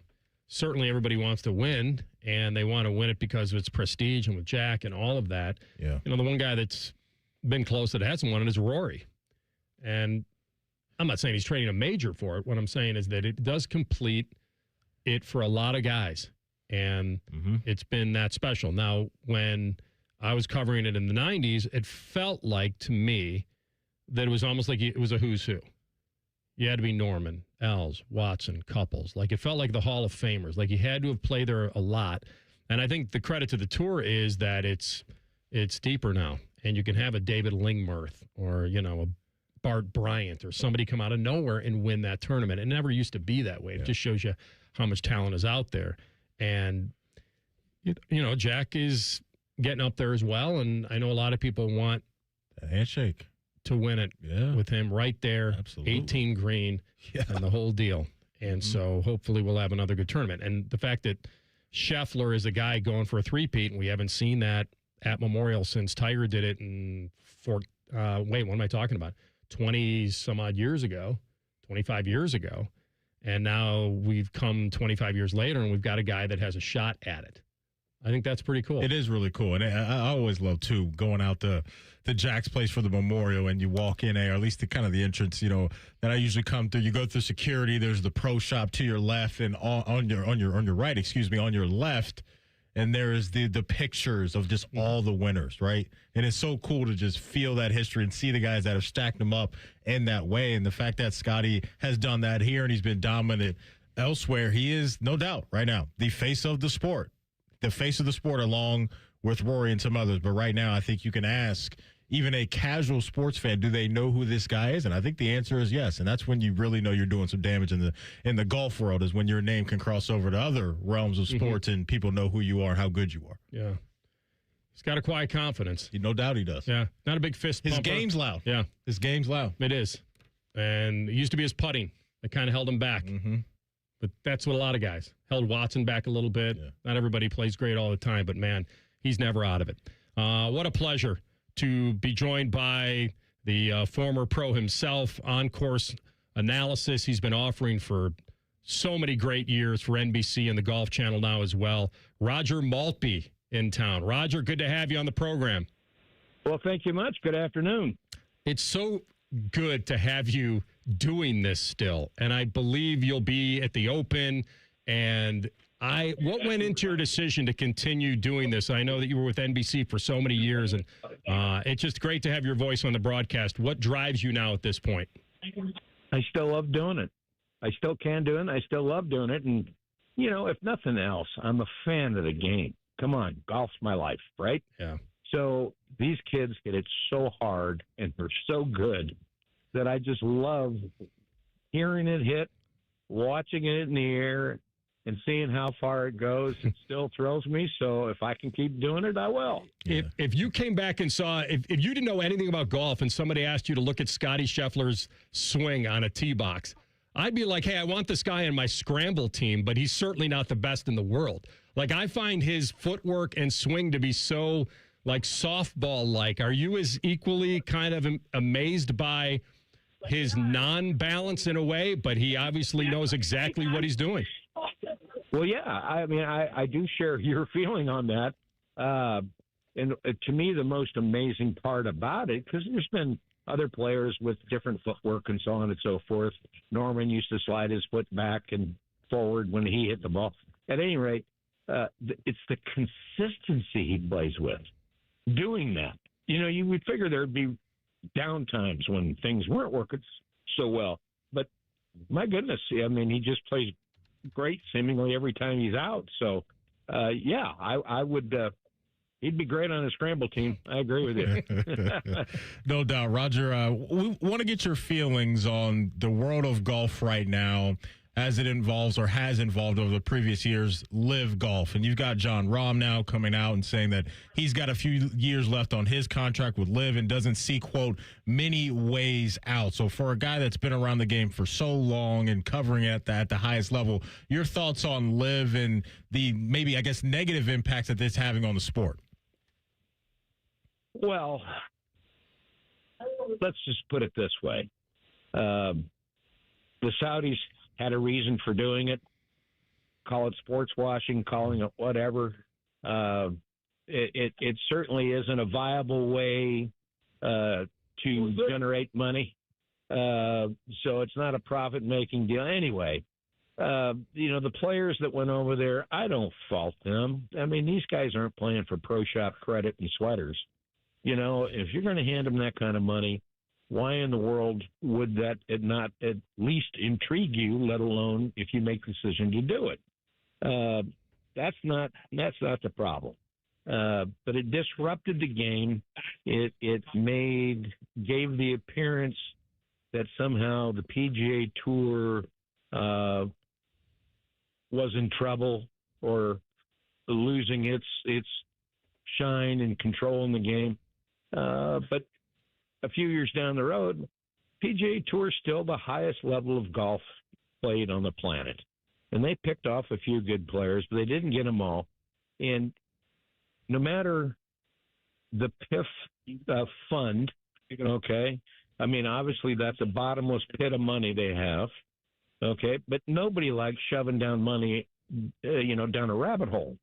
S5: certainly everybody wants to win, and they want to win it because of its prestige and with Jack and all of that.
S6: Yeah,
S5: you know, the one guy that's been close that hasn't won it is Rory, and I'm not saying he's trading a major for it. What I'm saying is that it does complete it for a lot of guys, and it's been that special. Now, when I was covering it in the 90s, it felt like to me that it was almost like it was a who's who. You had to be Norman, Els, Watson, Couples. Like, it felt like the Hall of Famers. Like, you had to have played there a lot. And I think the credit to the tour is that it's deeper now. And you can have a David Lingmerth or, you know, a Bart Bryant or somebody come out of nowhere and win that tournament. It never used to be that way. It just shows you how much talent is out there. And, you know, Jack is getting up there as well. And I know a lot of people want
S6: a handshake.
S5: to win it with him right there, 18 green, and the whole deal. And so hopefully we'll have another good tournament. And the fact that Scheffler is a guy going for a three-peat, and we haven't seen that at Memorial since Tiger did it what am I talking about? 20-some-odd years ago, 25 years ago. And now we've come 25 years later, and we've got a guy that has a shot at it. I think that's pretty cool.
S6: It is really cool. And I always love, too, going out to Jack's place for the Memorial, and you walk in, or at least the entrance, that I usually come through. You go through security. There's the pro shop to your left, and on your right, on your left, and there is the pictures of just all the winners, right? And it's so cool to just feel that history and see the guys that have stacked them up in that way. And the fact that Scotty has done that here and he's been dominant elsewhere, he is, no doubt, right now, the face of the sport. The face of the sport along with Rory and some others. But right now, I think you can ask even a casual sports fan, do they know who this guy is? And I think the answer is yes. And that's when you really know you're doing some damage in the golf world, is when your name can cross over to other realms of sports and people know who you are and how good you are.
S5: Yeah. He's got a quiet confidence.
S6: No doubt he does.
S5: Yeah. Not a big fist bumper.
S6: His game's loud.
S5: Yeah.
S6: His game's loud.
S5: It is. And it used to be his putting that kind of held him back. But that's what a lot of guys held Watson back a little bit. Yeah. Not everybody plays great all the time, but, man, he's never out of it. What a pleasure to be joined by the former pro himself, on-course analysis he's been offering for so many great years for NBC and the Golf Channel now as well. Roger Maltby in town. Roger, good to have you on the program.
S10: Well, thank you much. Good afternoon.
S5: It's so good to have you doing this still, and I believe you'll be at the Open. And what went into your decision to continue doing this? I know that you were with NBC for so many years, and it's just great to have your voice on the broadcast. What drives you now at this point?
S10: I still love doing it. I still can do it. I still love doing it. And, if nothing else, I'm a fan of the game. Come on, golf's my life, right?
S5: Yeah.
S10: So these kids hit it so hard, and they're so good that I just love hearing it hit, watching it in the air, and seeing how far it goes. It still thrills me. So if I can keep doing it, I will.
S5: If you came back and saw, if you didn't know anything about golf and somebody asked you to look at Scotty Scheffler's swing on a tee box, I'd be like, hey, I want this guy in my scramble team, but he's certainly not the best in the world. Like, I find his footwork and swing to be so, softball-like. Are you as equally kind of amazed by his non-balance in a way, but he obviously knows exactly what he's doing?
S10: Well, yeah. I mean, I do share your feeling on that. And to me, the most amazing part about it, because there's been other players with different footwork and so on and so forth. Norman used to slide his foot back and forward when he hit the ball. At any rate, it's the consistency he plays with doing that. You would figure there'd be down times when things weren't working so well. But my goodness, I mean, he just plays great seemingly every time he's out. So, I would he'd be great on a scramble team. I agree with you.
S6: No doubt. Roger, we want to get your feelings on the world of golf right now as it involves or has involved over the previous years, live golf. And you've got John Rahm now coming out and saying that he's got a few years left on his contract with live and doesn't see, quote, many ways out. So for a guy that's been around the game for so long and covering it at the highest level, your thoughts on live and the maybe, I guess, negative impacts that this having on the sport?
S10: Well, let's just put it this way. The Saudis had a reason for doing it. Call it sports washing, calling it whatever. It certainly isn't a viable way to generate money. So it's not a profit-making deal. Anyway, the players that went over there, I don't fault them. I mean, these guys aren't playing for pro shop credit and sweaters. If you're going to hand them that kind of money, why in the world would that not at least intrigue you, let alone if you make the decision to do it? That's not the problem. But it disrupted the game. It gave the appearance that somehow the PGA Tour was in trouble or losing its shine and control in the game. But a few years down the road, PGA Tour is still the highest level of golf played on the planet. And they picked off a few good players, but they didn't get them all. And no matter the PIF fund, okay, I mean, obviously that's a bottomless pit of money they have, okay, but nobody likes shoving down money, down a rabbit hole,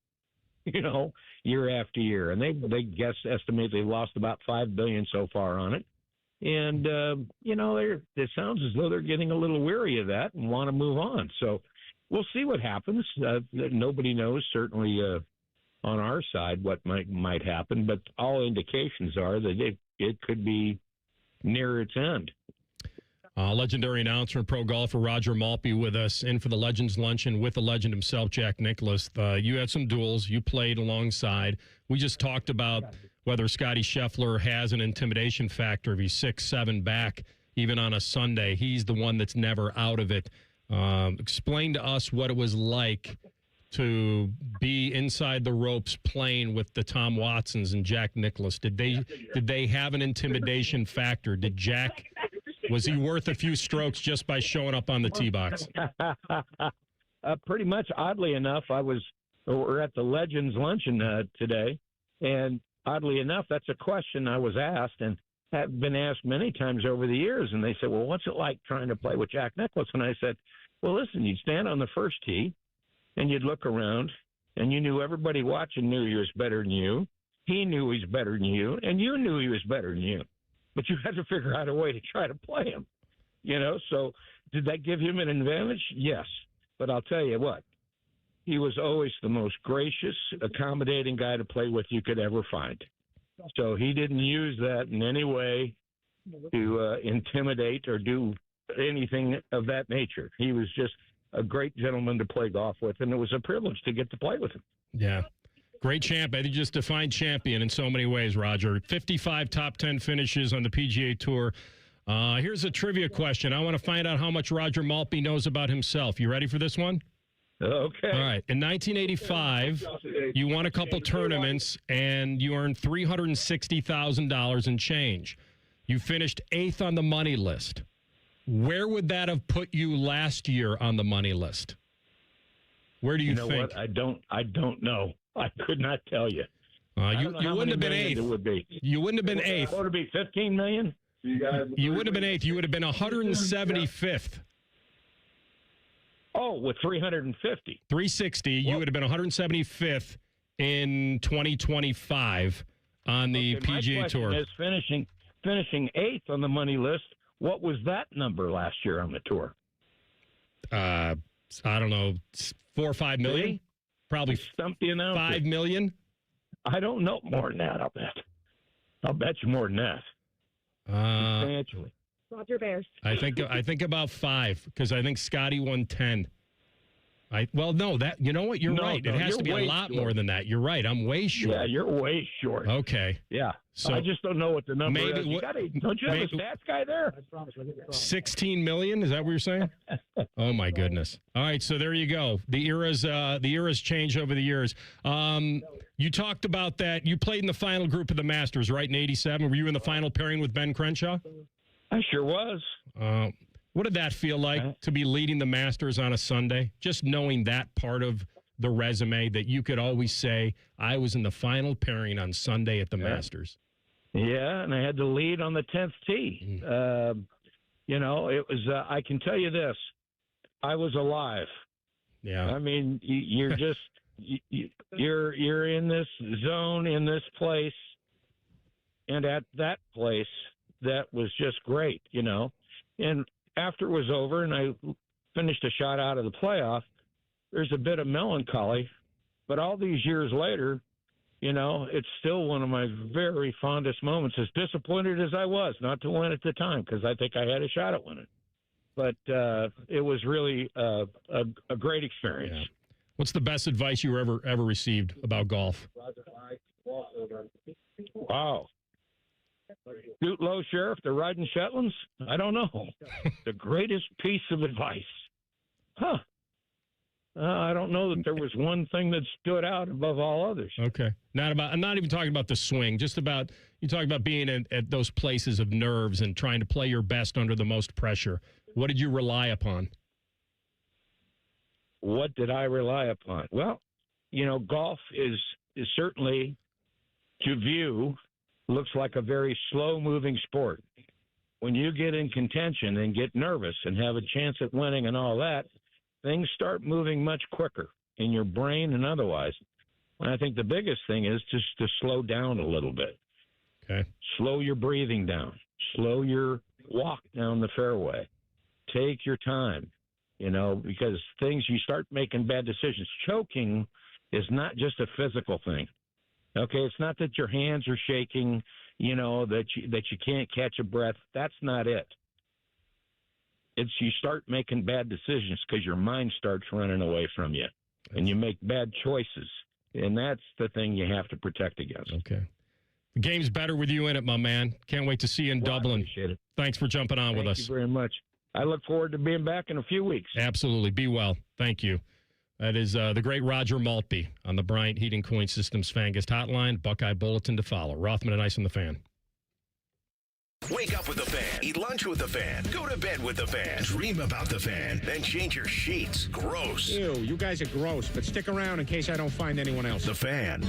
S10: year after year. And they estimate they've lost about $5 billion so far on it. And, it sounds as though they're getting a little weary of that and want to move on. So we'll see what happens. Nobody knows, certainly on our side, what might happen. But all indications are that it could be near its end.
S5: Legendary announcer and pro golfer Roger Maltby with us in for the Legends Luncheon with the legend himself, Jack Nicklaus. You had some duels. You played alongside. We just talked about whether Scotty Scheffler has an intimidation factor if he's 6'7" back, even on a Sunday. He's the one that's never out of it. Explain to us what it was like to be inside the ropes playing with the Tom Watsons and Jack Nicklaus. Did they have an intimidation factor? Was he worth a few strokes just by showing up on the tee box?
S10: Pretty much. Oddly enough, we're at the Legends Luncheon today, and oddly enough, that's a question I was asked and have been asked many times over the years. And they said, well, what's it like trying to play with Jack Nicklaus? And I said, well, listen, you'd stand on the first tee and you'd look around and you knew everybody watching knew he was better than you. He knew he was better than you, and you knew he was better than you. But you had to figure out a way to try to play him, So did that give him an advantage? Yes. But I'll tell you what, he was always the most gracious, accommodating guy to play with you could ever find. So he didn't use that in any way to intimidate or do anything of that nature. He was just a great gentleman to play golf with, and it was a privilege to get to play with him.
S5: Yeah. Great champ. I think just defined champion in so many ways, Roger. 55 top 10 finishes on the PGA Tour. Here's a trivia question. I want to find out how much Roger Maltby knows about himself. You ready for this one?
S10: Okay.
S5: All right. In 1985, you won a couple tournaments, and you earned $360,000 in change. You finished 8th on the money list. Where would that have put you last year on the money list? Where do you think?
S10: You know what? I don't know. I could not tell you.
S5: You wouldn't have been 8th.
S10: It would be.
S5: You wouldn't have been 8th.
S10: Would it be 15 million?
S5: You would have been 8th. You would have been 175th.
S10: Oh, with 350.
S5: 360. You would have been 175th in 2025 on the PGA Tour.
S10: Is finishing 8th on the money list. What was that number last year on the tour?
S5: I don't know, 4 or 5 million.
S10: See?
S5: Probably
S10: stumped you now.
S5: 5 million.
S10: I don't know more than that. I'll bet you more than that. Substantially.
S12: Roger Bears.
S5: I think about 5 because I think Scotty won 10. You know what? You're right. It has to be a lot more than that. You're right. I'm way short.
S10: Yeah, you're way short.
S5: Okay.
S10: Yeah. So I just don't know what the number is. Don't you have a stats guy there?
S5: 16 million? Is that what you're saying? Oh my goodness. All right, so there you go. The eras change over the years. You talked about that. You played in the final group of the Masters, right, in 87. Were you in the final pairing with Ben Crenshaw?
S10: I sure was.
S5: What did that feel like to be leading the Masters on a Sunday? Just knowing that part of the resume that you could always say, I was in the final pairing on Sunday at the Masters.
S10: Yeah, and I had to lead on the 10th tee. It was, I can tell you this, I was alive.
S5: Yeah.
S10: I mean, you're just, you're in this zone, in this place, and at that place, that was just great, And after it was over and I finished a shot out of the playoff, there's a bit of melancholy. But all these years later, it's still one of my very fondest moments, as disappointed as I was not to win at the time, because I think I had a shot at winning. But it was really a great experience.
S5: Yeah. What's the best advice you ever received about golf?
S10: Wow. Scoot low, Sheriff. They're riding Shetlands? I don't know. The greatest piece of advice. Huh. I don't know that there was one thing that stood out above all others.
S5: Okay. I'm not even talking about the swing, just about, you talk about being at those places of nerves and trying to play your best under the most pressure. What did you rely upon?
S10: What did I rely upon? Well, golf is certainly, to view, looks like a very slow-moving sport. When you get in contention and get nervous and have a chance at winning and all that, things start moving much quicker in your brain and otherwise. And I think the biggest thing is just to slow down a little bit.
S5: Okay.
S10: Slow your breathing down. Slow your walk down the fairway. Take your time, because you start making bad decisions. Choking is not just a physical thing. Okay, it's not that your hands are shaking, that you can't catch a breath. That's not it. It's you start making bad decisions because your mind starts running away from you, and you make bad choices, and that's the thing you have to protect against.
S5: Okay. The game's better with you in it, my man. Can't wait to see you in Dublin.
S10: I appreciate it.
S5: Thanks for jumping on with us.
S10: Thank you very much. I look forward to being back in a few weeks.
S5: Absolutely. Be well. Thank you. That is the great Roger Maltby on the Bryant Heating Cooling Systems Fan Guest Hotline. Buckeye Bulletin to follow. Rothman and Ice on the Fan.
S3: Wake up with the Fan. Eat lunch with the Fan. Go to bed with the Fan. Dream about the Fan. Then change your sheets. Gross.
S12: Ew, you guys are gross, but stick around in case I don't find anyone else.
S3: The Fan.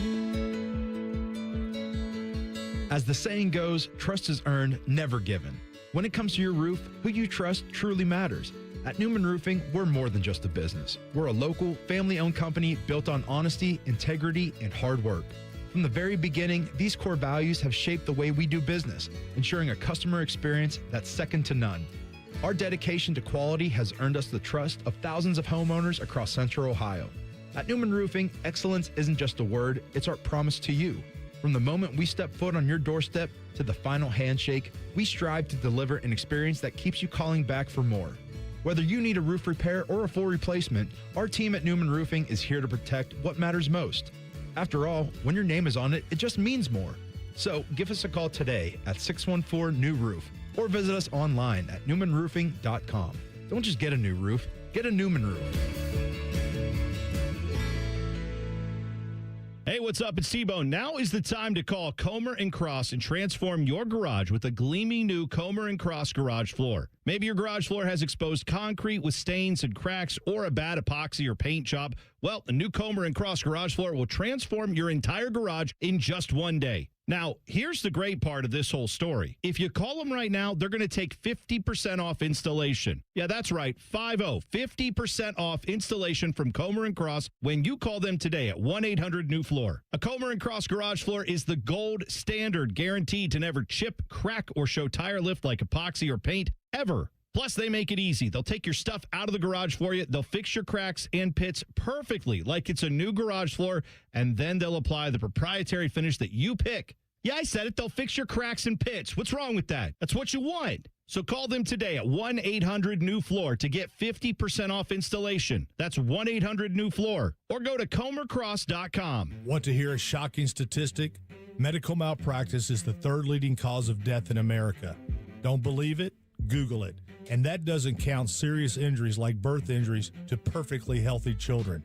S13: As the saying goes, trust is earned, never given. When it comes to your roof, who you trust truly matters. At Newman Roofing, we're more than just a business. We're a local, family-owned company built on honesty, integrity, and hard work. From the very beginning, these core values have shaped the way we do business, ensuring a customer experience that's second to none. Our dedication to quality has earned us the trust of thousands of homeowners across Central Ohio. At Newman Roofing, excellence isn't just a word, it's our promise to you. From the moment we step foot on your doorstep to the final handshake, we strive to deliver an experience that keeps you calling back for more. Whether you need a roof repair or a full replacement, our team at Newman Roofing is here to protect what matters most. After all, when your name is on it, it just means more. So give us a call today at 614-NEW-ROOF or visit us online at newmanroofing.com. Don't just get a new roof, get a Newman roof.
S17: Hey, what's up? It's T-Bone. Now is the time to call Comer & Cross and transform your garage with a gleaming new Comer & Cross garage floor. Maybe your garage floor has exposed concrete with stains and cracks or a bad epoxy or paint job. Well, the new Comer & Cross garage floor will transform your entire garage in just one day. Now, here's the great part of this whole story. If you call them right now, they're going to take 50% off installation. Yeah, that's right, 50% off installation from Comer & Cross when you call them today at 1-800-NEW-FLOOR. A Comer & Cross garage floor is the gold standard, guaranteed to never chip, crack, or show tire lift like epoxy or paint ever. Plus, they make it easy. They'll take your stuff out of the garage for you. They'll fix your cracks and pits perfectly like it's a new garage floor, and then they'll apply the proprietary finish that you pick. Yeah, I said it. They'll fix your cracks and pits. What's wrong with that? That's what you want. So call them today at 1-800-NEW-FLOOR to get 50% off installation. That's 1-800-NEW-FLOOR. Or go to comercross.com.
S14: Want to hear a shocking statistic? Medical malpractice is the third leading cause of death in America. Don't believe it? Google it. And that doesn't count serious injuries like birth injuries to perfectly healthy children.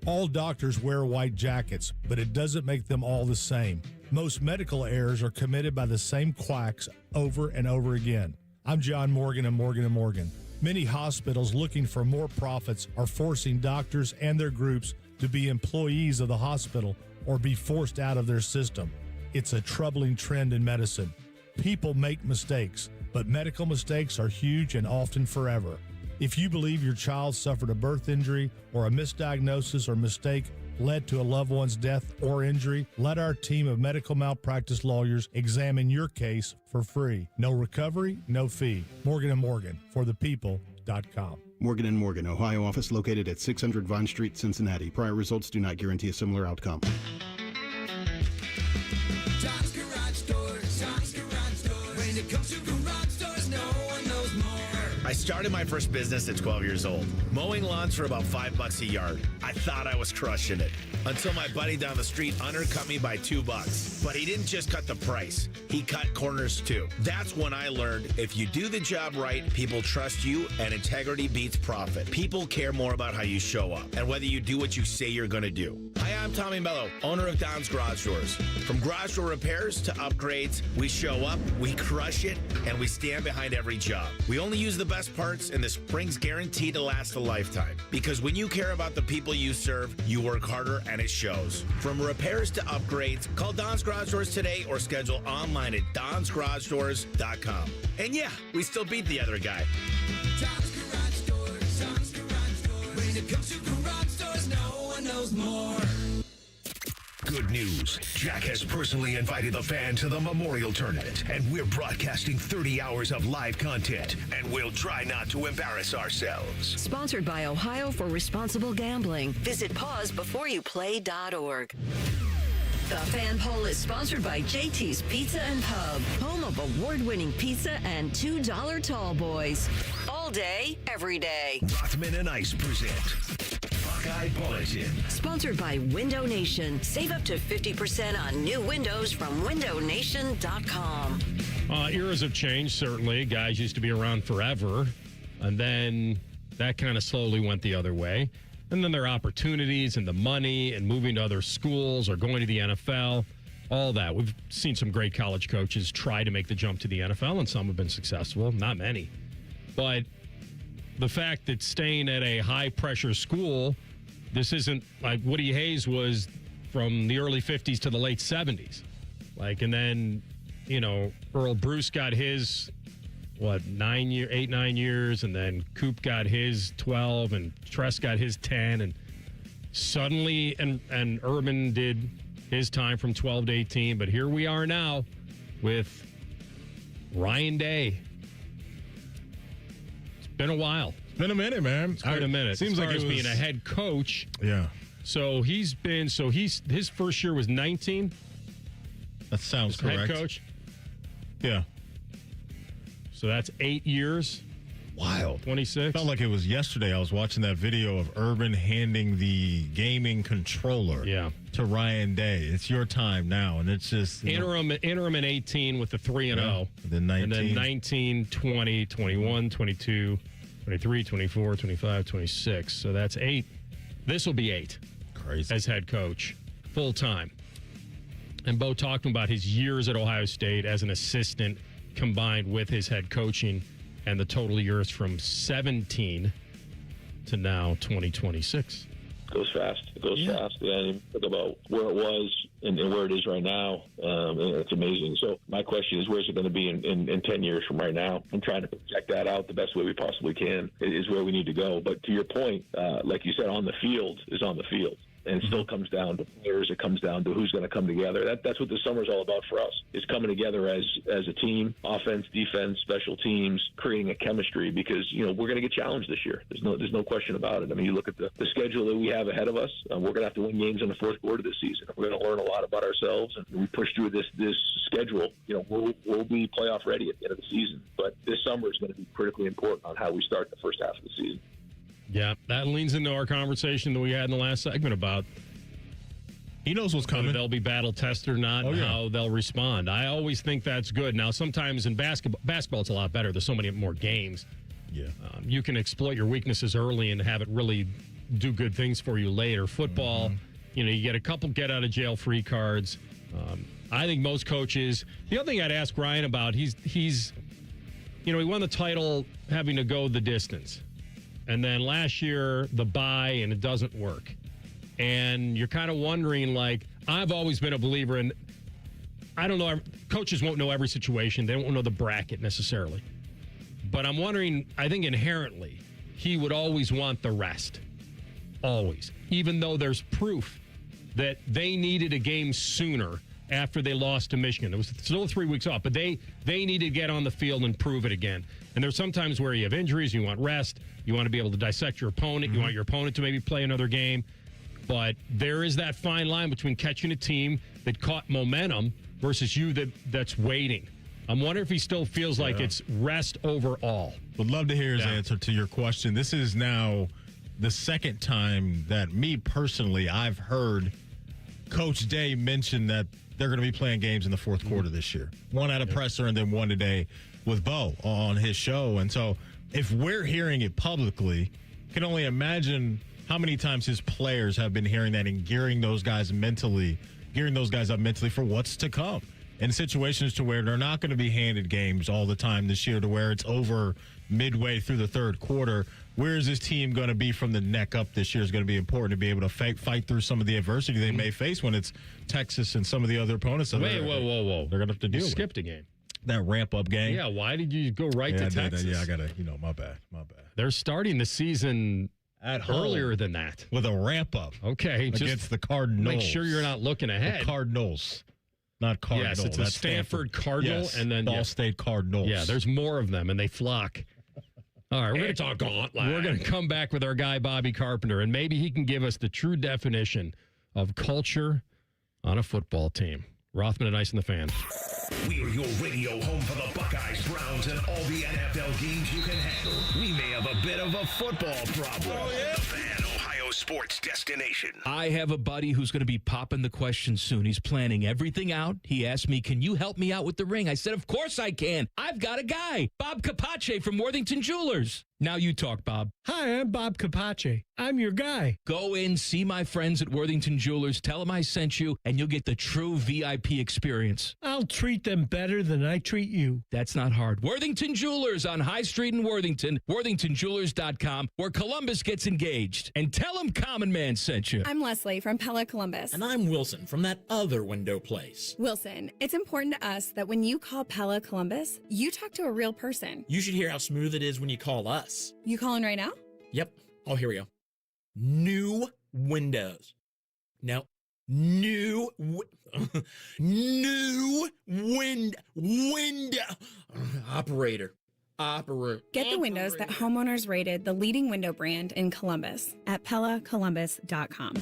S14: All doctors wear white jackets, but it doesn't make them all the same. Most medical errors are committed by the same quacks over and over again. I'm John Morgan of Morgan & Morgan. Many hospitals looking for more profits are forcing doctors and their groups to be employees of the hospital or be forced out of their system. It's a troubling trend in medicine. People make mistakes, but medical mistakes are huge and often forever. If you believe your child suffered a birth injury or a misdiagnosis or mistake led to a loved one's death or injury, let our team of medical malpractice lawyers examine your case for free. No recovery, no fee. Morgan & Morgan, for the people.com.
S20: Morgan & Morgan, Ohio office located at 600 Vine Street, Cincinnati. Prior results do not guarantee a similar outcome.
S21: Tom's Garage Doors. Tom's Garage Doors. When it comes to garage doors, no one knows more.
S22: I started my first business at 12 years old, mowing lawns for about $5 a yard. I thought I was crushing it.
S2: until my buddy down the street undercut me by $2. But he didn't just cut the price. He cut corners too. That's when I learned if you do the job right, people trust you and integrity beats profit. People care more about how you show up and whether you do what you say you're going to do. Hi, I'm Tommy Mello, owner of Don's Garage Doors. From garage door repairs to upgrades, we show up, we crush it, and we stand behind every job. We only use the best parts, and the spring's guaranteed to last a lifetime. Because when you care about the people you serve, you work harder, and it shows. From repairs to upgrades, call Don's Garage Doors today or schedule online at donsgaragedoors.com. And yeah, we still beat the other guy.
S21: Don's Garage Doors, Don's Garage Doors. When it comes to garage doors, no one knows more.
S3: Good news. Jack has personally invited the fan to the Memorial Tournament, and we're broadcasting 30 hours of live content, and we'll try not to embarrass ourselves.
S4: Sponsored by Ohio for Responsible Gambling. Visit pausebeforeyouplay.org. The Fan Poll is sponsored by JT's Pizza and Pub, home of award-winning pizza and $2 tall boys. All day, every day.
S3: Rothman Ice present Buckeye Bulletin.
S4: Sponsored by Window Nation. Save up to 50% on new windows from windownation.com.
S5: Eras have changed, certainly. Guys used to be around forever, and then that kind of slowly went the other way. And then there are opportunities and the money and moving to other schools or going to the NFL, all that. We've seen some great college coaches try to make the jump to the NFL, and some have been successful, not many. But the fact that staying at a high-pressure school, this isn't like Woody Hayes was from the early 50s to the late 70s. And then, Earl Bruce got his, 9 years, and then Coop got his 12, and Tress got his 10, and suddenly, and Urban did his time from 12 to 18, but here we are now with Ryan Day. It's been a while.
S6: It's been a minute, man.
S5: It's been a minute.
S6: Seems like
S5: as being a head coach.
S6: Yeah.
S5: So his first year was 19.
S6: That sounds correct.
S5: Head coach.
S6: Yeah.
S5: So that's 8 years.
S6: Wild.
S5: 26.
S6: Felt like it was yesterday. I was watching that video of Urban handing the gaming controller to Ryan Day. It's your time now, and it's just
S5: interim in 18 with the 3-0.
S6: Then 19.
S5: And then 19, 20, 21, 22, 23, 24, 25, 26. So that's 8. This will be 8.
S6: Crazy.
S5: As head coach, full time. And Bo talking about his years at Ohio State as an assistant combined with his head coaching and the total years from 17 to now 2026.
S15: It goes fast. It goes fast. And think about where it was and where it is right now. It's amazing. So my question is, where's it going to be in 10 years from right now? I'm trying to project that out the best way we possibly can. It is where we need to go. But to your point, like you said, on the field is on the field. And it still comes down to players. It comes down to who's going to come together. That's what the summer's all about for us. Is coming together as a team, offense, defense, special teams, creating a chemistry. Because we're going to get challenged this year. There's no question about it. I mean, you look at the schedule that we have ahead of us. We're going to have to win games in the fourth quarter this season. We're going to learn a lot about ourselves, and we push through this schedule. We'll be playoff ready at the end of the season. But this summer is going to be critically important on how we start the first half of the season.
S5: Yeah, that leans into our conversation that we had in the last segment about
S6: he knows what's coming.
S5: They'll be battle tested or not, and how they'll respond. I always think that's good. Now, sometimes in basketball, it's a lot better. There's so many more games.
S6: Yeah,
S5: you can exploit your weaknesses early and have it really do good things for you later. Football, you get a couple get-out-of-jail-free cards. I think most coaches. The other thing I'd ask Ryan about, he won the title having to go the distance. And then last year, the bye, and it doesn't work. And you're kind of wondering, I've always been a believer in, I don't know, coaches won't know every situation. They won't know the bracket necessarily. But I'm wondering, I think inherently, he would always want the rest. Always. Even though there's proof that they needed a game sooner after they lost to Michigan. It was still 3 weeks off, but they needed to get on the field and prove it again. And there's sometimes where you have injuries, you want rest, you want to be able to dissect your opponent, you want your opponent to maybe play another game. But there is that fine line between catching a team that caught momentum versus you that's waiting. I'm wondering if he still feels like it's rest overall.
S6: Would love to hear his answer to your question. This is now the second time that me personally, I've heard Coach Day mention that they're going to be playing games in the fourth quarter this year. One at a presser and then one today with Bo on his show. And so if we're hearing it publicly, can only imagine how many times his players have been hearing that and gearing those guys up mentally for what's to come. In situations to where they're not going to be handed games all the time this year, to where it's over midway through the third quarter. Where is this team going to be from the neck up this year is going to be important to be able to fight through some of the adversity they may face when it's Texas and some of the other opponents.
S5: Whoa.
S6: They're going to have to deal with.
S5: Skipped a game.
S6: That ramp-up game.
S5: Yeah, why did you go to Texas?
S6: I got to, my bad.
S5: They're starting the season
S6: at home
S5: earlier than that.
S6: With a ramp-up.
S5: Okay.
S6: Against the Cardinals.
S5: Make sure you're not looking ahead.
S6: The Cardinals. Not Cardinals.
S5: Yes, it's a Stanford Cardinal.
S6: Yes,
S5: and then
S6: Ball State Cardinals.
S5: Yeah, there's more of them, and they flock. All right, we're going to come back with our guy, Bobby Carpenter, and maybe he can give us the true definition of culture on a football team. Rothman and Ice and the Fan.
S3: We're your radio home for the Buckeyes, Browns, and all the NFL games you can handle. We may have a bit of a football problem. Oh, yeah. The Fan, Ohio sports destination.
S16: I have a buddy who's going to be popping the question soon. He's planning everything out. He asked me, can you help me out with the ring? I said, of course I can. I've got a guy, Bob Capace from Worthington Jewelers. Now you talk, Bob.
S18: Hi, I'm Bob Capace. I'm your guy.
S16: Go in, see my friends at Worthington Jewelers, tell them I sent you, and you'll get the true VIP experience.
S18: I'll treat them better than I treat you.
S16: That's not hard. Worthington Jewelers on High Street in Worthington, worthingtonjewelers.com, where Columbus gets engaged. And tell them Common Man sent you.
S22: I'm Leslie from Pella Columbus.
S23: And I'm Wilson from that other window place.
S22: Wilson, it's important to us that when you call Pella Columbus, you talk to a real person.
S23: You should hear how smooth it is when you call us.
S22: You calling right now?
S23: Yep. Oh, here we go. New windows. No. New window. Operator.
S22: Get the windows that homeowners rated the leading window brand in Columbus at PellaColumbus.com.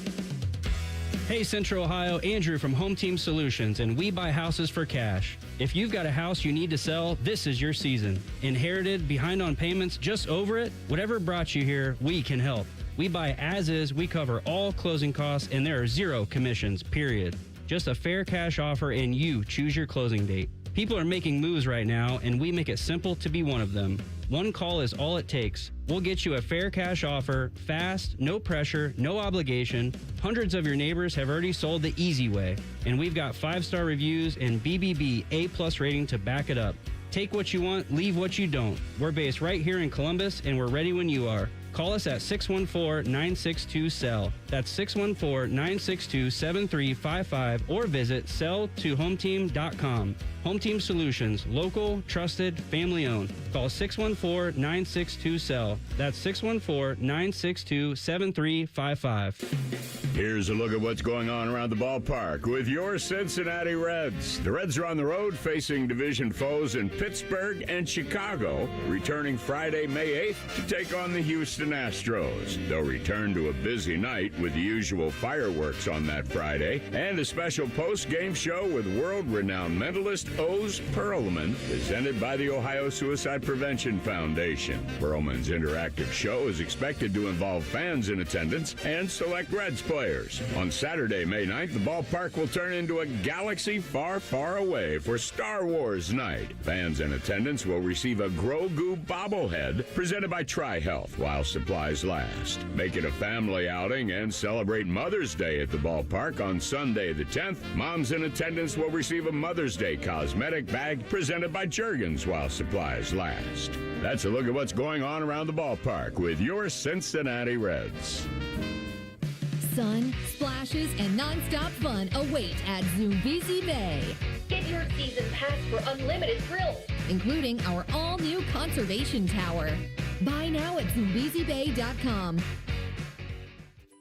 S24: Hey, Central Ohio, Andrew from Home Team Solutions, and we buy houses for cash. If you've got a house you need to sell, this is your season. Inherited, behind on payments, just over it? Whatever brought you here, we can help. We buy as is, we cover all closing costs, and there are zero commissions, period. Just a fair cash offer, and you choose your closing date. People are making moves right now, and we make it simple to be one of them. One call is all it takes. We'll get you a fair cash offer, fast, no pressure, no obligation. Hundreds of your neighbors have already sold the easy way, and we've got 5-star reviews and BBB A+ rating to back it up. Take what you want, leave what you don't. We're based right here in Columbus, and we're ready when you are. Call us at 614-962-SELL. That's 614-962-7355, or visit selltohometeam.com. Home Team Solutions, local, trusted, family owned. Call 614-962-SELL. That's 614-962-7355.
S25: Here's a look at what's going on around the ballpark with your Cincinnati Reds. The Reds are on the road facing division foes in Pittsburgh and Chicago, returning Friday, May 8th to take on the Houston Astros. They'll return to a busy night with the usual fireworks on that Friday and a special post-game show with world-renowned mentalist Oz Perlman, presented by the Ohio Suicide Prevention Foundation. Perlman's interactive show is expected to involve fans in attendance and select Reds players. On Saturday, May 9th, the ballpark will turn into a galaxy far, far away for Star Wars night. Fans in attendance will receive a Grogu bobblehead presented by TriHealth while supplies last. Make it a family outing and celebrate Mother's Day at the ballpark on Sunday the 10th. Moms in attendance will receive a Mother's Day cosmetic bag presented by Jergens while supplies last. That's a look at what's going on around the ballpark with your Cincinnati Reds.
S26: Sun, splashes, and nonstop fun await at Zoombezi Bay.
S27: Get your season pass for unlimited thrills,
S26: including our all-new conservation tower. Buy now at ZoombeziBay.com.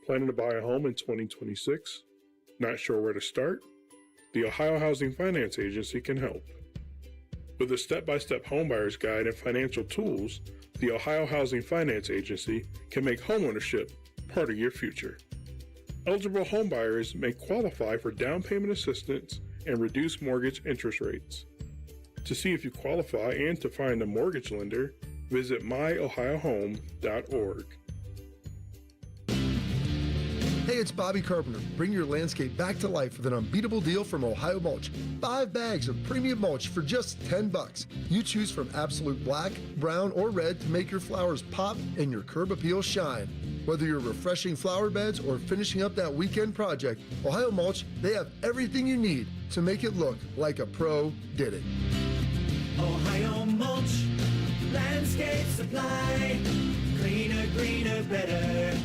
S28: Planning to buy a home in 2026? Not sure where to start? The Ohio Housing Finance Agency can help. With a step-by-step homebuyer's guide and financial tools, the Ohio Housing Finance Agency can make homeownership part of your future. Eligible homebuyers may qualify for down payment assistance and reduced mortgage interest rates. To see if you qualify and to find a mortgage lender, visit myohiohome.org.
S1: Hey, it's Bobby Carpenter. Bring your landscape back to life with an unbeatable deal from Ohio Mulch. 5 bags of premium mulch for just $10. You choose from absolute black, brown, or red to make your flowers pop and your curb appeal shine. Whether you're refreshing flower beds or finishing up that weekend project, Ohio Mulch, they have everything you need to make it look like a pro did it.
S21: Ohio Mulch, landscape supply, cleaner, greener, better.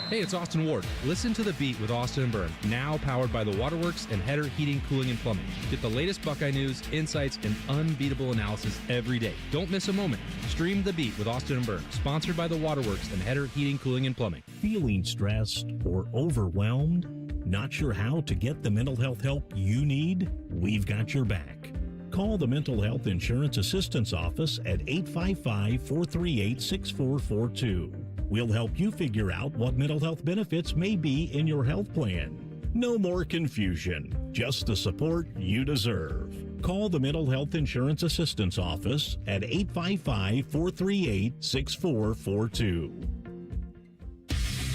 S7: Hey, it's Austin Ward. Listen to The Beat with Austin and Byrne, now powered by the Waterworks and Header Heating, Cooling, and Plumbing. Get the latest Buckeye news, insights, and unbeatable analysis every day. Don't miss a moment. Stream The Beat with Austin and Byrne, sponsored by the Waterworks and Header Heating, Cooling, and Plumbing.
S8: Feeling stressed or overwhelmed? Not sure how to get the mental health help you need? We've got your back. Call the Mental Health Insurance Assistance Office at 855-438-6442. We'll help you figure out what mental health benefits may be in your health plan. No more confusion, just the support you deserve. Call the Mental Health Insurance Assistance Office at 855-438-6442.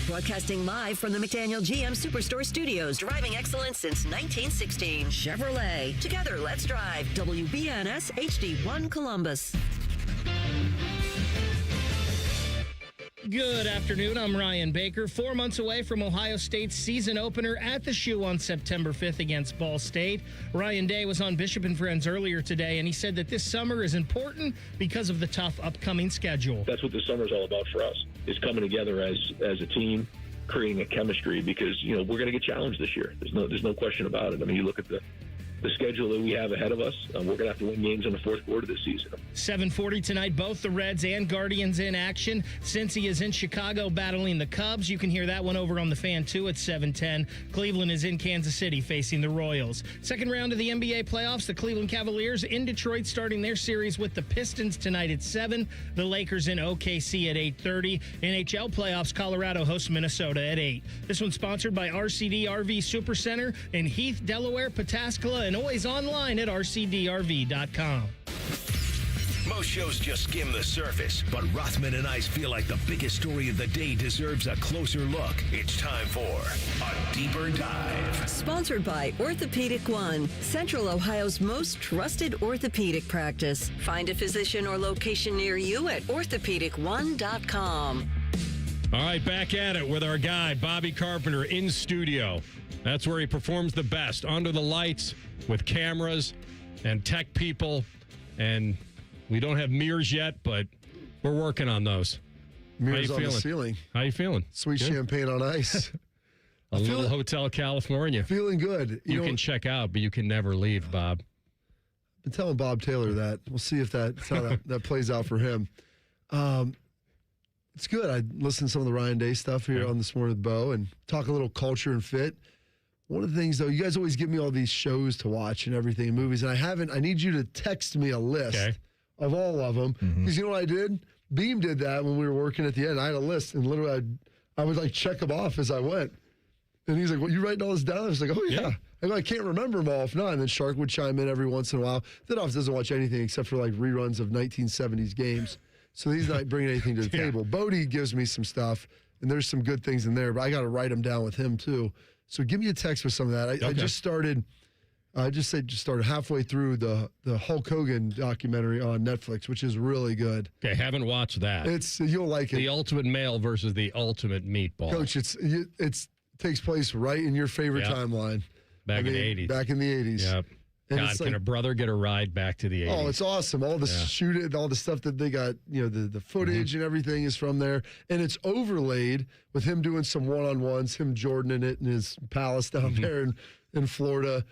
S4: Broadcasting live from the McDaniel GM Superstore Studios, driving excellence since 1916. Chevrolet. Together, let's drive. WBNS HD1 Columbus.
S9: Good afternoon. I'm Ryan Baker. 4 months away from Ohio State's season opener at the Shoe on September 5th against Ball State. Ryan Day was on Bishop and Friends earlier today, and he said that this summer is important because of the tough upcoming schedule.
S15: That's what the summer's all about for us, is coming together as a team, creating a chemistry, because, we're going to get challenged this year. There's no question about it. I mean, you look at the schedule that we have ahead of us. We're going to have to win games in the fourth quarter this season.
S9: 7:40 tonight, both the Reds and Guardians in action. Cincy is in Chicago battling the Cubs. You can hear that one over on the Fan, too, at 7:10. Cleveland is in Kansas City facing the Royals. Second round of the NBA playoffs, the Cleveland Cavaliers in Detroit starting their series with the Pistons tonight at 7. The Lakers in OKC at 8:30. NHL playoffs, Colorado hosts Minnesota at 8. This one's sponsored by RCD RV Supercenter in Heath, Delaware, Pataskala, and always online at rcdrv.com.
S3: Most shows just skim the surface, but Rothman and Ice feel like the biggest story of the day deserves a closer look. It's time for a deeper dive.
S4: Sponsored by Orthopedic One, Central Ohio's most trusted orthopedic practice. Find a physician or location near you at orthopedic1.com.
S5: All right, back at it with our guy, Bobby Carpenter, in studio. That's where he performs the best, under the lights, with cameras and tech people. And we don't have mirrors yet, but we're working on those.
S1: Mirrors on the ceiling.
S5: How you feeling?
S1: Sweet
S5: Good?
S1: champagne on ice.
S5: A little Hotel California.
S1: Feeling good.
S5: You can check out, but you can never leave, Bob.
S1: I've been telling Bob Taylor that. We'll see if that's how that plays out for him. It's good. I listened to some of the Ryan Day stuff here on This Morning with Bo and talk a little culture and fit. One of the things, though, you guys always give me all these shows to watch and everything, movies, and I need you to text me a list of all of them. Because you know what I did? Beam did that when we were working at the end. I had a list, and literally I would like check them off as I went. And he's like, well, you writing all this down? I was like, oh, yeah. I go, I can't remember them all if not. And then Shark would chime in every once in a while. That office doesn't watch anything except for like reruns of 1970s games. So he's not bringing anything to the table. Bodie gives me some stuff, and there's some good things in there, but I got to write them down with him too. So give me a text with some of that. I just started halfway through the Hulk Hogan documentary on Netflix, which is really good.
S5: Okay, haven't watched that.
S1: You'll like it.
S5: The Ultimate Male versus the Ultimate Meatball.
S1: Coach, it takes place right in your favorite timeline.
S5: Back in the 80s.
S1: Back in the 80s.
S5: Yep.
S1: And
S5: God, can a brother get a ride back to the 80s?
S1: Oh, it's awesome. All the shooting, all the stuff that they got, the footage and everything is from there. And it's overlaid with him doing some one-on-ones, him Jordaning it in his palace down there in Florida.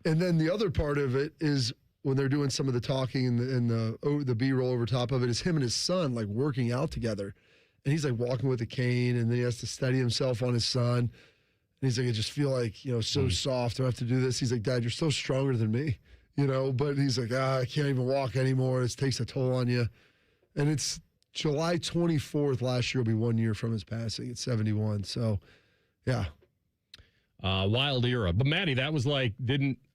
S1: And then the other part of it is when they're doing some of the talking and the B-roll over top of it is him and his son like working out together. And he's like walking with a cane, and then he has to steady himself on his son. And he's like, I just feel like, so soft. I have to do this. He's like, Dad, you're so stronger than me, But he's like, I can't even walk anymore. It takes a toll on you. And it's July 24th last year will be 1 year from his passing at 71. So, yeah.
S5: Wild era. But, Maddie, that was like,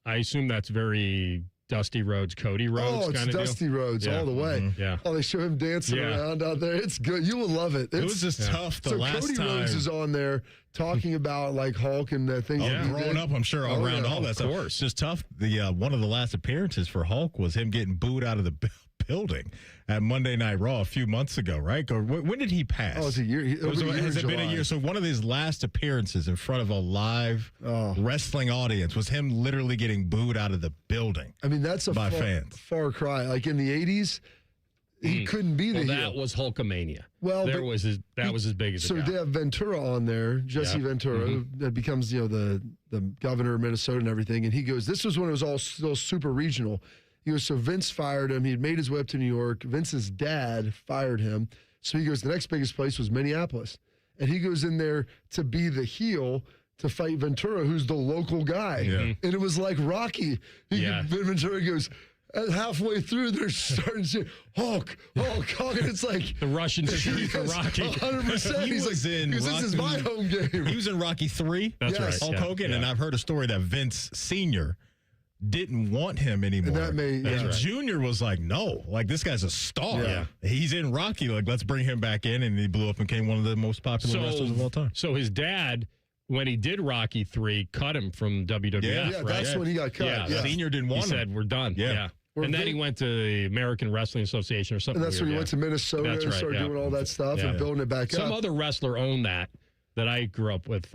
S5: I assume that's very Dusty Rhodes, Cody Rhodes
S1: Oh, it's
S5: kind of
S1: Dusty
S5: deal?
S1: Rhodes
S5: Yeah.
S1: all the way.
S5: Mhm. Yeah.
S1: Oh, they show him dancing around out there. It's good. You will love it.
S6: It was just tough the last
S1: Cody
S6: time.
S1: Rhodes is on there talking about like Hulk and the things. that he
S6: Growing
S1: did.
S6: up, I'm sure around all that
S5: of
S6: stuff.
S5: course.
S6: It's just tough. The one of the last appearances for Hulk was him getting booed out of the building at Monday Night Raw a few months ago, right? Or when did he pass?
S1: Oh, it's a year.
S6: Has it been a year? So one of his last appearances in front of a live wrestling audience was him literally getting booed out of the building.
S1: I mean, that's a
S6: by fans.
S1: far cry. Like in the 80s, he couldn't be the heel.
S5: That was Hulkamania.
S1: Well,
S5: that was as big as
S1: so
S5: it got.
S1: they have Ventura on there, Jesse Ventura, that becomes the governor of Minnesota and everything. And he goes, this was when it was all still super regional. He goes, so Vince fired him. He had made his way up to New York. Vince's dad fired him. So he goes, the next biggest place was Minneapolis. And he goes in there to be the heel to fight Ventura, who's the local guy.
S6: Yeah.
S1: And it was like Rocky. Ventura goes, halfway through, they're starting to say, Hulk. And it's like
S5: the Russian security for Rocky.
S1: 100%. He's like, this is my home game.
S6: He was in Rocky 3.
S5: That's right.
S6: Hulk Hogan. And I've heard a story that Vince Sr. didn't want him anymore. And Junior was like, no, like this guy's a star.
S5: Yeah.
S6: He's in Rocky. Like, let's bring him back in. And he blew up and became one of the most popular wrestlers of all time.
S5: So his dad, when he did Rocky 3, cut him from WWF.
S1: Yeah,
S5: right?
S1: that's when he got cut.
S5: Yeah,
S6: Senior didn't want
S5: he
S6: him.
S5: said, we're done.
S6: Yeah.
S5: And then he went to the American Wrestling Association or something.
S1: And that's when he went to Minnesota and started doing all that stuff and building it back up.
S5: Some other wrestler owned that I grew up with.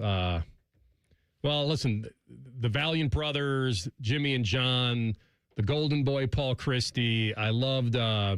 S5: Well, listen, the Valiant Brothers, Jimmy and John, the Golden Boy, Paul Christie. I loved, oh,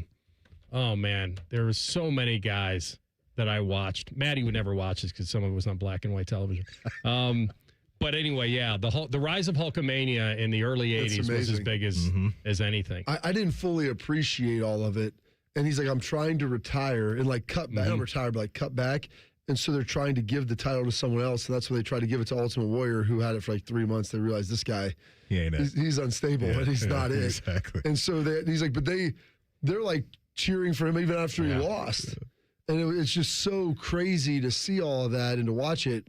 S5: man, there were so many guys that I watched. Maddie would never watch this because some of it was on black and white television. But anyway, yeah, the rise of Hulkamania in the early 80s was as big as anything.
S1: I didn't fully appreciate all of it. And he's like, I'm trying to retire and like cut back. Not retire, but like cut back. And so they're trying to give the title to someone else. And that's when they tried to give it to Ultimate Warrior, who had it for like 3 months. They realized this guy, he's unstable and he's not it.
S6: Exactly.
S1: And so he's like, but they're like cheering for him even after he lost. And it's just so crazy to see all of that and to watch it.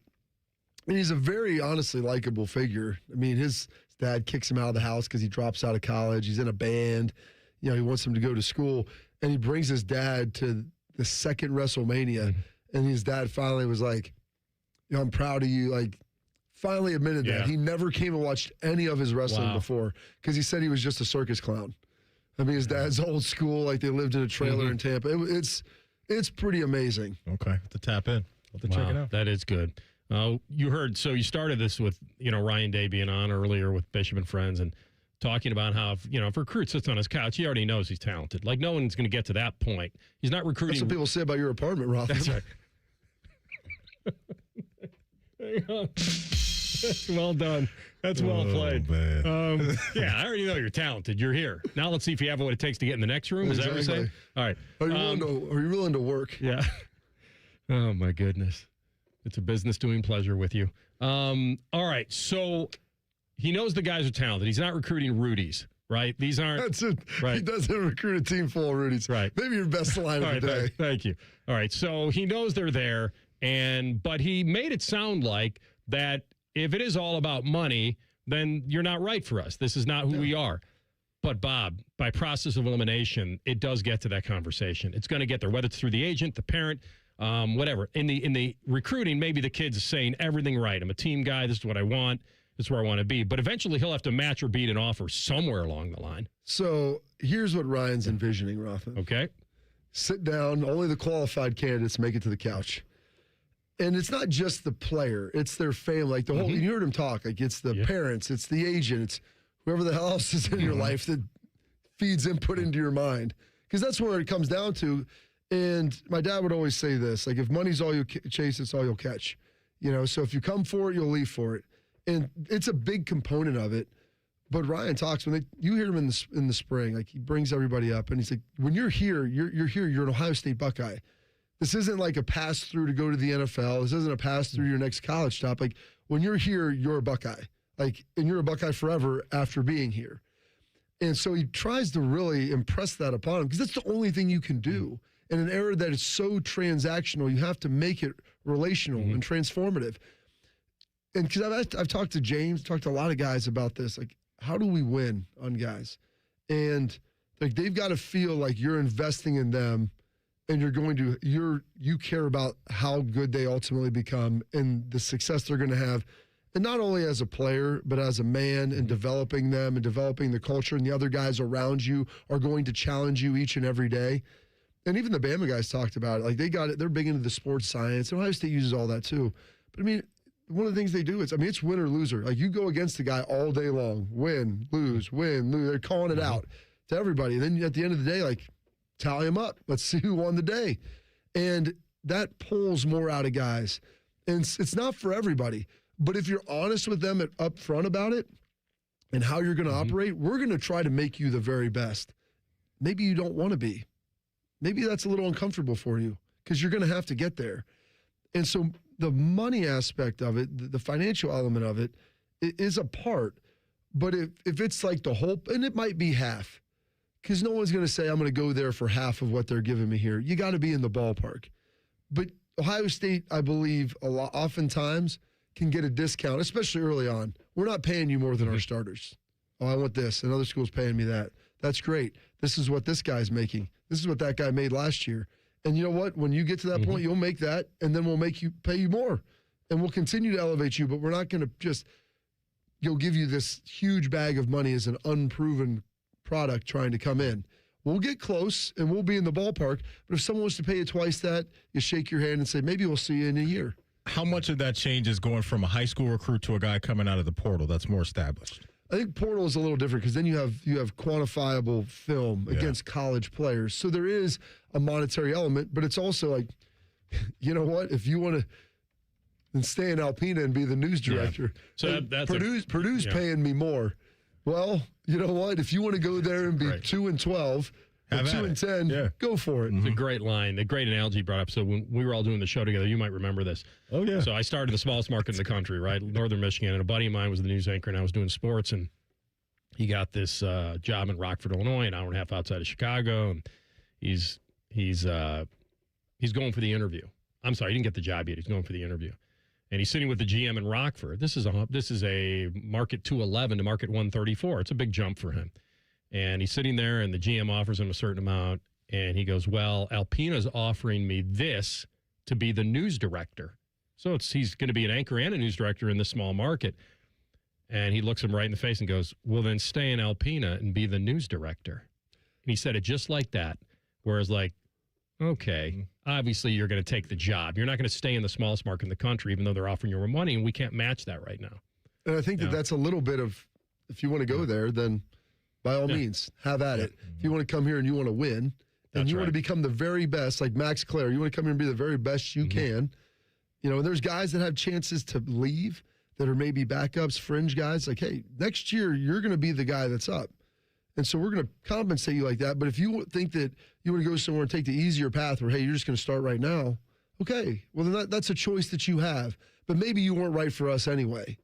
S1: And he's a very, honestly, likable figure. I mean, his dad kicks him out of the house because he drops out of college. He's in a band. He wants him to go to school. And he brings his dad to the second WrestleMania. And his dad finally was like, I'm proud of you. Like, finally admitted that. He never came and watched any of his wrestling before because he said he was just a circus clown. I mean, his dad's old school. Like, they lived in a trailer in Tampa. It's pretty amazing.
S6: Okay. To tap in. Have to check it out.
S5: That is good. You heard, so you started this with, Ryan Day being on earlier with Bishop and Friends and talking about how, if a recruit sits on his couch, he already knows he's talented. Like, no one's going to get to that point. He's not recruiting.
S1: That's what people say about your apartment, Rothman.
S5: That's right. Hang on. That's well done. That's well played. Yeah, I already know you're talented. You're here. Now let's see if you have what it takes to get in the next room. Is that what you're saying? All right.
S1: Are you willing to work?
S5: Yeah. Oh, my goodness. It's a business doing pleasure with you. All right. So he knows the guys are talented. He's not recruiting Rudies, right? These aren't.
S1: That's it.
S5: Right.
S1: He doesn't recruit a team full of Rudies.
S5: Right.
S1: Maybe your best line of the day.
S5: Thank you. All right. So he knows they're there. But he made it sound like that if it is all about money, then you're not right for us. This is not who we are. But, Bob, by process of elimination, it does get to that conversation. It's going to get there, whether it's through the agent, the parent, whatever. In the recruiting, maybe the kid's saying everything right. I'm a team guy. This is what I want. This is where I want to be. But eventually he'll have to match or beat an offer somewhere along the line.
S1: So here's what Ryan's envisioning, Rothman.
S5: Okay.
S1: Sit down. Only the qualified candidates make it to the couch. And it's not just the player. It's their family. Like the whole, you heard him talk. Like it's the parents. It's the agent. It's whoever the hell else is in your life that feeds input into your mind. Because that's where it comes down to. And my dad would always say this, like, if money's all you chase, it's all you'll catch. So if you come for it, you'll leave for it. And it's a big component of it. But Ryan talks, you hear him in the spring, like he brings everybody up and he's like, when you're here, you're here, you're an Ohio State Buckeye. This isn't like a pass through to go to the NFL. This isn't a pass through your next college stop. Like when you're here, you're a Buckeye. Like, and you're a Buckeye forever after being here. And so he tries to really impress that upon him because that's the only thing you can do. In an era that is so transactional, you have to make it relational and transformative. And because I've talked to James, talked to a lot of guys about this, like, how do we win on guys? And like they've got to feel like you're investing in them and you care about how good they ultimately become and the success they're going to have. And not only as a player, but as a man and developing them and developing the culture, and the other guys around you are going to challenge you each and every day. And even the Bama guys talked about it. Like they got it. They're big into the sports science. And Ohio State uses all that too. But I mean, one of the things they do is, it's win or loser. Like you go against the guy all day long, win, lose. They're calling it out to everybody. And then at the end of the day, like tally them up. Let's see who won the day. And that pulls more out of guys. And it's not for everybody. But if you're honest with them up front about it and how you're going to operate, we're going to try to make you the very best. Maybe you don't want to be. Maybe that's a little uncomfortable for you because you're going to have to get there. And so the money aspect of it, the financial element of it is a part. But if it's like the whole, and it might be half, because no one's going to say, I'm going to go there for half of what they're giving me here. You got to be in the ballpark. But Ohio State, I believe, oftentimes can get a discount, especially early on. We're not paying you more than our starters. Oh, I want this. Another school's paying me that. That's great. This is what this guy's making. This is what that guy made last year. And you know what? When you get to that point, you'll make that, and then we'll pay you more. And we'll continue to elevate you, but we're not going to just give you this huge bag of money as an unproven product trying to come in. We'll get close, and we'll be in the ballpark. But if someone wants to pay you twice that, you shake your hand and say, maybe we'll see you in a year.
S6: How much of that change is going from a high school recruit to a guy coming out of the portal that's more established?
S1: I think portal is a little different because then you have quantifiable film against college players. So there is a monetary element, but it's also like, you know what? If you want to then stay in Alpena and be the news director,
S5: so that's
S1: Purdue's paying me more. Well, you know what? If you want to go there and be 2-12. Or 2-10, go for it.
S5: It's a great line, a great analogy you brought up. So when we were all doing the show together, you might remember this.
S6: Oh, yeah.
S5: So I started in the smallest market in the country, right? Northern Michigan. And a buddy of mine was the news anchor, and I was doing sports. And he got this job in Rockford, Illinois, an hour and a half outside of Chicago. And he's going for the interview. I'm sorry, he didn't get the job yet. He's going for the interview. And he's sitting with the GM in Rockford. This is a market 211 to market 134. It's a big jump for him. And he's sitting there, and the GM offers him a certain amount, and he goes, well, Alpena's offering me this to be the news director. So he's going to be an anchor and a news director in this small market. And he looks him right in the face and goes, well, then stay in Alpena and be the news director. And he said it just like that, whereas like, okay, obviously you're going to take the job. You're not going to stay in the smallest market in the country, even though they're offering you more money, and we can't match that right now.
S1: And I think that's a little bit of, if you want to go there, then by all means, have at it. If you want to come here and you want to win, and you want to become the very best, like Max Clare, you want to come here and be the very best you can. And there's guys that have chances to leave that are maybe backups, fringe guys. Like, hey, next year you're going to be the guy that's up. And so we're going to compensate you like that. But if you think that you want to go somewhere and take the easier path where, hey, you're just going to start right now, okay, well, then that's a choice that you have. But maybe you weren't right for us anyway.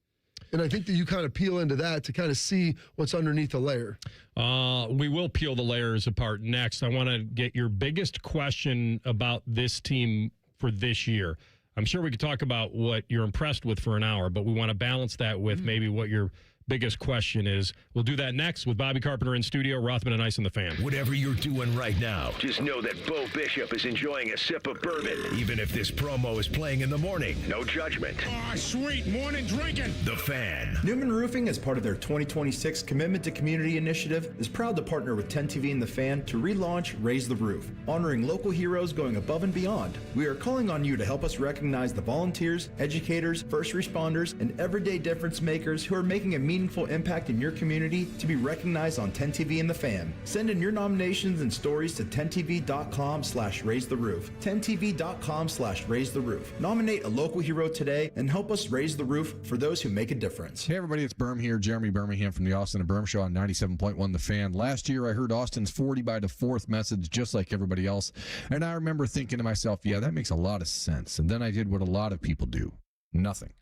S1: And I think that you kind of peel into that to kind of see what's underneath the layer.
S5: We will peel the layers apart next. I want to get your biggest question about this team for this year. I'm sure we could talk about what you're impressed with for an hour, but we want to balance that with maybe what your biggest question is. We'll do that next with Bobby Carpenter in studio, Rothman Ice and the Fan.
S3: Whatever you're doing right now, just know that Bo Bishop is enjoying a sip of bourbon, even if this promo is playing in the morning. No judgment.
S21: Oh, sweet morning drinking.
S3: The Fan.
S10: Newman Roofing, as part of their 2026 Commitment to Community initiative, is proud to partner with 10TV and The Fan to relaunch Raise the Roof, honoring local heroes going above and beyond. We are calling on you to help us recognize the volunteers, educators, first responders, and everyday difference makers who are making a meaningful impact in your community to be recognized on 10TV and The Fan. Send in your nominations and stories to 10tv.com/raisetheroof. 10tv.com/raisetheroof. Nominate a local hero today and help us raise the roof for those who make a difference.
S11: Hey everybody, it's Berm here, Jeremy Birmingham from the Austin and Berm Show on 97.1 The Fan. Last year I heard Austin's 40 by the 4th message just like everybody else, and I remember thinking to myself, yeah, that makes a lot of sense. And then I did what a lot of people do, nothing.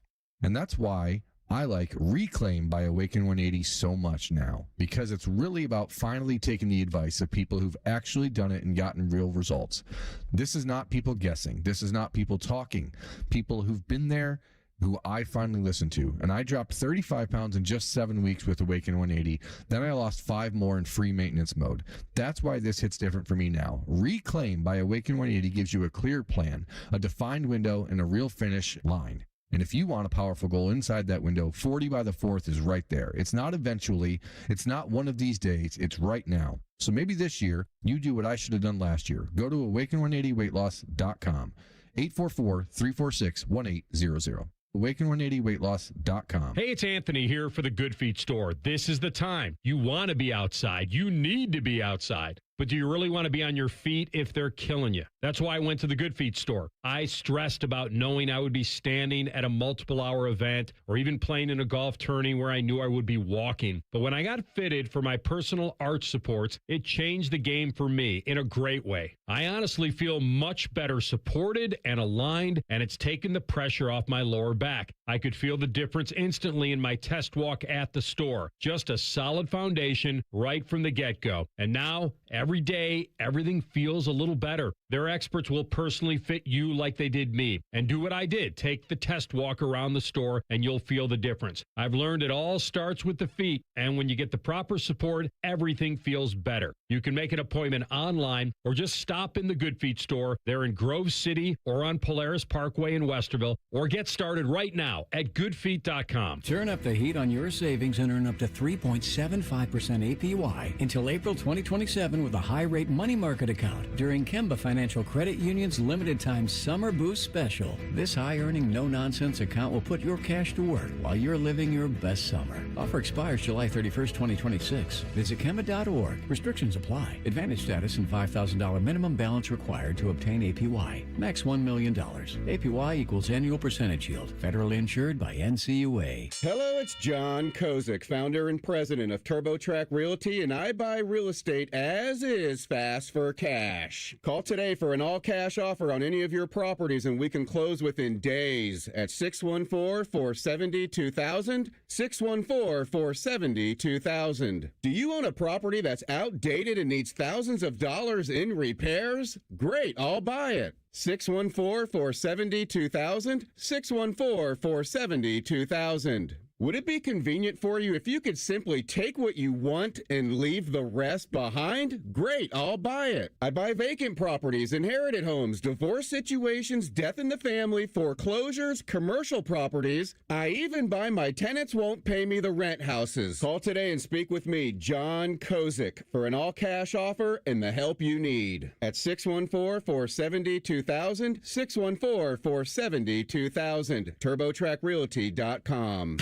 S11: And that's why I like Reclaim by Awaken 180 so much now, because it's really about finally taking the advice of people who've actually done it and gotten real results. This is not people guessing. This is not people talking. People who've been there, who I finally listened to, and I dropped 35 pounds in just 7 weeks with Awaken 180. Then I lost 5 more in free maintenance mode. That's why this hits different for me now. Reclaim by Awaken 180 gives you a clear plan, a defined window, and a real finish line. And if you want a powerful goal inside that window, 40 by the 4th is right there. It's not eventually. It's not one of these days. It's right now. So maybe this year, you do what I should have done last year. Go to awaken180weightloss.com. 844-346-1800. Awaken180weightloss.com.
S5: Hey, it's Anthony here for the Good Feet store. This is the time. You want to be outside. You need to be outside. But do you really want to be on your feet if they're killing you? That's why I went to the Good Feet store. I stressed about knowing I would be standing at a multiple-hour event or even playing in a golf tourney where I knew I would be walking. But when I got fitted for my personal arch supports, it changed the game for me in a great way. I honestly feel much better supported and aligned, and it's taken the pressure off my lower back. I could feel the difference instantly in my test walk at the store. Just a solid foundation right from the get-go. And now, every day, everything feels a little better. Their experts will personally fit you like they did me. And do what I did. Take the test walk around the store and you'll feel the difference. I've learned it all starts with the feet. And when you get the proper support, everything feels better. You can make an appointment online or just stop in the Good Feet store. They're in Grove City or on Polaris Parkway in Westerville. Or get started right now at goodfeet.com.
S2: Turn up the heat on your savings and earn up to 3.75% APY until April 2027 with a high-rate money market account during Kemba Financial Credit Union's limited-time Summer Boost Special. This high-earning, no-nonsense account will put your cash to work while you're living your best summer. Offer expires July 31st, 2026. Visit Kemba.org. Restrictions apply. Advantage status and $5,000 minimum balance required to obtain APY. Max $1 million. APY equals annual percentage yield. Federally insured by NCUA.
S12: Hello, it's John Kozik, founder and president of TurboTrack Realty, and I buy real estate as is fast for cash. Call today for an all-cash offer on any of your properties, and we can close within days at 614-470-2000, 614-470-2000. Do you own a property that's outdated and needs thousands of dollars in repairs? Great, I'll buy it. 614-470-2000, 614-470-2000. Would it be convenient for you if you could simply take what you want and leave the rest behind? Great, I'll buy it. I buy vacant properties, inherited homes, divorce situations, death in the family, foreclosures, commercial properties. I even buy my tenants won't pay me the rent houses. Call today and speak with me, John Kozik, for an all-cash offer and the help you need. At 614-470-2000, 614-470-2000, TurboTrackRealty.com.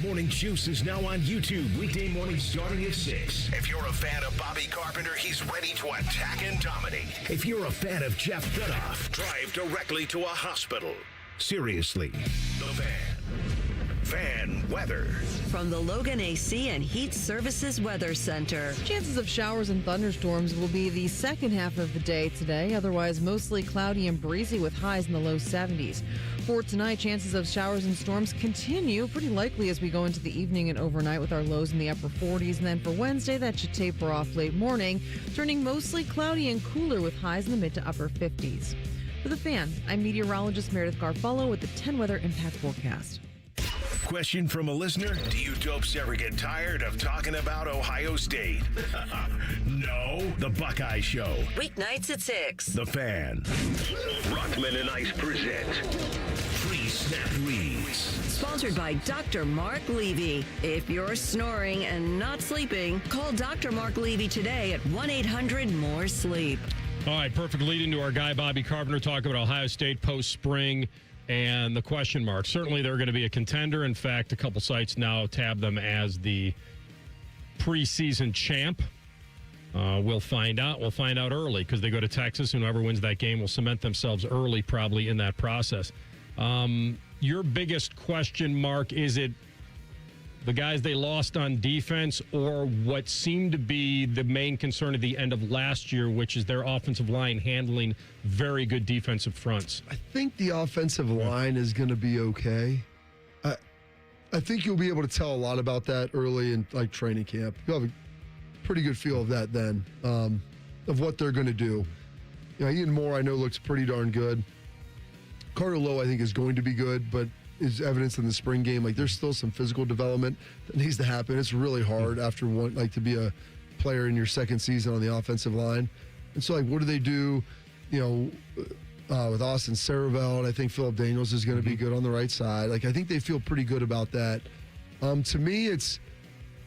S3: Morning Juice is now on YouTube, weekday mornings starting at 6. If you're a fan of Bobby Carpenter, he's ready to attack and dominate. If you're a fan of Jeff Dudoff, drive directly to a hospital. Seriously, the Fan. Fan weather.
S4: From the Logan AC and Heat Services Weather Center.
S13: Chances of showers and thunderstorms will be the second half of the day today. Otherwise, mostly cloudy and breezy with highs in the low 70s. For tonight, chances of showers and storms continue pretty likely as we go into the evening and overnight with our lows in the upper 40s. And then for Wednesday, that should taper off late morning, turning mostly cloudy and cooler with highs in the mid to upper 50s. For the Fan, I'm meteorologist Meredith Garfolo with the 10 Weather Impact Forecast.
S3: Question from a listener: do you dopes ever get tired of talking about Ohio State? No. The Buckeye Show.
S4: Weeknights at 6.
S3: The Fan. Rothman and Ice present Free Snap Reads.
S4: Sponsored by Dr. Mark Levy. If you're snoring and not sleeping, call Dr. Mark Levy today at 1-800-MORE-SLEEP.
S5: All right, perfect lead into our guy, Bobby Carpenter, talking about Ohio State post-spring and the question mark. Certainly they're going to be a contender. In fact, a couple sites now tab them as the preseason champ. We'll find out. We'll find out early because they go to Texas, and whoever wins that game will cement themselves early probably in that process. Your biggest question mark, is it the guys they lost on defense or what seemed to be the main concern at the end of last year, which is their offensive line handling very good defensive fronts?
S1: I think the offensive line is going to be okay. I think you'll be able to tell a lot about that early in training camp. You'll have a pretty good feel of that then, of what they're going to do. Ian Moore, I know, looks pretty darn good. Carter Lowe, I think, is going to be good, but is evidence in the spring game. Like, there's still some physical development that needs to happen. It's really hard after one, like, to be a player in your second season on the offensive line. And so, like, what do they do, with Austin Saravelt? I think Philip Daniels is going to be good on the right side. Like, I think they feel pretty good about that. To me, it's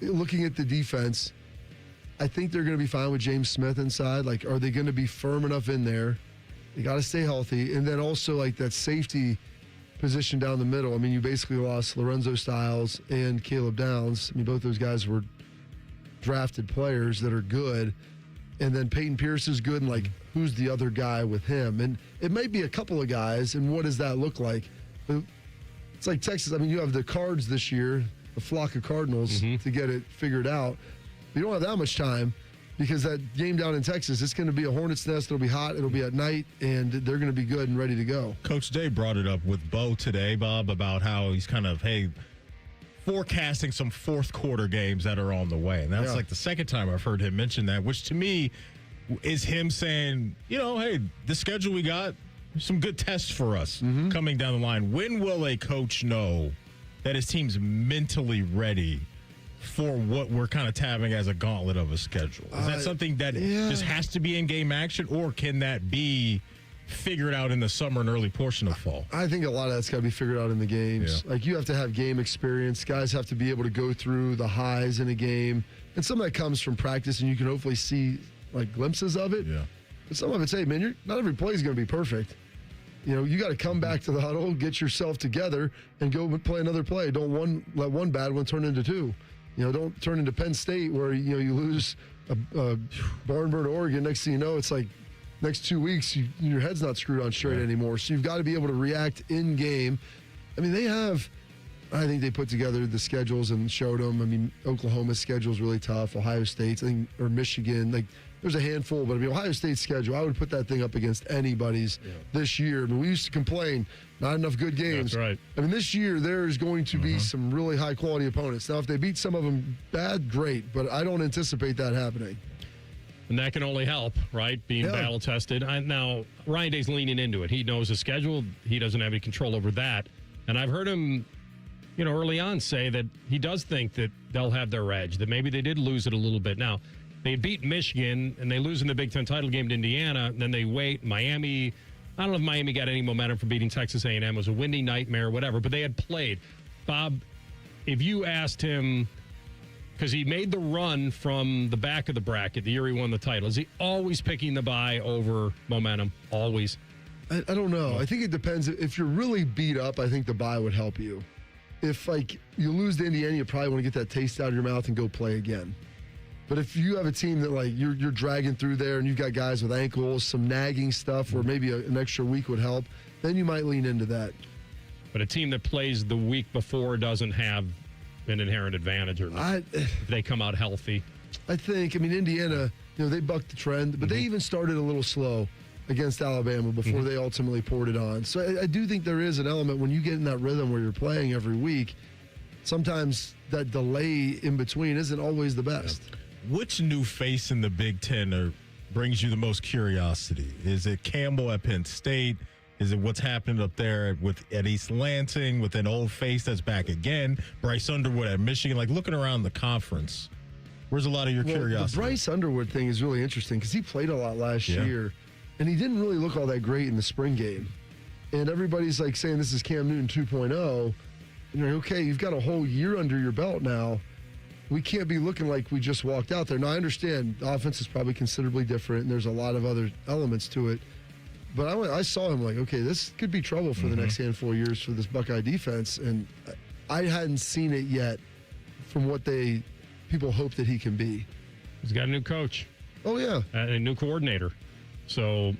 S1: looking at the defense. I think they're going to be fine with James Smith inside. Like, are they going to be firm enough in there? They got to stay healthy. And then also, like, that safety position down the middle. I mean, you basically lost Lorenzo Styles and Caleb Downs. I mean, both those guys were drafted players that are good. And then Peyton Pierce is good. And, like, who's the other guy with him? And it might be a couple of guys. And what does that look like? It's like Texas. I mean, you have the Cards this year, a flock of Cardinals to get it figured out. You don't have that much time because that game down in Texas, it's going to be a hornet's nest. It'll be hot. It'll be at night, and they're going to be good and ready to go.
S6: Coach Day brought it up with Bo today, Bob, about how he's kind of, forecasting some fourth quarter games that are on the way. And that's like the second time I've heard him mention that, which to me is him saying, the schedule we got, some good tests for us coming down the line. When will a coach know that his team's mentally ready for what we're kind of tabbing as a gauntlet of a schedule? Is that something that just has to be in game action, or can that be figured out in the summer and early portion of fall?
S1: I think a lot of that's got to be figured out in the games. Like, you have to have game experience. Guys have to be able to go through the highs in a game. And some of that comes from practice, and you can hopefully see, like, glimpses of it.
S6: Yeah.
S1: But some of it's, hey, man, not every play is going to be perfect. You got to come back to the huddle, get yourself together, and go play another play. Don't let one bad one turn into two. Don't turn into Penn State where, you lose a barn burn to Oregon. Next thing you know, it's like next 2 weeks, your head's not screwed on straight anymore. So you've got to be able to react in game. I mean, I think they put together the schedules and showed them. I mean, Oklahoma's schedule is really tough. Ohio State's, or Michigan. Like, there's a handful, but I mean, Ohio State's schedule, I would put that thing up against anybody's this year. I mean, we used to complain, not enough good games.
S5: That's right.
S1: I mean, this year there's going to be some really high-quality opponents. Now, if they beat some of them bad, great, but I don't anticipate that happening.
S5: And that can only help, right? Being battle-tested. Now, Ryan Day's leaning into it. He knows his schedule. He doesn't have any control over that. And I've heard him, early on say that he does think that they'll have their edge, that maybe they did lose it a little bit. Now, they beat Michigan, and they lose in the Big Ten title game to Indiana. And then they wait. Miami, I don't know if Miami got any momentum from beating Texas A&M. It was a windy nightmare, whatever. But they had played. Bob, if you asked him, because he made the run from the back of the bracket the year he won the title, is he always picking the bye over momentum? Always?
S1: I don't know. I think it depends. If you're really beat up, I think the bye would help you. If, like, you lose to Indiana, you probably want to get that taste out of your mouth and go play again. But if you have a team that, like, you're dragging through there and you've got guys with ankles, some nagging stuff where maybe an extra week would help, then you might lean into that.
S5: But a team that plays the week before doesn't have an inherent advantage, or if they come out healthy.
S1: I think, Indiana, they bucked the trend, but they even started a little slow against Alabama before they ultimately poured it on. So I do think there is an element when you get in that rhythm where you're playing every week, sometimes that delay in between isn't always the best.
S6: Yeah. Which new face in the Big Ten brings you the most curiosity? Is it Campbell at Penn State? Is it what's happening up there at East Lansing with an old face that's back again? Bryce Underwood at Michigan? Like, looking around the conference, where's a lot of your curiosity?
S1: The Bryce Underwood thing is really interesting because he played a lot last year, and he didn't really look all that great in the spring game. And everybody's like saying this is Cam Newton 2.0. And you're like, okay, you've got a whole year under your belt now. We can't be looking like we just walked out there. Now, I understand the offense is probably considerably different, and there's a lot of other elements to it. But I saw him like, okay, this could be trouble for the next handful of years for this Buckeye defense. And I hadn't seen it yet from what people hope that he can be.
S5: He's got a new coach.
S1: Oh, yeah.
S5: And a new coordinator. So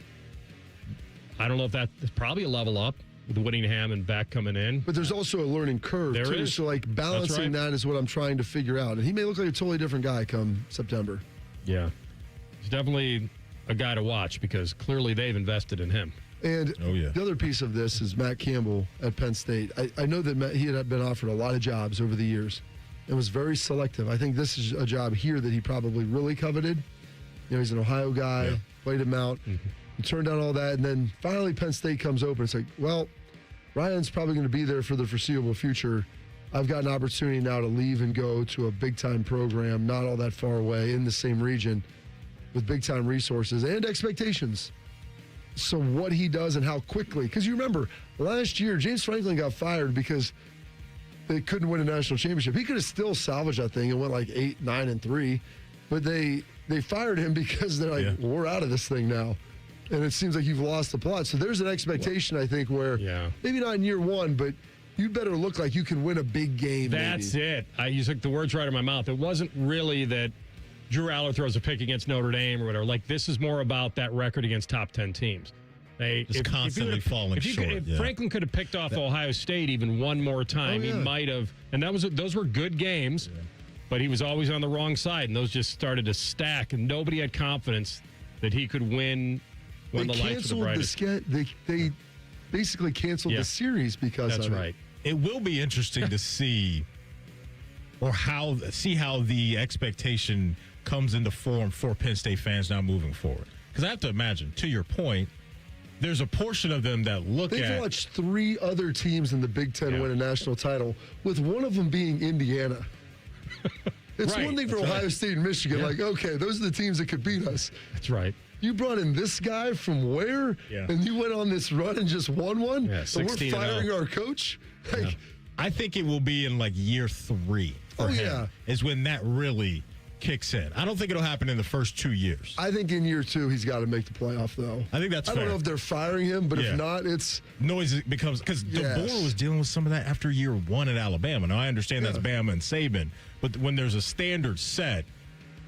S5: I don't know if that's probably a level up with Whittingham and back coming in.
S1: But there's also a learning curve,
S5: there
S1: too.
S5: is.
S1: So, like, balancing that is what I'm trying to figure out. And he may look like a totally different guy come September.
S5: Yeah. He's definitely a guy to watch because clearly they've invested in him.
S1: And the other piece of this is Matt Campbell at Penn State. I know that he had been offered a lot of jobs over the years and was very selective. I think this is a job here that he probably really coveted. He's an Ohio guy, played him out. You turn down all that, and then finally Penn State comes open. It's like, well, Ryan's probably going to be there for the foreseeable future. I've got an opportunity now to leave and go to a big-time program not all that far away in the same region with big-time resources and expectations. So what he does and how quickly, because you remember last year, James Franklin got fired because they couldn't win a national championship. He could have still salvaged that thing and went like 8-9-3, but they fired him because they're like, well, we're out of this thing now. And it seems like you've lost the plot. So there's an expectation, I think, where maybe not in year one, but you better look like you can win a big game.
S5: That's it. You took the words right out of my mouth. It wasn't really that Drew Aller throws a pick against Notre Dame or whatever. Like, this is more about that record against top 10 teams. They
S6: just constantly falling short.
S5: If Franklin could have picked off Ohio State even one more time, he might have. And those were good games, but he was always on the wrong side, and those just started to stack, and nobody had confidence that he could win when the lights were the brightest.
S1: They basically canceled the series because
S5: that's
S1: of
S5: right.
S6: It will be interesting to see how the expectation comes into form for Penn State fans now moving forward. Because I have to imagine, to your point, there's a portion of them that
S1: They've watched 3 other teams in the Big Ten win a national title, with one of them being Indiana. It's one thing for Ohio State and Michigan. Like, okay, those are the teams that could beat us.
S5: That's right.
S1: You brought in this guy from where?
S6: Yeah.
S1: And you went on this run and just won one?
S6: Yeah,
S1: and we're firing our coach? Like,
S6: I think it will be in like year 3 for him. Is when that really kicks in. I don't think it'll happen in the first 2 years.
S1: I think in year 2 he's got to make the playoff, though.
S6: I think that's fair.
S1: I don't know if they're firing him, but if not, it's
S6: noise becomes because DeBoer was dealing with some of that after year 1 at Alabama. Now I understand that's Bama and Saban, but when there's a standard set,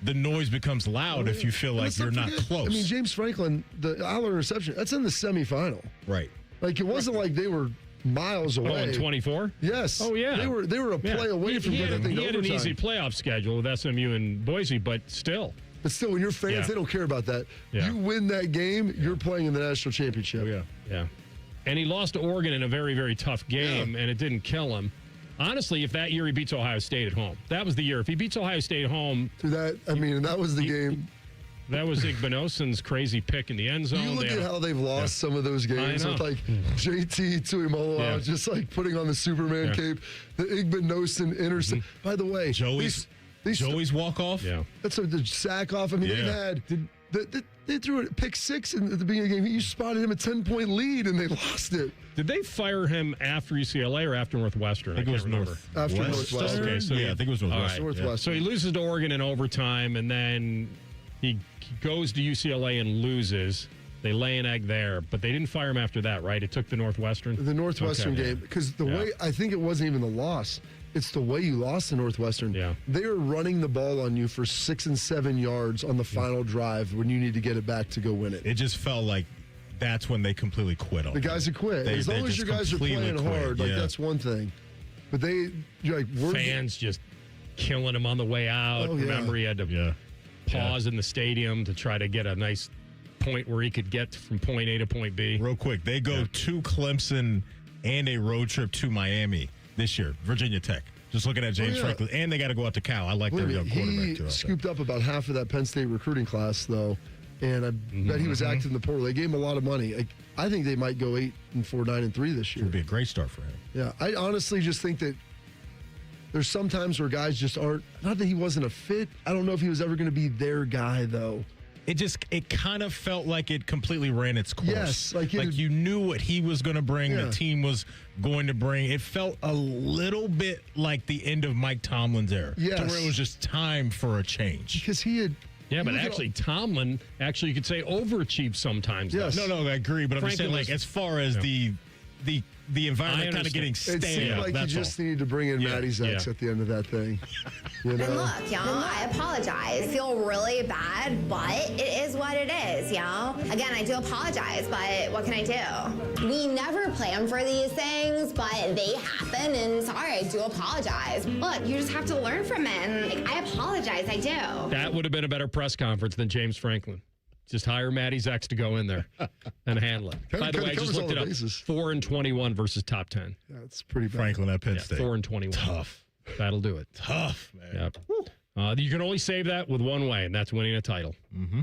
S6: the noise becomes loud if you feel like you're not close.
S1: I mean, James Franklin, the Aller interception, that's in the semifinal.
S6: Right.
S1: Like, it wasn't like they were miles away.
S5: Oh, in 24?
S1: Yes.
S5: Oh, yeah.
S1: They were a play away from getting
S5: He had an easy playoff schedule with SMU and Boise, but still.
S1: But still, when you're fans, they don't care about that.
S5: Yeah.
S1: You win that game, you're playing in the national championship.
S5: Yeah. And he lost to Oregon in a very, very tough game, and it didn't kill him. Honestly, if that year he beats Ohio State at home, that was the year. If he beats Ohio State at home.
S1: That was the game.
S5: That was Igbenogsen's crazy pick in the end zone.
S1: You look at how they've lost some of those games with like JT Tuimoloau just like putting on the Superman cape, the Igbenogsen intercept. By the way,
S6: Joey's walk off.
S5: Yeah,
S1: that's the sack off. I mean, they've had. They threw a pick 6 at the beginning of the game. You spotted him a 10-point lead, and they lost it.
S5: Did they fire him after UCLA or after Northwestern?
S6: I think it was
S1: after Northwestern.
S5: Okay, so
S6: I think it was Northwestern.
S1: Northwestern.
S5: So he loses to Oregon in overtime, and then he goes to UCLA and loses. They lay an egg there, but they didn't fire him after that, right? It took the Northwestern?
S1: The Northwestern game. Because the way, I think it wasn't even the loss. It's the way you lost to Northwestern.
S5: Yeah.
S1: They are running the ball on you for 6 and 7 yards on the final drive when you need to get it back to go win it.
S6: It just felt like that's when they completely quit on
S1: the guys that quit. As long as your guys are playing hard, like that's one thing. But
S5: fans just killing him on the way out. Remember, he had to pause in the stadium to try to get a nice point where he could get from point A to point B.
S6: Real quick, they go to Clemson and a road trip to Miami this year, Virginia Tech. Just looking at James Franklin, and they got to go out to Cal. I like their young quarterback too.
S1: He scooped up about half of that Penn State recruiting class, though, and I bet he was active in the portal. They gave him a lot of money. I think they might go 8-4, 9-3 this year.
S6: It would be a great start for him.
S1: Yeah, I honestly just think that there's some times where guys just aren't. Not that he wasn't a fit. I don't know if he was ever going to be their guy, though.
S6: It kind of felt like it completely ran its course.
S1: Yes.
S6: Like you knew what he was going to bring, the team was going to bring. It felt a little bit like the end of Mike Tomlin's era.
S1: Yes.
S6: To where it was just time for a change.
S1: Because he had...
S5: Yeah, but actually, Tomlin, you could say overachieved sometimes.
S1: Yes.
S6: No, I agree. But I'm just saying, like, as far as the environment kind of getting stale.
S1: It seemed like you just needed to bring in Matty Zex at the end of that thing. You know?
S14: And look, y'all, I apologize. I feel really bad, but it is what it is, y'all. Again, I do apologize, but what can I do? We never plan for these things, but they happen, and sorry, I do apologize. Look, you just have to learn from it, and I apologize, I do.
S5: That would have been a better press conference than James Franklin. Just hire Matty Zex to go in there and handle it. By the way, I just looked it up. 4-21 versus top 10.
S1: Yeah, that's pretty bad.
S6: Franklin at Penn State.
S5: 4-21.
S6: Tough.
S5: That'll do it.
S6: Tough, man.
S5: Yep. You can only save that with one way, and that's winning a title.
S6: Mm-hmm.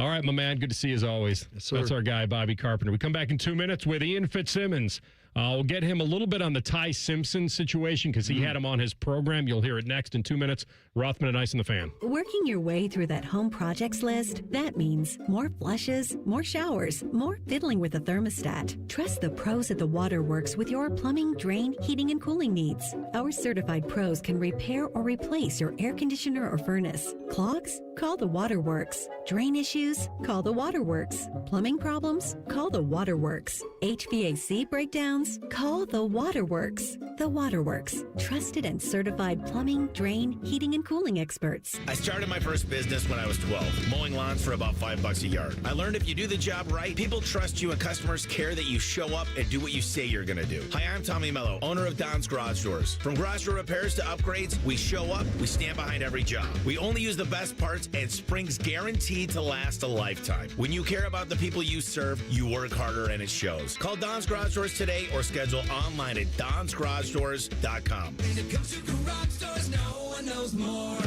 S5: All right, my man. Good to see you as always.
S1: Yes, sir.
S5: That's our guy, Bobby Carpenter. We come back in 2 minutes with Ian Fitzsimmons. We'll get him a little bit on the Ty Simpson situation because he had him on his program. You'll hear it next in 2 minutes. Rothman and Ice and the Fan.
S16: Working your way through that home projects list, that means more flushes, more showers, more fiddling with the thermostat. Trust the pros at the Waterworks with your plumbing, drain, heating, and cooling needs. Our certified pros can repair or replace your air conditioner or furnace. Clogs? Call the Waterworks. Drain issues? Call the Waterworks. Plumbing problems? Call the Waterworks. HVAC breakdowns? Call the Waterworks. The Waterworks. Trusted and certified plumbing, drain, heating, and cooling experts.
S17: I started my first business when I was 12, mowing lawns for about $5 a yard. I learned if you do the job right, people trust you and customers care that you show up and do what you say you're going to do. Hi, I'm Tommy Mello, owner of Don's Garage Doors. From garage door repairs to upgrades, we show up, we stand behind every job. We only use the best parts, and spring's guaranteed to last a lifetime. When you care about the people you serve, you work harder and it shows. Call Don's Garage Doors today or schedule online at donsgaragedoors.com.
S21: When it comes to garage doors, no one knows more.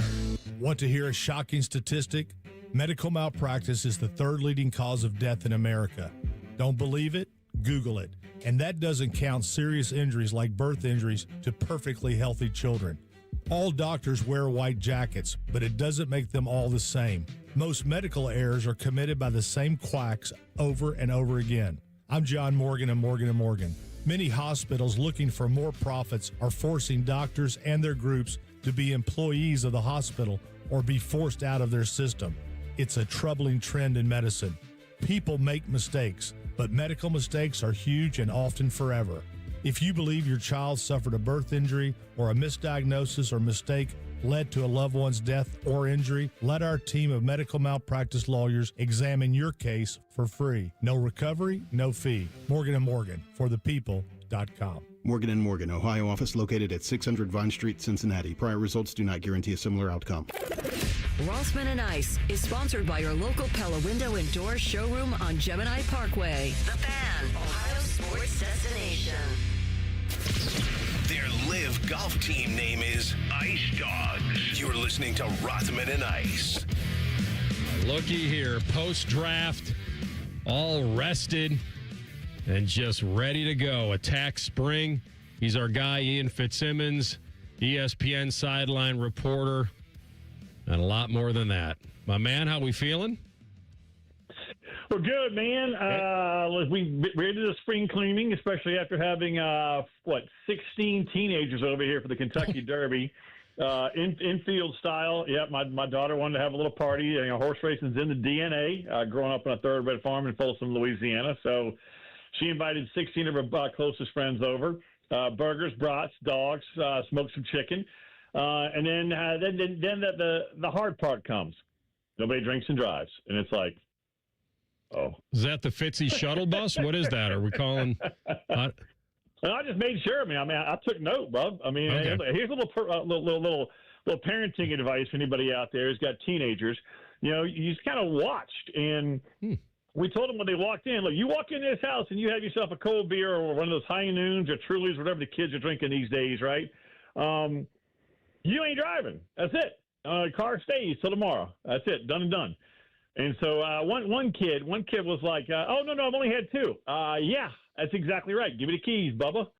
S18: Want to hear a shocking statistic? Medical malpractice is the third leading cause of death in America. Don't believe it? Google it. And that doesn't count serious injuries like birth injuries to perfectly healthy children. All doctors wear white jackets, but it doesn't make them all the same. Most medical errors are committed by the same quacks over and over again. I'm John Morgan of Morgan & Morgan. Many hospitals looking for more profits are forcing doctors and their groups to be employees of the hospital or be forced out of their system. It's a troubling trend in medicine. People make mistakes, but medical mistakes are huge and often forever. If you believe your child suffered a birth injury or a misdiagnosis or mistake led to a loved one's death or injury, let our team of medical malpractice lawyers examine your case for free. No recovery, no fee. Morgan & Morgan, forthepeople.com.
S19: Morgan & Morgan, Ohio office located at 600 Vine Street, Cincinnati. Prior results do not guarantee a similar outcome.
S4: Rothman Ice is sponsored by your local Pella Window and Door showroom on Gemini Parkway. The Fan, Ohio's sports destination.
S3: Their live golf team name is Ice Dogs. You're listening to Rothman and Ice.
S5: Looky here, post-draft, all rested and just ready to go. Attack spring. He's our guy, Ian Fitzsimmons, ESPN sideline reporter, and a lot more than that. My man, how we feeling?
S20: We're good, man. We're into the spring cleaning, especially after having 16 teenagers over here for the Kentucky Derby, infield style. Yeah, my daughter wanted to have a little party. You know, horse racing's in the DNA. Growing up on a thoroughbred farm in Folsom, Louisiana, so she invited 16 of her closest friends over. Burgers, brats, dogs, smoked some chicken, and then the hard part comes. Nobody drinks and drives, and it's like. Oh,
S5: is that the Fitzy shuttle bus? What is that? Are we calling?
S20: I just made sure. I took note, bro. Okay. Here's a little parenting advice for anybody out there who's got teenagers. You know, you just kind of watched, and we told them when they walked in, look, you walk in this house and you have yourself a cold beer or one of those High Noons or Trulies, whatever the kids are drinking these days, right? You ain't driving. That's it. Car stays till tomorrow. That's it. Done and done. And so one kid was like, oh, no, I've only had two. Yeah, that's exactly right. Give me the keys, Bubba.